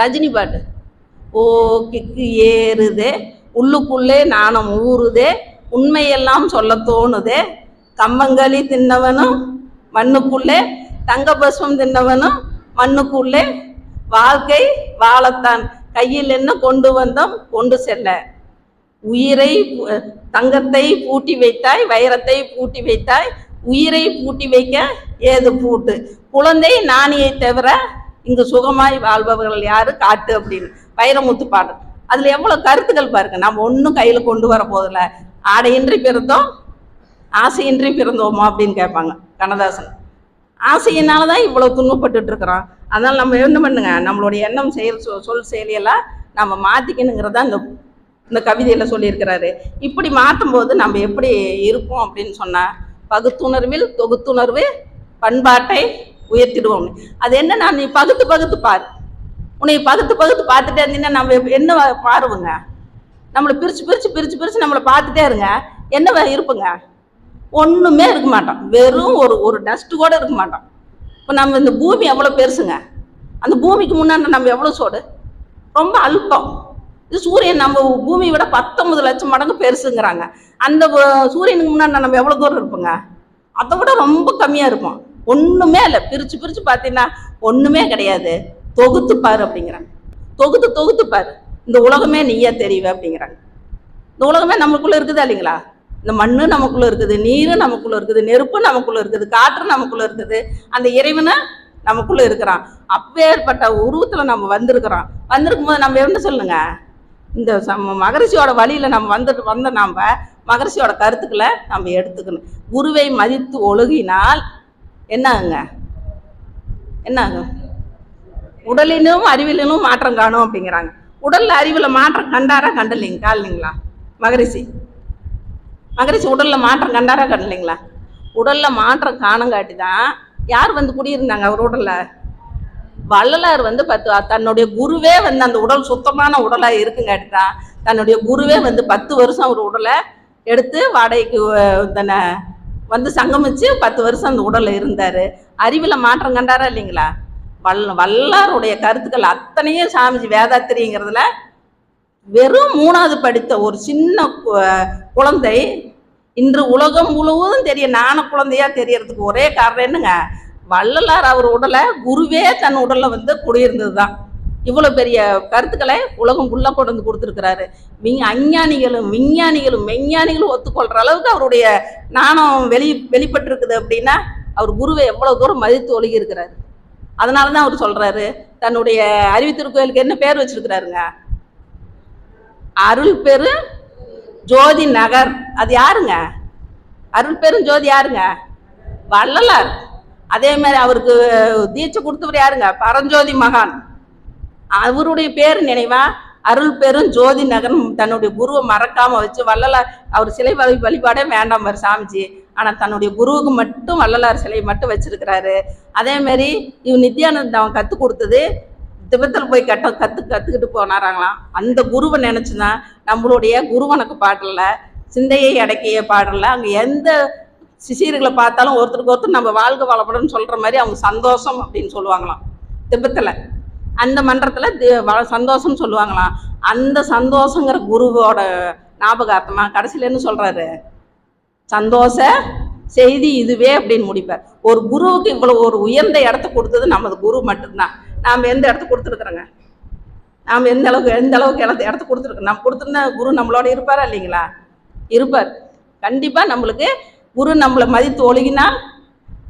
ரஜினி பாட்டு. ஓ கிக்கு ஏறுதே உள்ளுக்குள்ளே நாணம் ஊறுதே உண்மையெல்லாம் சொல்ல தோணுதே, கம்பங்களி தின்னவனும் மண்ணுக்குள்ளே, தங்க பஸ்வம் தின்னவனும் மண்ணுக்குள்ளே, வாழ்க்கை வாழத்தான் கையில் என்ன கொண்டு வந்தோம் கொண்டு செல்ல, உயிரை தங்கத்தை பூட்டி வைத்தாய், வைரத்தை பூட்டி வைத்தாய், உயிரை பூட்டி வைக்க ஏது பூட்டு, குழந்தை நாணியை தவிர இங்கு சுகமாய் வாழ்பவர்கள் யாரு காட்டு அப்படின்னு வைரமுத்து பாடு. அதில் எவ்வளோ கருத்துக்கள் பாருங்க. நம்ம ஒன்றும் கையில் கொண்டு வர போதில்லை. ஆடையின்றி பிறந்தோம் ஆசையின்றி பிறந்தோமா அப்படின்னு கேட்பாங்க கண்ணதாசன். ஆசையினால தான் இவ்வளோ துன்பப்பட்டு இருக்கிறோம். அதனால் நம்ம என்ன பண்ணுங்க, நம்மளுடைய எண்ணம் சொல் செயலியெல்லாம் நம்ம மாற்றிக்கணுங்கிறதா இந்த கவிதையில் சொல்லியிருக்கிறாரு. இப்படி மாற்றும் போது நம்ம எப்படி இருப்போம் அப்படின்னு சொன்னால், பகுத்துணர்வில் தொகுத்துணர்வு பண்பாட்டை உயர்த்திடுவோம். அது என்னன்னா, நீ பகுத்து பாரு. உன்னை பகுத்து பார்த்துட்டே இருந்தீங்கன்னா நம்ம என்ன பாருவோங்க, நம்மளை பிரித்து நம்மளை பார்த்துட்டே இருங்க, என்ன இருப்புங்க, ஒன்றுமே இருக்க மாட்டோம். வெறும் ஒரு டஸ்ட்டு கூட இருக்க மாட்டோம். இப்போ நம்ம இந்த பூமி எவ்வளோ பெருசுங்க, அந்த பூமிக்கு முன்னாடி நம்ம எவ்வளோ சோடு, ரொம்ப அல்பம். இது சூரியன் நம்ம பூமியை விட 19 லட்சம் மடங்கு பெருசுங்கிறாங்க. அந்த சூரியனுக்கு முன்னாடி நம்ம எவ்வளோ தூரம் இருப்போங்க, அதை விட ரொம்ப கம்மியாக இருப்போம். ஒன்றுமே இல்லை. பிரித்து பார்த்தீங்கன்னா ஒன்றுமே கிடையாது. தொகுத்து பாரு அப்படிங்கிறாங்க. தொகுத்து பாரு, இந்த உலகமே நீயா தெரியுவே அப்படிங்கிறாங்க. இந்த உலகமே நமக்குள்ளே இருக்குதா இல்லைங்களா? இந்த மண்ணு நமக்குள்ளே இருக்குது, நீர் நமக்குள்ளே இருக்குது, நெருப்பு நமக்குள்ளே இருக்குது, காற்று நமக்குள்ளே இருக்குது, அந்த இறைவனை நமக்குள்ளே இருக்கிறான். அப்பேற்பட்ட உருவத்தில் நம்ம வந்திருக்கும் போது நம்ம என்ன சொல்லுங்க, இந்த மகரிஷியோட வழியில் நம்ம வந்த நாம் மகரிஷியோட கருத்துக்களை நம்ம எடுத்துக்கணும். குருவை மதித்து ஒழுகினால் என்ன ஆகும், உடலினும் அறிவிலும் மாற்றம் காணும் அப்படிங்கிறாங்க. உடல்ல அறிவில் மாற்றம் கண்டலைங்களா மகரிஷி உடல்ல மாற்றம் கண்டலைங்களா? உடல்ல மாற்றம் காணங்காட்டி தான் யார் குடியிருந்தாங்க அவர் உடல்ல? வள்ளலார் தன்னுடைய குருவே அந்த உடல் சுத்தமான உடலா இருக்குங்காட்டி தான் தன்னுடைய குருவே 10 வருஷம் அவர் உடலை எடுத்து வாடகைக்கு சங்கமிச்சு 10 வருஷம் அந்த உடல்ல இருந்தாரு. அறிவில் மாற்றம் கண்டாரா இல்லைங்களா? வல்லாருடைய கருத்துக்கள் அத்தனையும் சாமிஜி வேதாத்திரிங்கிறதுல வெறும் 3வது படித்த ஒரு சின்ன குழந்தை இன்று உலகம் முழுவதும் ஞான குழந்தையா தெரியறதுக்கு ஒரே காரணம் என்னங்க, வள்ளலார் அவர் உடலை குருவே தன் உடல்ல குடியிருந்தது தான். இவ்வளோ பெரிய கருத்துக்களை உலகம் உள்ள கொண்டு கொடுத்துருக்கிறாரு. அஞ்ஞானிகளும் விஞ்ஞானிகளும் மெஞ்ஞானிகளும் ஒத்துக்கொள்கிற அளவுக்கு அவருடைய ஞானம் வெளிப்பட்டிருக்குது. அப்படின்னா அவர் குருவை எவ்வளோ தூரம் மதித்து ஒழுகி இருக்கிறாரு. அதனால தான் அவர் சொல்கிறாரு, தன்னுடைய அறிவு திருக்கோயிலுக்கு என்ன பேர் வச்சிருக்கிறாருங்க, அருள் பெரு ஜோதி நகர். அது யாருங்க? அருள் பெருஞ்சோதி யாருங்க? வள்ளலார். அதே மாதிரி அவருக்கு தீட்சை கொடுத்தவர் யாருங்க? பரஞ்சோதி மகான். அவருடைய பேர் நினைவா அருள் பெரும் ஜோதி நகரம் தன்னுடைய குருவை மறக்காம வச்சு வள்ளலார் அவர் சிலை வழிபாடே வேண்டாம் பாரு சாமிஜி, ஆனா தன்னுடைய குருவுக்கு மட்டும் வள்ளலார் சிலையை மட்டும் வச்சிருக்கிறாரு. அதே மாதிரி இவன் நித்யானந்த அவன் கற்றுக் கொடுத்தது திபத்தில் போய் கற்றுக்கிட்டு போனாராங்களாம். அந்த குருவை நினச்சிதான் நம்மளுடைய குருவனுக்கு பாடல, சிந்தையை அடக்கிய பாடல. அங்கே எந்த சிஷியர்களை பார்த்தாலும் ஒருத்தருக்கு ஒருத்தர் நம்ம வாழ்க வளப்படன்னு சொல்கிற மாதிரி அவங்க சந்தோஷம் அப்படின்னு சொல்லுவாங்களாம். திபத்தில் அந்த மன்றத்தில் சந்தோஷம்னு சொல்லுவாங்களாம். அந்த சந்தோஷங்கிற குருவோட ஞாபகார்த்தமாக கடைசியில் என்ன சொல்கிறாரு? சந்தோஷ செய்தி இதுவே அப்படின்னு முடிப்பார். ஒரு குருவுக்கு இவ்வளோ ஒரு உயர்ந்த இடத்த கொடுத்தது நமது குரு மட்டும்தான். நாம் எந்த இடத்த கொடுத்துருக்குறோங்க? நாம் எந்த அளவுக்கு இடத்த கொடுத்துருக்கோம்? நம்ம கொடுத்துருந்தா குரு நம்மளோட இருப்பாரா இல்லைங்களா? இருப்பார். கண்டிப்பாக நம்மளுக்கு குரு நம்மளை மதித்து ஒழுகினால்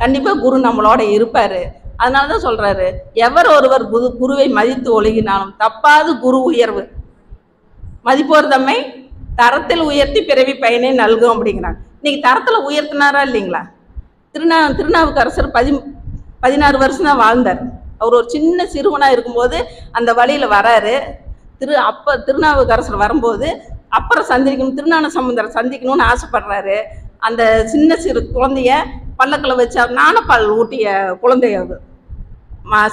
கண்டிப்பாக குரு நம்மளோட இருப்பார். அதனால தான் சொல்கிறாரு, எவர் ஒருவர் குருவை மதித்து ஒழுகினாலும் தப்பாது குரு உயர்வு, மதிப்போர் தம்மை தரத்தில் உயர்த்தி பிறவி பயனை நல்கும் அப்படிங்கிறாங்க. இன்னைக்கு தரத்தில் உயர்த்தினாரா இல்லைங்களா? திருநாவுக்கரசர் 16 வருஷம் தான் வாழ்ந்தார். அவர் ஒரு சின்ன சிறுவனாக இருக்கும்போது அந்த வழியில் வராரு. திருநாவுக்கரசர் வரும்போது அப்புறம் திருஞான சம்பந்தரை சந்திக்கணும்னு ஆசைப்படுறாரு. அந்த சின்ன சிறு குழந்தைய பல்லக்கில் வச்சு நாணப்பால் ஊட்டிய குழந்தை, அது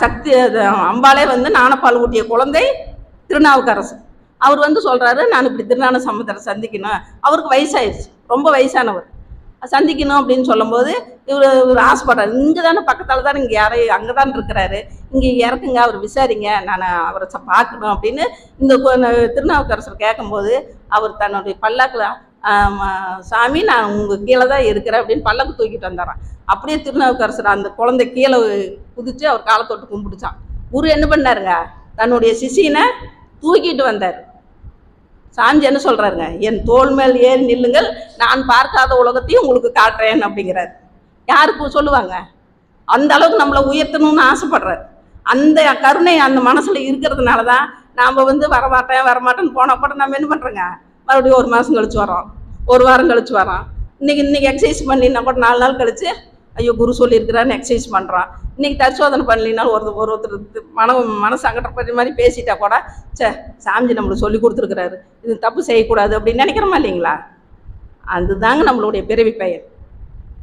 சக்தி அம்பாலே நாணப்பால் ஊட்டிய குழந்தை திருநாவுக்கரசர். அவர் சொல்கிறாரு, நான் இப்படி திருஞான சம்பந்தரை சந்திக்கணும். அவருக்கு வயசாயிடுச்சு, ரொம்ப வயசானவர், சந்திக்கணும் அப்படின்னு சொல்லும்போது இவர் ஆசைப்படுறாரு. இங்கே தானே பக்கத்தால் தானே, இங்கே அங்கே தான் இருக்கிறாரு, இங்கே இறக்குங்க, அவர் விசாரிங்க, நான் அவரை பார்க்கணும் அப்படின்னு இந்த திருநாவுக்கரசர் கேட்கும்போது அவர் தன்னுடைய பல்லாக்கில், சாமி நான் உங்கள் கீழே தான் இருக்கிறேன் அப்படின்னு பல்லக்கு தூக்கிட்டு வந்தாரான். அப்படியே திருநாவுக்கரசர் அந்த குழந்தை கீழே குதிச்சு அவர் காலை தொட்டு கும்பிடுச்சான். குரு என்ன பண்ணாருங்க? தன்னுடைய சிஷியனை தூக்கிட்டு வந்தார். சாமி என்ன சொல்கிறாருங்க? என் தோள் மேல் ஏறி நில்லுங்கள், நான் பார்க்காத உலகத்தையும் உங்களுக்கு காட்டுறேன் அப்படிங்கிறார். யாருக்கு சொல்லுவாங்க? அந்த அளவுக்கு நம்மளை உயர்த்தணும்னு ஆசைப்படுறாரு. அந்த கருணை அந்த மனசில் இருக்கிறதுனால தான் நாம் வரமாட்டேன்னு போனால் கூட நம்ம என்ன பண்ணுறோங்க? மறுபடியும் 1 மாதம் கழிச்சு வரோம், 1 வாரம் கழிச்சு வரோம். இன்னைக்கு எக்ஸசைஸ் பண்ணினா கூட 4 நாள் கழிச்சு ஐயோ குரு சொல்லியிருக்கிறான்னு எக்ஸசைஸ் பண்ணுறான். இன்றைக்கி தற்சோதனை பண்ணலினாலும் ஒருத்தர் மனசு சங்கடப்படுற மாதிரி பேசிட்டா கூட சாமிஜி நம்மளுக்கு சொல்லி கொடுத்துருக்குறாரு, இது தப்பு செய்யக்கூடாது அப்படின்னு நினைக்கிறோமா இல்லைங்களா? அதுதாங்க நம்மளுடைய பிறவி பெயர்.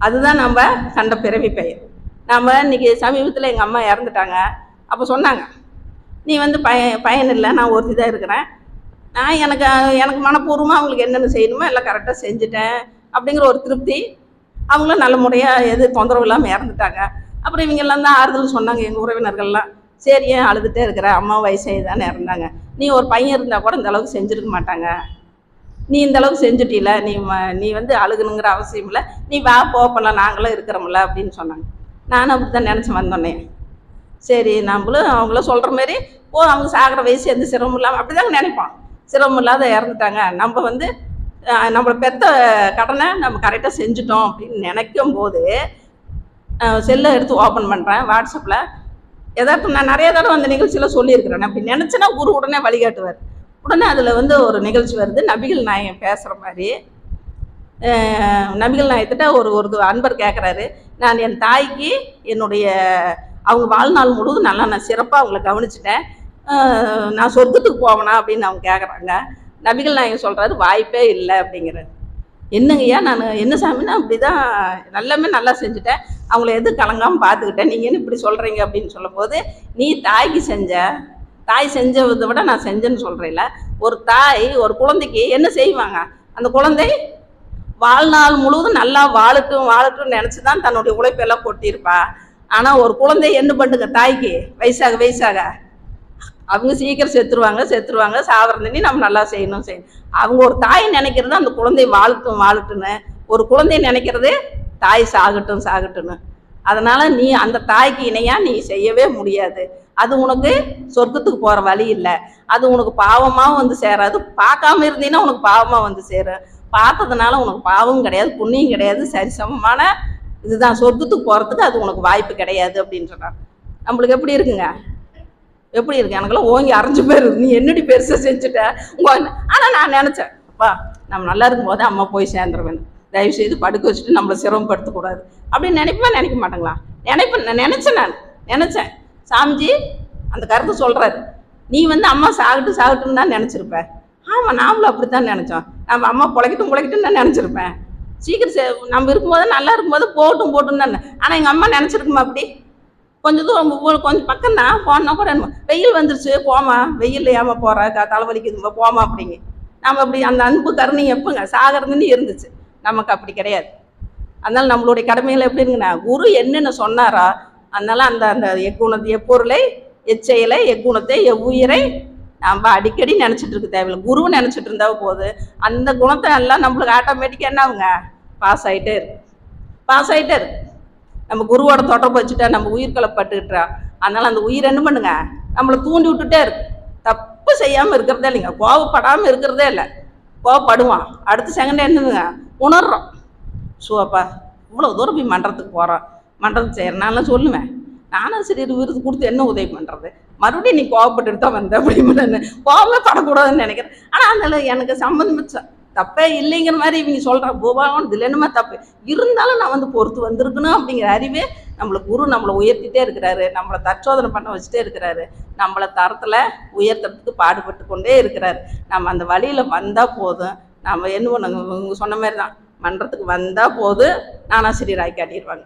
அதுதான் நம்ம கண்ட பிறவி பெயர். நம்ம இன்றைக்கி சமீபத்தில் எங்கள் அம்மா இறந்துட்டாங்க. அப்போ சொன்னாங்க, நீ பயன் இல்லை, நான் ஒருத்தி தான் இருக்கிறேன், நான் எனக்கு மனப்பூர்வமாக அவங்களுக்கு என்னென்ன செய்யணுமோ எல்லாம் கரெக்டாக செஞ்சுட்டேன் அப்படிங்கிற ஒரு திருப்தி. அவங்களும் நல்ல முறையாக எது தொந்தரவு இல்லாமல் இறந்துட்டாங்க. அப்புறம் இவங்கெல்லாம் தான் ஆறுதல் சொன்னாங்க, எங்கள் உறவினர்கள்லாம். சரி, ஏன் அழுதுகிட்டே இருக்கிற, அம்மா வயசாகி தானே இறந்தாங்க, நீ ஒரு பையன் இருந்தால் கூட இந்த அளவுக்கு செஞ்சுருக்க மாட்டாங்க, நீ இந்த அளவுக்கு செஞ்சுட்டில, நீ அழுகணுங்கிற அவசியம் இல்லை, நீ வா போப்பலாம், நாங்களும் இருக்கிறோம்ல அப்படின்னு சொன்னாங்க. நானும் அப்படி தான் நினச்சி வந்தோன்னே, சரி நம்மளும் அவங்களும் சொல்கிற மாதிரி அவங்க சாகிற வயசு எந்த சிரமம் இல்லாமல் அப்படி தாங்க நினைப்போம். சிரமம் இல்லாத இறந்துட்டாங்க, நம்ம நம்மளை பெற்ற கடனை நம்ம கரெக்டாக செஞ்சுட்டோம் அப்படின்னு நினைக்கும் போது செல்லை எடுத்து ஓப்பன் பண்ணுறேன். வாட்ஸ்அப்பில் எதார்த்தம் நான் நிறைய தடவை அந்த நிகழ்ச்சியில் சொல்லியிருக்கிறேன். அப்படி நினச்சினா குரு உடனே வழிகாட்டுவார். உடனே அதில் ஒரு நிகழ்ச்சி வருது, நபிகள் நாயகம் பேசுகிற மாதிரி. நபிகள் நாயகத்திட்ட ஒரு அன்பர் கேட்குறாரு, நான் என் தாய்க்கு அவங்க வாழ்நாள் முழுவதும் நல்லா நான் சிறப்பாக அவங்கள கவனிச்சிட்டேன், நான் சொர்க்கத்துக்கு போவேனா அப்படின்னு அவங்க கேட்குறாங்க. நபிகள் நாயகம் சொல்கிறாரு, வாய்ப்பே இல்லை அப்படிங்கிறார். என்னங்கய்யா, நான் என்ன சாமின்னா அப்படி தான் எல்லாமே நல்லா செஞ்சுட்டேன், அவங்கள எது கலங்காமல் பார்த்துக்கிட்டேன், நீங்கள் என்ன இப்படி சொல்கிறீங்க அப்படின்னு சொல்லும்போது, நீ தாய் செஞ்சதை விட நான் செஞ்சேன்னு சொல்கிறேன்ல. ஒரு தாய் ஒரு குழந்தைக்கு என்ன செய்வாங்க? அந்த குழந்தை வாழ்நாள் முழுவதும் நல்லா வாழட்டும்னு நினச்சி தான் தன்னுடைய உழைப்பெல்லாம் கொட்டியிருப்பா. ஆனால் ஒரு குழந்தை என்ன பண்ணுங்க, தாய்க்கு வயசாக அவங்க சீக்கிரம் செத்துருவாங்க, சாவறதுனி நம்ம நல்லா செய்யணும். அவங்க ஒரு தாய் நினைக்கிறது அந்த குழந்தை வாழட்டும்னு, ஒரு குழந்தை நினைக்கிறது தாய் சாகட்டும்னு. அதனால் நீ அந்த தாய்க்கு இணையாக நீ செய்யவே முடியாது. அது உனக்கு சொர்க்கத்துக்கு போகிற வழி இல்லை, அது உனக்கு பாவமாக சேராது. பார்க்காம இருந்தீங்கன்னா உனக்கு பாவமாக சேரும், பார்த்ததுனால உனக்கு பாவம் கிடையாது, புண்ணியம் கிடையாது, சரிசமமான இதுதான், சொர்க்கத்துக்கு போகிறதுக்கு அது உனக்கு வாய்ப்பு கிடையாது அப்படின்னு சொல்கிறாங்க. நம்மளுக்கு எப்படி இருக்குங்க? எப்படி இருக்கு? எனக்கெல்லாம் ஓங்கி அரைஞ்சு போயிருக்கு, நீ என்னடி பெருசாக செஞ்சுட்ட ஆனால் நான் நினச்சேன், அப்பா நம்ம நல்லா இருக்கும்போது அம்மா போய் சேர்ந்துருவேன், தயவு செய்து படுக்க வச்சுட்டு நம்மளை சிரமப்படுத்தக்கூடாது அப்படின்னு நினைக்க மாட்டேங்களா? நான் நினச்சேன் சாமிஜி அந்த கருத்து சொல்கிறாரு. நீ வந்து அம்மா சாகட்டுன்னு தான் நினச்சிருப்ப. ஆமாம், நாமளும் அப்படி தான் நினச்சோம். நம்ம அம்மா பிழைக்கட்டுன்னு தான் நினச்சிருப்பேன். சீக்கிரம் நம்ம இருக்கும்போது நல்லா இருக்கும்போது போட்டும் தான். ஆனால் எங்கள் அம்மா நினச்சிருக்குமா அப்படி? கொஞ்சம் தூரம் கொஞ்சம் பக்கம் தான் போனா கூட வெயில் வந்துருச்சு போமா, வெயில் ஏமா போகிற தலைவலிக்குதுமா போமா அப்படிங்க. நம்ம அப்படி அந்த அன்பு கருணை எப்போங்க சாகிறதுன்னு இருந்துச்சு. நமக்கு அப்படி கிடையாது. அதனால நம்மளுடைய கடமைகள் எப்படிங்கண்ணா, குரு என்னென்ன சொன்னாரோ அதனால அந்த அந்த எக்குணத்தை எப்பொருளை எச்செயலை எக்குணத்தை எவ்வுயிரை நம்ம அடிக்கடி நினச்சிட்டு இருக்க தேவையில்லை. குருவை நினச்சிட்டு இருந்தா போது அந்த குணத்தை எல்லாம் நம்மளுக்கு ஆட்டோமேட்டிக்காக என்ன ஆகுங்க, பாஸ் ஆகிட்டே இருக்கு. நம்ம குருவோட தொடர்பு வச்சுட்டா நம்ம உயிர்களை பட்டுக்கிட்டா. அதனால அந்த உயிர் என்ன பண்ணுங்க, நம்மளை தூண்டி விட்டுட்டே இருக்கு. தப்பு செய்யாமல் இருக்கிறதே இல்லைங்க, கோவப்படாமல் இருக்கிறதே இல்லை. கோவப்படுவான், அடுத்த செகண்ட் என்னதுங்க உணர்றோம். ஷூப்பா இவ்வளோ தூரம் போய் மன்றத்துக்கு போகிறோம், மன்றத்துக்கு செய்கிறனால சொல்லுவேன். நானும் சரி விருது கொடுத்து என்ன உதவி பண்ணுறது, மறுபடியும் நீ கோவப்பட்டுட்டு தான் வந்த அப்படின்னு கோவமே படக்கூடாதுன்னு நினைக்கிறேன். ஆனால் அதில் எனக்கு சம்மந்தம் தப்பே இல்லைங்கிற மாதிரி இவங்க சொல்கிறேன். பூபாவன் இதில் என்னமா தப்பு இருந்தாலும் நான் வந்து பொறுத்து வந்திருக்கணும் அப்படிங்கிற அறிவே நம்மளுக்கு குரு நம்மளை உயர்த்திட்டே இருக்கிறாரு. நம்மளை தற்சோதனை பண்ண வச்சுட்டே இருக்கிறாரு. நம்மளை தரத்தில் உயர்த்துறதுக்கு பாடுபட்டு கொண்டே இருக்கிறாரு. நம்ம அந்த வழியில் வந்தால் போதும். நம்ம என்ன பண்ணுங்க, இவங்க சொன்ன மாதிரி தான், மன்றத்துக்கு வந்தால் போதும் ஞானாசிரியராய் காட்டிடுவாங்க.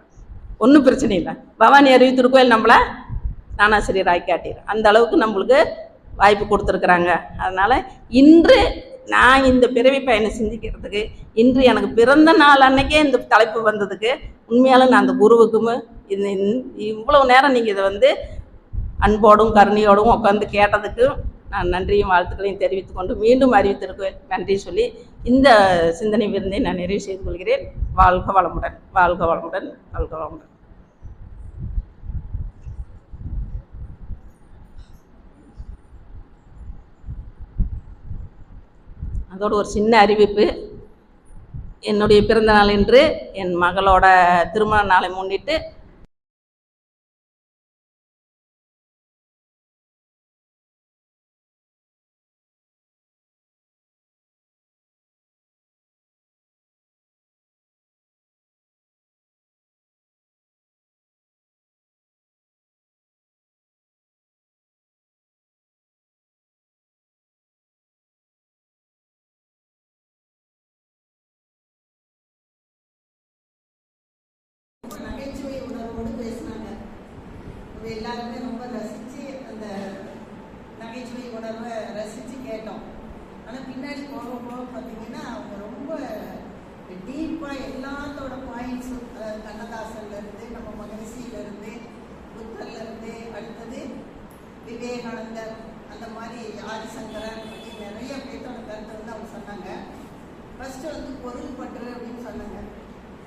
ஒன்றும் பிரச்சனை இல்லை. பவானி அறிவு திருக்கோயில் நம்மளை ஞானாசிரியராய் காட்டிடுறேன். அந்த அளவுக்கு நம்மளுக்கு வாய்ப்பு கொடுத்துருக்குறாங்க. அதனால் இன்று நான் இந்த பிறவி பயனை சிந்திக்கிறதுக்கு, இன்று எனக்கு பிறந்த நாள் அன்னைக்கே இந்த தலைப்பு வந்ததுக்கு உண்மையாலும் நான் அந்த குருவுக்கும் இவ்வளவு நேரம் நீங்கள் இதை வந்து அன்போடும் கருணையோடும் உட்காந்து கேட்டதுக்கு நான் நன்றியும் வாழ்த்துக்களையும் தெரிவித்துக் கொண்டு மீண்டும் அறிவித்திருக்க நன்றி சொல்லி இந்த சிந்தனை விருந்தை நான் நிறைவு செய்து கொள்கிறேன். வாழ்க வளமுடன், வாழ்க வளமுடன், வாழ்க வளமுடன். அதோட ஒரு சின்ன அறிவிப்பு. என்னுடைய பிறந்த நாள் இன்று என் மகளோட திருமண நாளை முன்னிட்டு நகைச்சுவை உணர்வோடு பேசினாங்க. எல்லாருமே ரொம்ப ரசித்து அந்த நகைச்சுவை உணர்வை ரசித்து கேட்டோம். ஆனால் பின்னாடி போக பார்த்தீங்கன்னா அவங்க ரொம்ப டீப்பாக எல்லாத்தோட பாயிண்ட்ஸும், அதாவது கண்ணதாசன்லேருந்து நம்ம மகரிஷியிலேருந்து புத்தர்லேருந்து அடுத்தது விவேகானந்தர், அந்த மாதிரி ஆதிசங்கரன் அப்படி நிறைய பேர்த்தோட கருத்தை வந்து அவங்க சொன்னாங்க. ஃபஸ்ட்டு வந்து பொருள் பற்று அப்படின்னு சொன்னாங்க.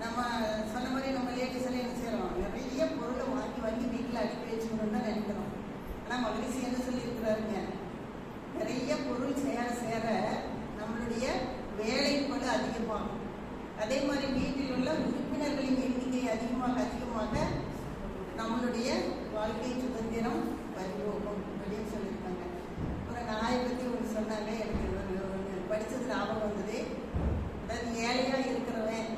நம்ம சொன்ன மாதிரி நம்ம லேடிஸ் எல்லாம் என்ன செய்யறோம், நிறைய பொருளை வாங்கி வீட்டில் அடுக்கி வச்சுக்கணும்னு தான் நினைக்கிறோம். ஆனால் மகிழ்ச்சி என்ன சொல்லியிருக்கிறாருங்க, நிறைய பொருள் சேர நம்மளுடைய வேலைப்பளு அதிகமாகும். அதே மாதிரி வீட்டில் உள்ள உறுப்பினர்களின் எண்ணிக்கை அதிகமாக நம்மளுடைய வாழ்க்கை சுதந்திரம் பறிபோகும் அப்படின்னு சொல்லியிருக்காங்க. ஒரு நாயை பற்றி ஒன்று சொன்னாங்க, எனக்கு படித்தது ஞாபகம் வந்தது. அதாவது ஏழையாக இருக்கிறவன்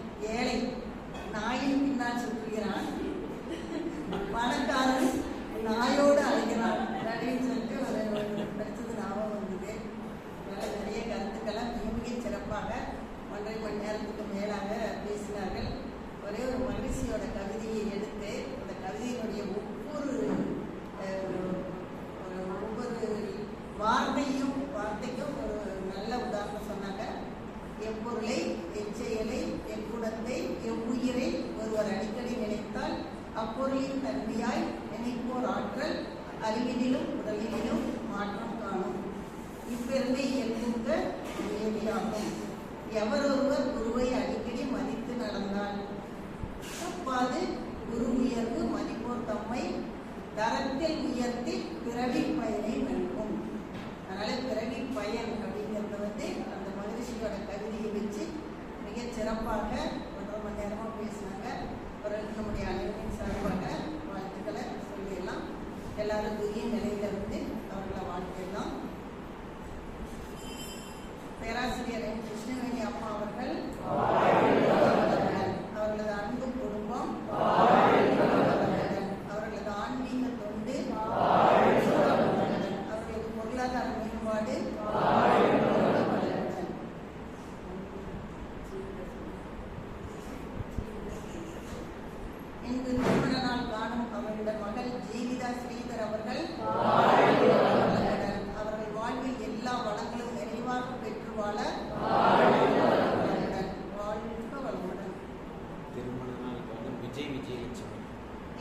விஜய் விஜயலட்சுமி.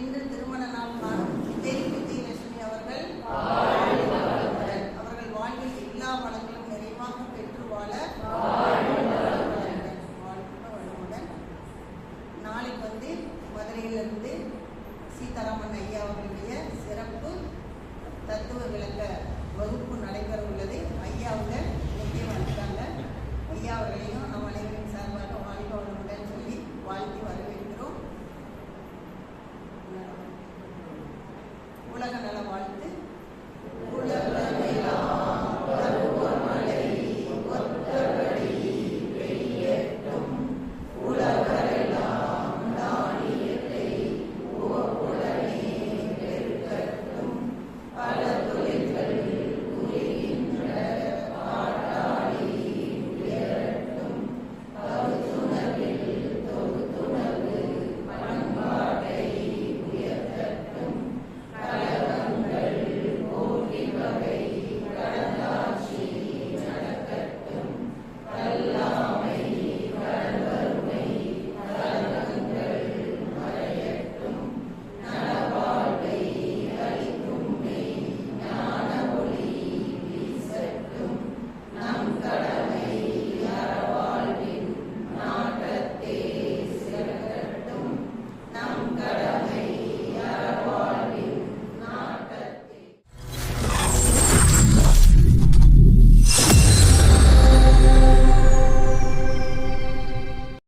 இன்று திருமண நாள் காணும் விஜய் விஜயலட்சுமி அவர்கள் அவர்கள் வாழ்வில் எல்லா வளங்களும் நிறைவாக பெற்று வாழ வளமுடன். நாளைக்கு மதுரையிலிருந்து சீதாராமன் ஐயா அவர்களுடைய சிறப்பு தத்துவ விளக்க வகுப்பு நடைபெற உள்ளது. ஐயா அவங்க இங்கே வந்துட்டாங்க. ஐயா அவர்களையும் நம்ம